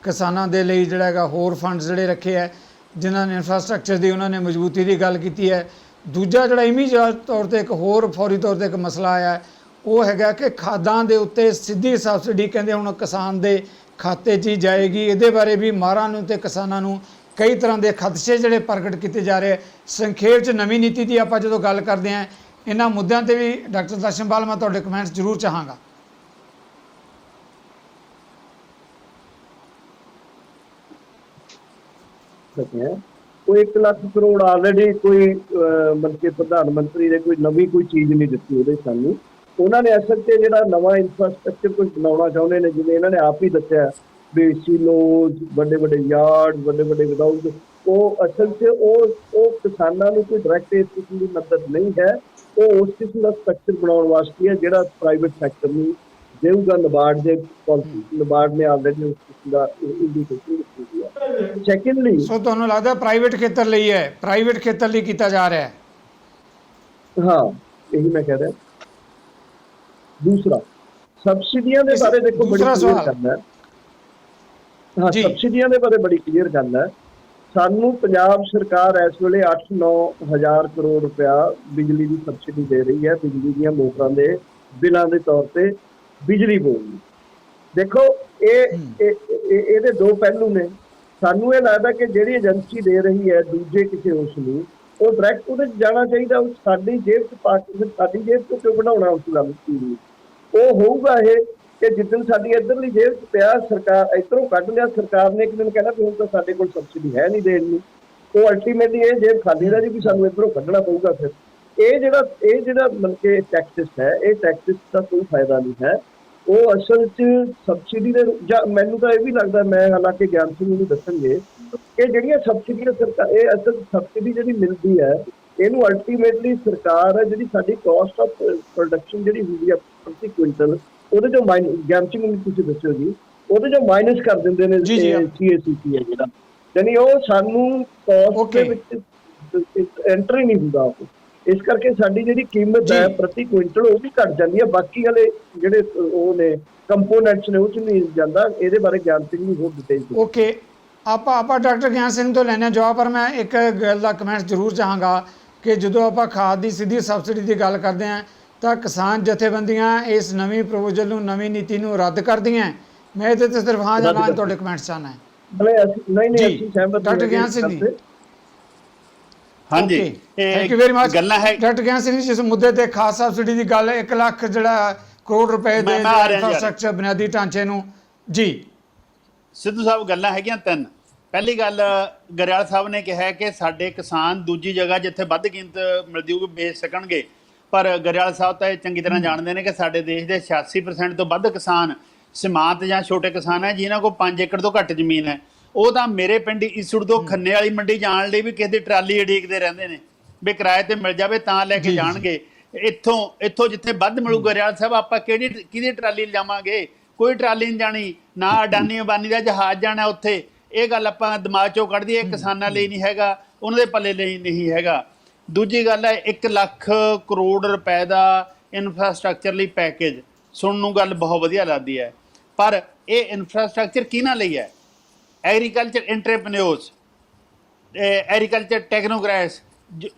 ਕਿਸਾਨਾਂ ਦੇ ਲਈ ਜਿਹੜਾ ਹੈਗਾ ਹੋਰ ਫੰਡਸ ਜਿਹੜੇ ਰੱਖੇ ਹੈ, ਜਿਨ੍ਹਾਂ ਨੇ ਇਨਫਰਾਸਟਰਕਚਰ ਦੀ ਉਹਨਾਂ ਨੇ ਮਜ਼ਬੂਤੀ ਦੀ ਗੱਲ ਕੀਤੀ ਹੈ। ਦੂਜਾ ਜਿਹੜਾ ਇਮੀਡੀਏਟ ਤੌਰ 'ਤੇ ਇੱਕ ਹੋਰ ਫੌਰੀ ਤੌਰ 'ਤੇ ਇੱਕ ਮਸਲਾ ਆਇਆ ਉਹ ਹੈਗਾ ਕਿ ਖਾਦਾਂ ਦੇ ਉੱਤੇ ਸਿੱਧੀ ਸਬਸਿਡੀ ਕਹਿੰਦੇ ਹੁਣ ਕਿਸਾਨ ਦੇ ਖਾਤੇ 'ਚ ਹੀ ਜਾਏਗੀ। ਇਹਦੇ ਬਾਰੇ ਵੀ ਮਾਹਰਾਂ ਨੂੰ ਤੇ ਕਿਸਾਨਾਂ ਨੂੰ ਕਈ ਤਰ੍ਹਾਂ ਦੇ ਖਦਸ਼ੇ ਜਿਹੜੇ ਪ੍ਰਗਟ ਕੀਤੇ ਜਾ ਰਹੇ। ਸੰਖੇਪ 'ਚ ਨਵੀਂ ਨੀਤੀ ਦੀ ਆਪਾਂ ਜਦੋਂ ਗੱਲ ਕਰਦੇ ਹਾਂ, ਇਹਨਾਂ ਮੁੱਦਿਆਂ 'ਤੇ ਵੀ ਡਾਕਟਰ ਦਰਸ਼ਨਪਾਲ ਮੈਂ ਤੁਹਾਡੇ ਕਮੈਂਟਸ ਜ਼ਰੂਰ ਚਾਹਾਂਗਾ। ਕੋਈ 1 ਲੱਖ ਕਰੋੜ ਆਲਰੇਡੀ ਕੋਈ ਮਤਲਬ ਕਿ ਪ੍ਰਧਾਨ ਮੰਤਰੀ ਨੇ ਕੋਈ ਨਵੀਂ ਕੋਈ ਚੀਜ਼ ਨਹੀਂ ਦਿੱਤੀ ਉਹਦੇ ਸਾਨੂੰ। ਉਹਨਾਂ ਨੇ ਅਸਲ 'ਚ ਜਿਹੜਾ ਨਵਾਂ ਇਨਫਰਾਸਟਰਕਚਰ ਕੁਝ ਬਣਾਉਣਾ ਚਾਹੁੰਦੇ ਨੇ, ਜਿਵੇਂ ਇਹਨਾਂ ਨੇ ਆਪ ਹੀ ਦੱਸਿਆ ਵੀ ਸੀਲੋਜ਼, ਵੱਡੇ ਵੱਡੇ ਯਾਰਡ, ਵੱਡੇ ਵੱਡੇ ਵਿਦਾਊਟ, ਉਹ ਅਸਲ 'ਚ ਉਹ ਕਿਸਾਨਾਂ ਨੂੰ ਕੋਈ ਡਾਇਰੈਕਟ ਇਸ ਕਿਸਮ ਦੀ ਮਦਦ ਨਹੀਂ ਹੈ। ਉਹ ਉਸ ਕਿਸਮ ਦਾ ਸਟਰਕਚਰ ਬਣਾਉਣ ਵਾਸਤੇ ਹੈ ਜਿਹੜਾ ਪ੍ਰਾਈਵੇਟ ਸੈਕਟਰ ਨੂੰ ਦੇਊਗਾ। ਨਬਾਰਡ ਦੇ ਪਾਲਿਸੀ, ਨਬਾਰਡ ਨੇ ਆਲਰੇਡੀ ਉਸ ਕਿਸਮ ਦਾ ਇੰਡੀਕੇਸ਼ਨ ਦਿੱਤੀ ਹੈ। ਸੈਕੰਡਲੀ, ਸੋ ਤੁਹਾਨੂੰ ਲੱਗਦਾ ਪ੍ਰਾਈਵੇਟ ਖੇਤਰ ਲਈ ਹੈ, ਪ੍ਰਾਈਵੇਟ ਖੇਤਰ ਲਈ ਕੀਤਾ ਜਾ ਰਿਹਾ ਹੈ? ਹਾਂ, ਇਹੀ ਮੈਂ ਕਹਿ ਰਿਹਾ। ਦੂਸਰਾ, ਸਬਸਿਡੀਆਂ ਦੇ ਬਾਰੇ ਦੇਖੋ ਬੜੀ ਕਲੀਅਰ ਕਰਨਾ ਹੈ। ਹਾਂ, ਸਬਸਿਡੀਆਂ ਦੇ ਬਾਰੇ ਬੜੀ ਕਲੀਅਰ ਗੱਲ ਹੈ ਸਾਨੂੰ ਪੰਜਾਬ ਸਰਕਾਰ ਇਸ ਵੇਲੇ 8-9 ਹਜ਼ਾਰ ਕਰੋੜ ਰੁਪਇਆ ਬਿਜਲੀ ਦੀ ਸਬਸਿਡੀ ਦੇ ਰਹੀ ਹੈ, ਬਿਜਲੀ ਦੀਆਂ ਮੋਟਰਾਂ ਦੇ ਬਿੱਲਾਂ ਦੇ ਤੌਰ ਤੇ ਬਿਜਲੀ ਬੋਰਡ ਨੂੰ। ਦੇਖੋ ਇਹਦੇ ਦੋ ਪਹਿਲੂ ਨੇ। ਸਾਨੂੰ ਇਹ ਲੱਗਦਾ ਕਿ ਜਿਹੜੀ ਏਜੰਸੀ ਦੇ ਰਹੀ ਹੈ ਦੂਜੇ ਕਿਸੇ ਉਸ ਨੂੰ, ਉਹ ਡਾਇਰੈਕਟ ਉਹਦੇ 'ਚ ਜਾਣਾ ਚਾਹੀਦਾ। ਉਹ ਸਾਡੀ ਜੇਬ 'ਚ ਪਾ ਕੇ, ਸਾਡੀ ਜੇਬ 'ਚ ਕਿਉਂ ਬਣਾਉਣਾ ਉਸ ਗੱਲ ਨੂੰ? ਉਹ ਹੋਊਗਾ ਇਹ ਕਿ ਜਿੱਦਣ ਸਾਡੀ ਇੱਧਰਲੀ ਜੇਬ 'ਚ ਪਿਆ, ਸਰਕਾਰ ਇੱਧਰੋਂ ਕੱਢ ਲਿਆ, ਸਰਕਾਰ ਨੇ ਇੱਕ ਦਿਨ ਕਹਿਣਾ ਵੀ ਹੁਣ ਤਾਂ ਸਾਡੇ ਕੋਲ ਸਬਸਿਡੀ ਹੈ ਨਹੀਂ ਦੇਣ ਨੂੰ। ਉਹ ਅਲਟੀਮੇਟਲੀ ਇਹ ਜੇਬ ਖਾਲੀ ਰਹਿ ਜੀ ਵੀ ਸਾਨੂੰ ਇੱਧਰੋਂ ਕੱਢਣਾ ਪਊਗਾ। ਫਿਰ ਇਹ ਜਿਹੜਾ ਮਤਲਬ ਕਿ ਟੈਕਸਿਸ ਹੈ, ਇਹ ਟੈਕਸਿਸ ਦਾ ਕੋਈ ਫਾਇਦਾ ਨਹੀਂ ਹੈ। ਉਹ ਅਸਲ 'ਚ ਸਬਸਿਡੀ ਦੇ ਜਾਂ ਮੈਨੂੰ ਤਾਂ ਇਹ ਵੀ ਲੱਗਦਾ, ਮੈਂ ਹਾਲਾਂਕਿ ਗਿਆਨ ਸਿੰਘ ਨੂੰ ਦੱਸਣਗੇ ਕਿ ਜਿਹੜੀਆਂ ਸਬਸਿਡੀਆਂ ਸਰਕਾਰ, ਇਹ ਅਸਲ ਸਬਸਿਡੀ ਜਿਹੜੀ ਮਿਲਦੀ ਹੈ ਇਹਨੂੰ ਅਲਟੀਮੇਟਲੀ ਸਰਕਾਰ ਹੈ ਜਿਹੜੀ ਸਾਡੀ ਕਾਸਟ ਆਫ ਪ੍ਰੋਡਕਸ਼ਨ ਜਿਹੜੀ ਹੁੰਦੀ ਹੈ ਪ੍ਰਤੀ ਕੁਇੰਟਲ, ਉਹਦੇ ਚੋਂ ਗਿਆਨ ਸਿੰਘ ਨੂੰ ਤੁਸੀਂ ਦੱਸਿਓ ਜੀ, ਉਹਦੇ ਚੋਂ ਮਾਈਨਸ ਕਰ ਦਿੰਦੇ ਨੇ CACP ਹੈ ਜਿਹੜਾ, ਯਾਨੀ ਉਹ ਸਾਨੂੰ ਕਾਸਟ ਦੇ ਵਿੱਚ ਐਂਟਰ ਹੀ ਨਹੀਂ ਹੁੰਦਾ ਉਹ। ਇਸ ਕਰਕੇ ਸਾਡੀ ਜਿਹੜੀ ਕੀਮਤ ਹੈ ਪ੍ਰਤੀ ਕੁਇੰਟਲ ਉਹ ਵੀ ਘਟ ਜਾਂਦੀ ਹੈ। ਬਾਕੀ ਵਾਲੇ ਜਿਹੜੇ ਉਹ ਨੇ ਕੰਪੋਨੈਂਟਸ ਨੇ ਉਹ 'ਚ ਨਹੀਂ ਜਾਂਦਾ। ਇਹਦੇ ਬਾਰੇ ਗਿਆਨ ਸਿੰਘ ਨੂੰ ਹੋਰ ਡਿਟੇਲ ਓਕੇ, ਆਪਾਂ ਡਾਕਟਰ ਗਿਆਨ ਸਿੰਘ ਤੋਂ ਲੈਣਾ ਜਵਾਬ। ਪਰ ਮੈਂ ਇੱਕ ਗੱਲ ਦਾ ਕਮੈਂਟ ਜ਼ਰੂਰ ਚਾਹਾਂਗਾ ਕਿ ਜਦੋਂ ਆਪਾਂ ਖਾਦ ਦੀ ਸਿੱਧੀ ਸਬਸਿਡੀ ਦੀ ਗੱਲ ਕਰਦੇ ਹਾਂ ਤਾਂ ਕਿਸਾਨ ਜਥੇਬੰਦੀਆਂ ਇਸ ਨਵੀਂ ਪ੍ਰਪੋਜ਼ਲ ਨੂੰ, ਨਵੀਂ ਨੀਤੀ ਨੂੰ ਰੱਦ ਕਰਦੀਆਂ। ਮੈਂ ਇਹਦੇ ਤੇ ਸਿਰਫ ਹਾਂ ਜਾਂ ਨਾ ਤੁਹਾਡੇ ਕਮੈਂਟਸ ਚਾਹਨਾ ਹੈ। ਨਹੀਂ ਸਹਿਮਤ ਡਾਕਟਰ ਗਿਆਨ ਸਿੰਘ ਜੀ। ਹਾਂਜੀ, ਥੈਂਕ ਯੂ ਵੈਰੀ ਮਚ। ਗੱਲਾਂ ਹੈ ਡਾਕਟਰ ਗਿਆਨ ਸਿੰਘ ਜੀ, ਜਿਸ ਮੁੱਦੇ ਤੇ ਖਾਸ ਸਬਸਿਡੀ ਦੀ ਗੱਲ, 1 ਲੱਖ ਜਿਹੜਾ ਕਰੋੜ ਰੁਪਏ ਦੇ ਇੰਫਰਾਸਟ੍ਰਕਚਰ ਬੁਨਿਆਦੀ ਢਾਂਚੇ ਨੂੰ, ਜੀ ਸਿੱਧੂ ਸਾਹਿਬ ਗੱਲਾਂ ਹੈਗੀਆਂ ਤਿੰਨ। ਪਹਿਲੀ ਗੱਲ, ਗਰੇਵਾਲ ਸਾਹਿਬ ਨੇ ਕਿਹਾ ਕਿ ਸਾਡੇ ਕਿਸਾਨ ਦੂਜੀ ਜਗ੍ਹਾ ਜਿੱਥੇ ਵੱਧ ਕੀਮਤ ਮਿਲਦੀ ਹੋਊਗੀ ਵੇਚ ਸਕਣਗੇ। ਪਰ ਗਰੇਵਾਲ ਸਾਹਿਬ ਤਾਂ ਇਹ ਚੰਗੀ ਤਰ੍ਹਾਂ ਜਾਣਦੇ ਨੇ ਕਿ ਸਾਡੇ ਦੇਸ਼ ਦੇ 86% ਤੋਂ ਵੱਧ ਕਿਸਾਨ ਸੀਮਾਂਤ ਜਾਂ ਛੋਟੇ ਕਿਸਾਨ ਹੈ ਜਿਨ੍ਹਾਂ ਕੋਲ 5 ਏਕੜ ਤੋਂ ਘੱਟ ਜ਼ਮੀਨ ਹੈ। ਉਹ ਤਾਂ ਮੇਰੇ ਪਿੰਡ ਈਸੁੜ ਤੋਂ ਖੰਨੇ ਵਾਲੀ ਮੰਡੀ ਜਾਣ ਲਈ ਵੀ ਕਿਸੇ ਦੀ ਟਰਾਲੀ ਉਡੀਕਦੇ ਰਹਿੰਦੇ ਨੇ ਵੀ ਕਿਰਾਏ ਤੇ ਮਿਲ ਜਾਵੇ ਤਾਂ ਲੈ ਕੇ ਜਾਣਗੇ। ਇੱਥੋਂ ਜਿੱਥੇ ਵੱਧ ਮਿਲੂ ਗਰੇਵਾਲ ਸਾਹਿਬ, ਆਪਾਂ ਕਿਹਦੀ ਟਰਾਲੀ ਲਿਜਾਵਾਂਗੇ? ਕੋਈ ਟਰਾਲੀ ਨਹੀਂ ਜਾਣੀ, ਨਾ ਅਡਾਨੀ ਅੰਬਾਨੀ ਦਾ ਜਹਾਜ਼ ਜਾਣਾ ਉੱਥੇ। ਇਹ ਗੱਲ ਆਪਾਂ ਦਿਮਾਗ ਚੋਂ ਕੱਢ ਦਈਏ। ਕਿਸਾਨਾਂ ਲਈ ਨਹੀਂ ਹੈਗਾ, ਉਹਨਾਂ ਦੇ ਪੱਲੇ ਲਈ ਨਹੀਂ ਹੈਗਾ। ਦੂਜੀ ਗੱਲ ਹੈ, 1 ਲੱਖ ਕਰੋੜ ਰੁਪਏ ਦਾ ਇਨਫਰਾਸਟ੍ਰਕਚਰ ਲਈ ਪੈਕੇਜ। ਸੁਣਨ ਨੂੰ ਗੱਲ ਬਹੁਤ ਵਧੀਆ ਲੱਗਦੀ ਹੈ, ਪਰ ਇਹ ਇਨਫਰਾਸਟ੍ਰਕਚਰ ਕਿਹਨਾਂ ਲਈ ਹੈ? ਐਗਰੀਕਲਚਰ ਇੰਟਰਪ੍ਰੈਨਿਓਰਸ, ਐਗਰੀਕਲਚਰ ਟੈਕਨੋਕ੍ਰੈਟਸ,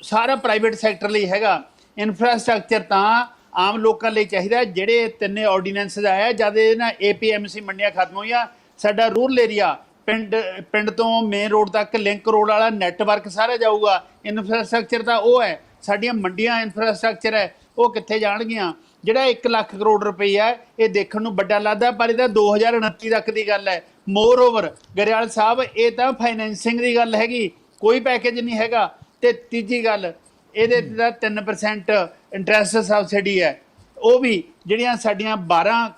ਸਾਰਾ ਪ੍ਰਾਈਵੇਟ ਸੈਕਟਰ ਲਈ ਹੈਗਾ। ਇਨਫਰਾਸਟ੍ਰਕਚਰ ਤਾਂ ਆਮ ਲੋਕਾਂ ਲਈ ਚਾਹੀਦਾ। ਜਿਹੜੇ 3 ਆਰਡੀਨੈਂਸਸ ਆਇਆ ਜਦ ਇਹ ਨਾ APMC ਮੰਡੀਆਂ ਖਤਮ ਹੋਈਆਂ, ਸਾਡਾ ਰੂਰਲ ਏਰੀਆ ਪਿੰਡ ਤੋਂ ਮੇਨ ਰੋਡ ਤੱਕ ਲਿੰਕ ਰੋਡ ਵਾਲਾ ਨੈਟਵਰਕ ਸਾਰਾ ਜਾਊਗਾ। ਇਨਫਰਾਸਟ੍ਰਕਚਰ ਤਾਂ ਉਹ ਹੈ, ਸਾਡੀਆਂ ਮੰਡੀਆਂ ਇਨਫਰਾਸਟ੍ਰਕਚਰ ਹੈ, ਉਹ ਕਿੱਥੇ ਜਾਣਗੀਆਂ? ਜਿਹੜਾ 1 ਲੱਖ ਕਰੋੜ ਰੁਪਈਆ ਹੈ, ਇਹ ਦੇਖਣ ਨੂੰ ਵੱਡਾ ਲੱਗਦਾ ਪਰ ਇਹਦਾ 2029 ਤੱਕ ਦੀ ਗੱਲ ਹੈ। ਮੋਰ ਓਵਰ ਗਰੇਵਾਲ ਸਾਹਿਬ, ਇਹ ਤਾਂ ਫਾਈਨੈਂਸਿੰਗ ਦੀ ਗੱਲ ਹੈਗੀ, ਕੋਈ ਪੈਕੇਜ ਨਹੀਂ ਹੈਗਾ। ਤੇ ਤੀਜੀ ਗੱਲ, ਇਹਦੇ ਦਾ 3% ਇੰਟਰਸਟ ਸਬਸਿਡੀ ਹੈ। ਉਹ ਵੀ ਜਿਹੜੀਆਂ ਸਾਡੀਆਂ 12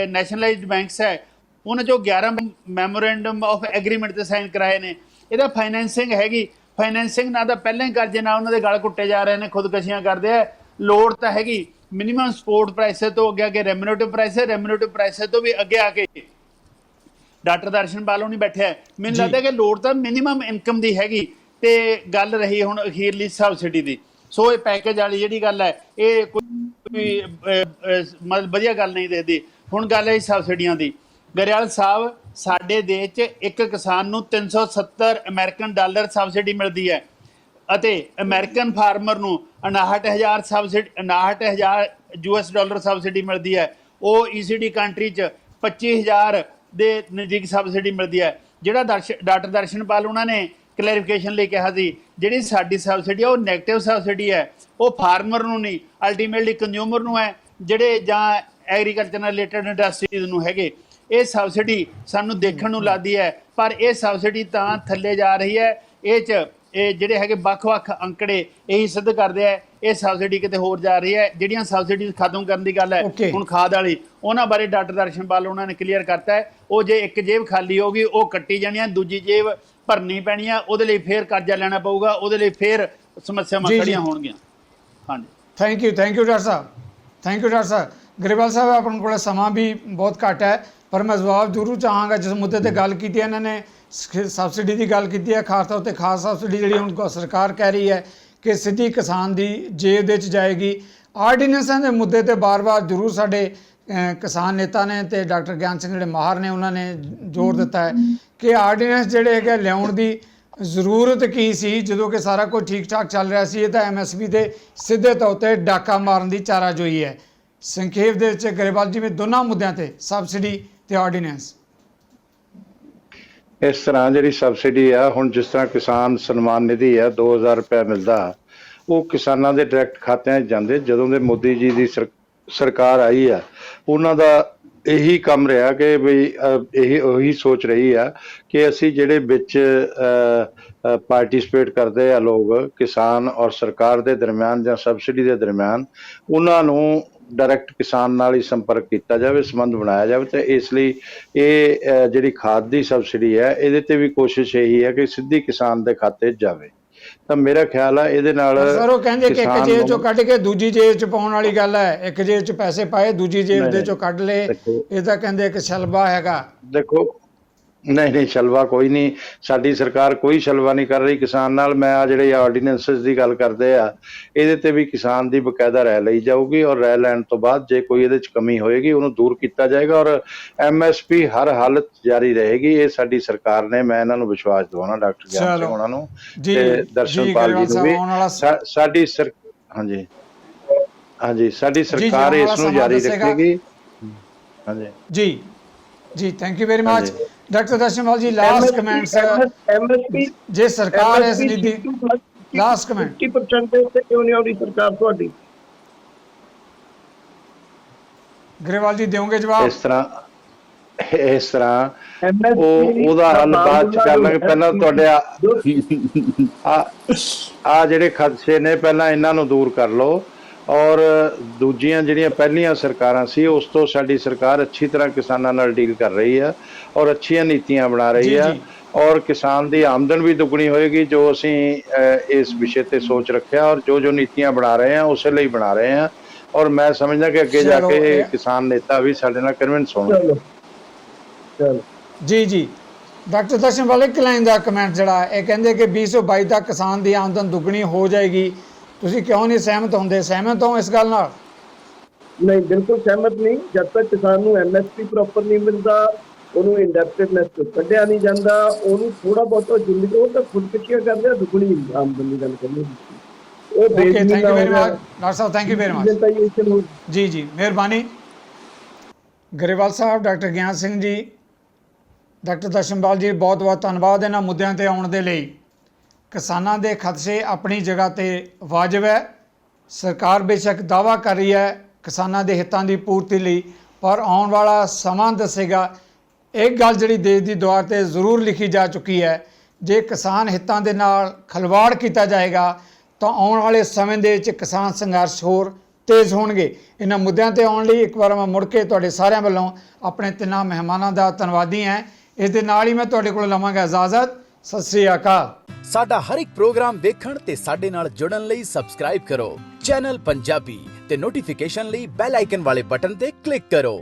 ਨੈਸ਼ਨਲਾਈਜ਼ਡ ਬੈਂਕਸ ਹੈ ਉਹਨਾਂ 'ਚੋਂ 11 ਮੈਮੋਰੈਂਡਮ ਆਫ ਐਗਰੀਮੈਂਟ ਤੇ ਸਾਈਨ ਕਰਾਏ ਨੇ। ਇਹਦਾ ਫਾਈਨੈਂਸਿੰਗ ਹੈਗੀ। ਫਾਈਨੈਂਸਿੰਗ ਨਾਲ ਤਾਂ ਪਹਿਲਾਂ ਹੀ ਕਰਜ਼ੇ ਨਾਲ ਉਹਨਾਂ ਦੇ ਗਲ ਕੁੱਟੇ ਜਾ ਰਹੇ ਨੇ, ਖੁਦਕਸ਼ੀਆਂ ਕਰਦੇ ਆ। ਲੋੜ ਤਾਂ ਹੈਗੀ ਮਿਨੀਮਮ ਸਪੋਰਟ ਪ੍ਰਾਈਸ ਤੋਂ ਅੱਗੇ ਰੈਮੂਨੇਟਿਵ ਪ੍ਰਾਈਸ ਤੋਂ ਵੀ ਅੱਗੇ ਆ ਕੇ ਡਾਕਟਰ ਦਰਸ਼ਨ ਪਾਲੋ ਨਹੀਂ ਬੈਠਿਆ। ਮੈਨੂੰ ਲੱਗਦਾ ਕਿ ਲੋੜ ਤਾਂ ਮਿਨੀਮਮ ਇਨਕਮ ਦੀ ਹੈਗੀ। ਤੇ ਗੱਲ ਰਹੀ ਹੁਣ ਅਖੀਰਲੀ ਸਬਸਿਡੀ ਦੀ, ਸੋ ਇਹ ਪੈਕੇਜ ਵਾਲੀ ਜਿਹੜੀ ਗੱਲ ਹੈ ਇਹ ਕੋਈ ਮਤਲਬ ਵਧੀਆ ਗੱਲ ਨਹੀਂ ਦਿਖਦੀ। ਹੁਣ ਗੱਲ ਹੈ ਸਬਸਿਡੀਆਂ ਦੀ। ਗਰੇਵਾਲ ਸਾਹਿਬ, ਸਾਡੇ ਦੇਸ਼ 'ਚ ਇੱਕ ਕਿਸਾਨ ਨੂੰ $370 ਅਮਰੀਕਨ ਸਬਸਿਡੀ ਮਿਲਦੀ ਹੈ ਅਤੇ ਅਮਰੀਕਨ ਫਾਰਮਰ ਨੂੰ 59,000 $59,000 ਸਬਸਿਡੀ ਮਿਲਦੀ ਹੈ। ਉਹ ECD ਕੰਟਰੀ 'ਚ 25,000 ਦੇ ਨਜ਼ਦੀਕ ਸਬਸਿਡੀ ਮਿਲਦੀ ਹੈ। ਜਿਹੜਾ ਡਾਕਟਰ ਦਰਸ਼ਨਪਾਲ ਉਹਨਾਂ ਨੇ ਕਲੈਰੀਫਿਕੇਸ਼ਨ ਲਈ ਕਿਹਾ ਸੀ, ਜਿਹੜੀ ਸਾਡੀ ਸਬਸਿਡੀ ਹੈ ਉਹ ਨੈਗੇਟਿਵ ਸਬਸਿਡੀ ਹੈ, ਉਹ ਫਾਰਮਰ ਨੂੰ ਨਹੀਂ, ਅਲਟੀਮੇਟਲੀ ਕੰਜ਼ਿਊਮਰ ਨੂੰ ਹੈ, ਜਿਹੜੇ ਜਾਂ ਐਗਰੀਕਲਚਰ ਨਾਲ ਰਿਲੇਟਡ ਇੰਡਸਟਰੀਜ਼ ਨੂੰ ਹੈਗੇ। ਇਹ ਸਬਸਿਡੀ ਸਾਨੂੰ ਦੇਖਣ ਨੂੰ ਲੱਗਦੀ ਹੈ, ਪਰ ਇਹ ਸਬਸਿਡੀ ਤਾਂ ਥੱਲੇ ਜਾ ਰਹੀ ਹੈ। ਇਹ ਜਿਹੜੇ ਹੈਗੇ ਵੱਖ-ਵੱਖ ਅੰਕੜੇ ਇਹੀ ਸਿੱਧ ਕਰਦੇ ਆ ਇਹ ਸਬਸਿਡੀ ਕਿਤੇ ਹੋਰ ਜਾ ਰਹੀ ਹੈ। ਜਿਹੜੀਆਂ ਸਬਸਿਡੀ ਖਤਮ ਕਰਨ ਦੀ ਗੱਲ ਹੈ ਹੁਣ ਖਾਦ ਵਾਲੀ, ਉਹਨਾਂ ਬਾਰੇ ਡਾਕਟਰ ਦਰਸ਼ਨਪਾਲ ਉਹਨਾਂ ਨੇ ਕਲੀਅਰ ਕਰਤਾ ਹੈ। ਉਹ ਜੇ ਇੱਕ ਜੇਬ ਖਾਲੀ ਹੋਗੀ ਉਹ ਕੱਟੀ ਜਾਣੀ ਹੈ, ਦੂਜੀ ਜੇਬ ਭਰਨੀ ਪੈਣੀ ਹੈ, ਉਹਦੇ ਲਈ ਫੇਰ ਕਰਜ਼ਾ ਲੈਣਾ ਪਊਗਾ, ਉਹਦੇ ਲਈ ਫੇਰ ਸਮੱਸਿਆਵਾਂ ਖੜੀਆਂ ਹੋਣਗੀਆਂ। ਹਾਂਜੀ, thank you doctor Sahib, doctor ਸਾਹਿਬ। ਗਰੇਵਾਲ ਸਾਹਿਬ, ਆਪਣੇ ਕੋਲ ਸਮਾਂ ਵੀ ਬਹੁਤ ਘੱਟ ਹੈ, ਪਰ ਮੈਂ ਜਵਾਬ ਜ਼ਰੂਰ ਚਾਹਾਂਗਾ। ਜਿਸ ਮੁੱਦੇ ਤੇ ਗੱਲ ਕੀਤੀ ਇਹਨਾਂ ਨੇ, ਸਬਸਿਡੀ ਦੀ ਗੱਲ ਕੀਤੀ ਹੈ, ਖਾਸ ਤੌਰ ਤੇ ਖਾਸ ਸਬਸਿਡੀ ਜਿਹੜੀ ਹੁਣ ਸਰਕਾਰ ਕਹਿ ਰਹੀ ਹੈ ਕਿ ਸਿੱਧੀ ਕਿਸਾਨ ਦੀ ਜੇਬ ਦੇ ਵਿੱਚ ਜਾਏਗੀ। ਆਰਡੀਨੈਂਸਾਂ ਦੇ ਮੁੱਦੇ ਤੇ ਬਾਰ-ਬਾਰ ਜ਼ਰੂਰ ਸਾਡੇ ਕਿਸਾਨ ਨੇਤਾ ਨੇ ਤੇ ਡਾਕਟਰ ਗਿਆਨ ਸਿੰਘ ਜਿਹੜੇ ਮਾਹਰ ਨੇ ਉਹਨਾਂ ਨੇ ਜ਼ੋਰ ਦਿੱਤਾ ਹੈ ਕਿ ਆਰਡੀਨੈਂਸ ਜਿਹੜੇ ਹੈਗੇ ਲਿਆਉਣ ਦੀ ਜ਼ਰੂਰਤ ਕੀ ਸੀ ਜਦੋਂ ਕਿ ਸਾਰਾ ਕੁਝ ਠੀਕ ਠਾਕ ਚੱਲ ਰਿਹਾ ਸੀ? ਇਹ ਤਾਂ ਐਮਐਸਪੀ ਦੇ ਸਿੱਧੇ ਤੌਰ ਤੇ ਡਾਕਾ ਮਾਰਨ ਦੀ ਚਾਰਾਜੋਈ ਹੈ। ਸੰਖੇਪ ਦੇ ਵਿੱਚ ਗਰੇਵਾਲ ਜੀ, ਦੋਨਾਂ ਮੁੱਦਿਆਂ ਤੇ ਸਬਸਿਡੀ ਤੇ ਆਰਡੀਨੈਂਸ। ਇਸ ਤਰ੍ਹਾਂ ਜਿਹੜੀ ਸਬਸਿਡੀ ਆ, ਹੁਣ ਜਿਸ ਤਰ੍ਹਾਂ ਕਿਸਾਨ ਸਨਮਾਨ ਨਿਧੀ ਆ 2000 ਰੁਪਏ ਮਿਲਦਾ, ਉਹ ਕਿਸਾਨਾਂ ਦੇ ਡਾਇਰੈਕਟ ਖਾਤਿਆਂ 'ਚ ਜਾਂਦੇ। ਜਦੋਂ ਦੇ ਮੋਦੀ ਜੀ ਦੀ ਸਰਕਾਰ ਆਈ ਆ, ਉਹਨਾਂ ਦਾ ਇਹੀ ਕੰਮ ਰਿਹਾ ਕਿ ਵੀ ਉਹੀ ਸੋਚ ਰਹੀ ਆ ਕਿ ਅਸੀਂ ਜਿਹੜੇ ਵਿੱਚ ਪਾਰਟਿਸਿਪੇਟ ਕਰਦੇ ਆ ਲੋਕ, ਕਿਸਾਨ ਔਰ ਸਰਕਾਰ ਦੇ ਦਰਮਿਆਨ ਜਾਂ ਸਬਸਿਡੀ ਦੇ ਦਰਮਿਆਨ, ਉਹਨਾਂ ਨੂੰ ਡਾਇਰੈਕਟ ਕਿਸਾਨ ਨਾਲ ਹੀ ਸੰਪਰਕ ਕੀਤਾ ਜਾਵੇ, ਸੰਬੰਧ ਬਣਾਇਆ ਜਾਵੇ। ਤੇ ਇਸ ਲਈ ਇਹ ਜਿਹੜੀ ਖਾਦ ਦੀ ਸਬਸਿਡੀ ਹੈ, ਇਹਦੇ ਤੇ ਵੀ ਕੋਸ਼ਿਸ਼ ਇਹੀ ਹੈ ਕਿ ਸਿੱਧੀ ਕਿਸਾਨ ਦੇ ਖਾਤੇ 'ਚ ਜਾਵੇ। ਤਾਂ ਮੇਰਾ ਖਿਆਲ ਆ ਇਹਦੇ ਨਾਲ ਸਰ ਉਹ ਕਹਿੰਦੇ ਕਿ ਇੱਕ ਜੇਬ ਚੋਂ ਕੱਢ ਕੇ ਦੂਜੀ ਜੇਬ 'ਚ ਪਾਉਣ ਵਾਲੀ ਗੱਲ ਹੈ। ਇੱਕ ਜੇਬ 'ਚ ਪੈਸੇ ਪਾਏ, ਦੂਜੀ ਜੇਬ ਦੇ ਚੋਂ ਕੱਢ ਲਏ, ਇਹ ਤਾਂ ਕਹਿੰਦੇ ਇੱਕ ਛਲਬਾ ਹੈਗਾ। ਦੇਖੋ, ਨਹੀਂ ਛਲਵਾ ਕੋਈ ਨਹੀਂ, ਸਾਡੀ ਸਰਕਾਰ ਕੋਈ ਛਲਵਾ ਨਹੀਂ ਕਰ ਰਹੀ ਕਿਸਾਨ ਨਾਲ। ਮੈਂ ਆ ਜਿਹੜੇ ਆਰਡੀਨੈਂਸਸ ਦੀ ਗੱਲ ਕਰਦੇ ਆ, ਇਹਦੇ ਤੇ ਵੀ ਕਿਸਾਨ ਦੀ ਬਕਾਇਦਾ ਰਾਏ ਲਈ ਜਾਊਗੀ, ਔਰ ਰਾਏ ਲੈਣ ਤੋਂ ਬਾਅਦ ਜੇ ਕੋਈ ਇਹਦੇ 'ਚ ਕਮੀ ਹੋਏਗੀ ਉਹਨੂੰ ਦੂਰ ਕੀਤਾ ਜਾਏਗਾ, ਔਰ ਐਮਐਸਪੀ ਹਰ ਹਾਲਤ ਜਾਰੀ ਰਹੇਗੀ। ਇਹ ਸਾਡੀ ਸਰਕਾਰ ਨੇ, ਮੈਂ ਇਹਨਾਂ ਨੂੰ ਵਿਸ਼ਵਾਸ ਦਿਵਾਉਣਾ, ਡਾਕਟਰ ਗਿਆਨ ਸਿੰਘ ਉਹਨਾਂ ਨੂੰ ਤੇ ਦਰਸ਼ਨਪਾਲ ਜੀ ਨੂੰ ਵੀ। ਸਾਡੀ ਸਾਡੀ ਸਰਕਾਰ ਇਸ ਨੂੰ ਜਾਰੀ ਰੱਖੇਗੀ। ਜੀ ਜੀ, thank you very much doctor Darshanpal ji. Last comment sir, ਜੇ ਸਰਕਾਰ ਇਸ ਨੀਤੀ, ਲਾਸਟ ਕਮੈਂਟ 50% ਦੇ ਉੱਤੇ ਕਿਉਂ ਨਹੀਂ ਆਉਂਦੀ ਸਰਕਾਰ ਤੁਹਾਡੀ? ਗਰੇਵਾਲ ਜੀ ਦਿਓਗੇ ਜਵਾਬ? ਇਸ ਤਰ੍ਹਾਂ ਉਹਦਾ ਹੱਲ ਬਾਅਦ ਚ ਕਰ ਲਾਂਗੇ। ਪਹਿਲਾਂ ਤੁਹਾਡੇ ਆ ਜਿਹੜੇ ਖਦਸ਼ੇ ਨੇ, ਪਹਿਲਾਂ ਇਹਨਾਂ ਨੂੰ ਦੂਰ ਕਰ ਲਓ, ਔਰ ਦੂਜੀਆਂ ਜਿਹੜੀਆਂ ਪਹਿਲੀਆਂ ਸਰਕਾਰਾਂ ਸੀ, ਉਸ ਤੋਂ ਸਾਡੀ ਸਰਕਾਰ ਅੱਛੀ ਤਰ੍ਹਾਂ ਕਿਸਾਨਾਂ ਨਾਲ ਡੀਲ ਕਰ ਰਹੀ ਆ, ਔਰ ਅੱਛੀਆਂ ਨੀਤੀਆਂ ਬਣਾ ਰਹੀ ਆ, ਔਰ ਕਿਸਾਨ ਦੀ ਆਮਦਨ ਵੀ ਦੁੱਗਣੀ ਹੋਏਗੀ, ਜੋ ਅਸੀਂ ਇਸ ਵਿਸ਼ੇ ਤੇ ਸੋਚ ਰੱਖਿਆ, ਔਰ ਜੋ ਨੀਤੀਆਂ ਬਣਾ ਰਹੇ ਆ ਉਸੇ ਲਈ ਬਣਾ ਰਹੇ ਆ। ਔਰ ਮੈਂ ਸਮਝਦਾ ਕਿ ਅੱਗੇ ਜਾ ਕੇ ਕਿਸਾਨ ਨੇਤਾ ਵੀ ਸਾਡੇ ਨਾਲ ਕਨਵਿੰਸ ਹੋਣਗੇ। ਜੀ ਜੀ, ਡਾਕਟਰ ਦਰਸ਼ਨਪਾਲ, ਇੱਕ ਲਾਈਨ ਦਾ ਕਮੈਂਟ ਜਿਹੜਾ ਇਹ ਕਹਿੰਦੇ ਕਿ 2022 ਤੱਕ ਕਿਸਾਨ ਦੀ ਆਮਦਨ ਦੁੱਗਣੀ ਹੋ ਜਾਏਗੀ, ਤੁਸੀਂ ਕਿਉਂ ਨਹੀਂ ਸਹਿਮਤ ਹੁੰਦੇ? ਸਹਿਮਤ ਹੋ ਇਸ ਗੱਲ ਨਾਲ? ਨਹੀਂ, ਬਿਲਕੁਲ ਸਹਿਮਤ ਨਹੀਂ। ਜਦ ਤੱਕ ਕਿਸਾਨ ਨੂੰ ਐਮਐਸਪੀ ਪ੍ਰੋਪਰ ਨਹੀਂ ਮਿਲਦਾ, ਉਹਨੂੰ ਇੰਡੈਪਟਡਨੈਸ ਤੋਂ ਕੱਢਿਆ ਨਹੀਂ ਜਾਂਦਾ, ਉਹਨੂੰ ਥੋੜਾ ਬਹੁਤ ਜ਼ਿੰਦਗੀ, ਉਹ ਤਾਂ ਖੁਦਕੁਸ਼ੀਆਂ ਕਰਦੇ ਆ, ਦੁੱਗਣੀ ਆਮਦਨ ਦੀ ਗੱਲ ਕਰਨੀ। Okay, thank you very much doctor Sahib, thank you very much. ਜੀ ਜੀ, ਮਿਹਰਬਾਨੀ ਗਰੇਵਾਲ ਸਾਹਿਬ, ਡਾਕਟਰ ਗਿਆਨ ਸਿੰਘ ਜੀ, ਡਾਕਟਰ ਦਰਸ਼ਨਪਾਲ ਜੀ, ਬਹੁਤ ਬਹੁਤ ਧੰਨਵਾਦ ਇਹਨਾਂ ਮੁੱਦਿਆਂ ਤੇ ਆਉਣ ਦੇ ਲਈ। ਕਿਸਾਨਾਂ ਦੇ ਖਦਸ਼ੇ ਆਪਣੀ ਜਗ੍ਹਾ ਤੇ ਵਾਜਬ ਹੈ। ਸਰਕਾਰ ਬੇਸ਼ੱਕ ਦਾਅਵਾ ਕਰ ਰਹੀ ਹੈ ਕਿਸਾਨਾਂ ਦੇ ਹਿੱਤਾਂ ਦੀ ਪੂਰਤੀ ਲਈ, ਪਰ ਆਉਣ ਵਾਲਾ ਸਮਾਂ ਦੱਸੇਗਾ। ਇੱਕ ਗੱਲ ਜਿਹੜੀ ਦੇਸ਼ ਦੀ ਦੁਆਰ ਤੇ ਜ਼ਰੂਰ ਲਿਖੀ ਜਾ ਚੁੱਕੀ ਹੈ, ਜੇ ਕਿਸਾਨ ਹਿੱਤਾਂ ਦੇ ਨਾਲ ਖਿਲਵਾੜ ਕੀਤਾ ਜਾਏਗਾ ਤਾਂ ਆਉਣ ਵਾਲੇ ਸਮੇਂ ਦੇ ਵਿੱਚ ਕਿਸਾਨ ਸੰਘਰਸ਼ ਹੋਰ ਤੇਜ਼ ਹੋਣਗੇ। ਇਹਨਾਂ ਮੁੱਦਿਆਂ ਤੇ ਆਉਣ ਲਈ ਇੱਕ ਵਾਰ ਮੈਂ ਮੁੜ ਕੇ ਤੁਹਾਡੇ ਸਾਰਿਆਂ ਵੱਲੋਂ ਆਪਣੇ ਤਿੰਨਾਂ ਮਹਿਮਾਨਾਂ ਦਾ ਧੰਨਵਾਦੀ ਹਾਂ। ਇਸ ਦੇ ਨਾਲ ਹੀ ਮੈਂ ਤੁਹਾਡੇ ਕੋਲ ਲਵਾਂਗਾ ਇਜਾਜ਼ਤ। ਸਤਿ ਸ੍ਰੀ ਅਕਾਲ। ਸਾਡਾ ਹਰ ਇੱਕ ਪ੍ਰੋਗਰਾਮ ਵੇਖਣ ਤੇ ਸਾਡੇ ਨਾਲ ਜੁੜਨ ਲਈ ਸਬਸਕ੍ਰਾਈਬ ਕਰੋ ਚੈਨਲ ਪੰਜਾਬੀ ਤੇ ਨੋਟੀਫਿਕੇਸ਼ਨ ਲਈ ਬੈਲ ਆਈਕਨ ਵਾਲੇ ਬਟਨ ਤੇ ਕਲਿੱਕ ਕਰੋ।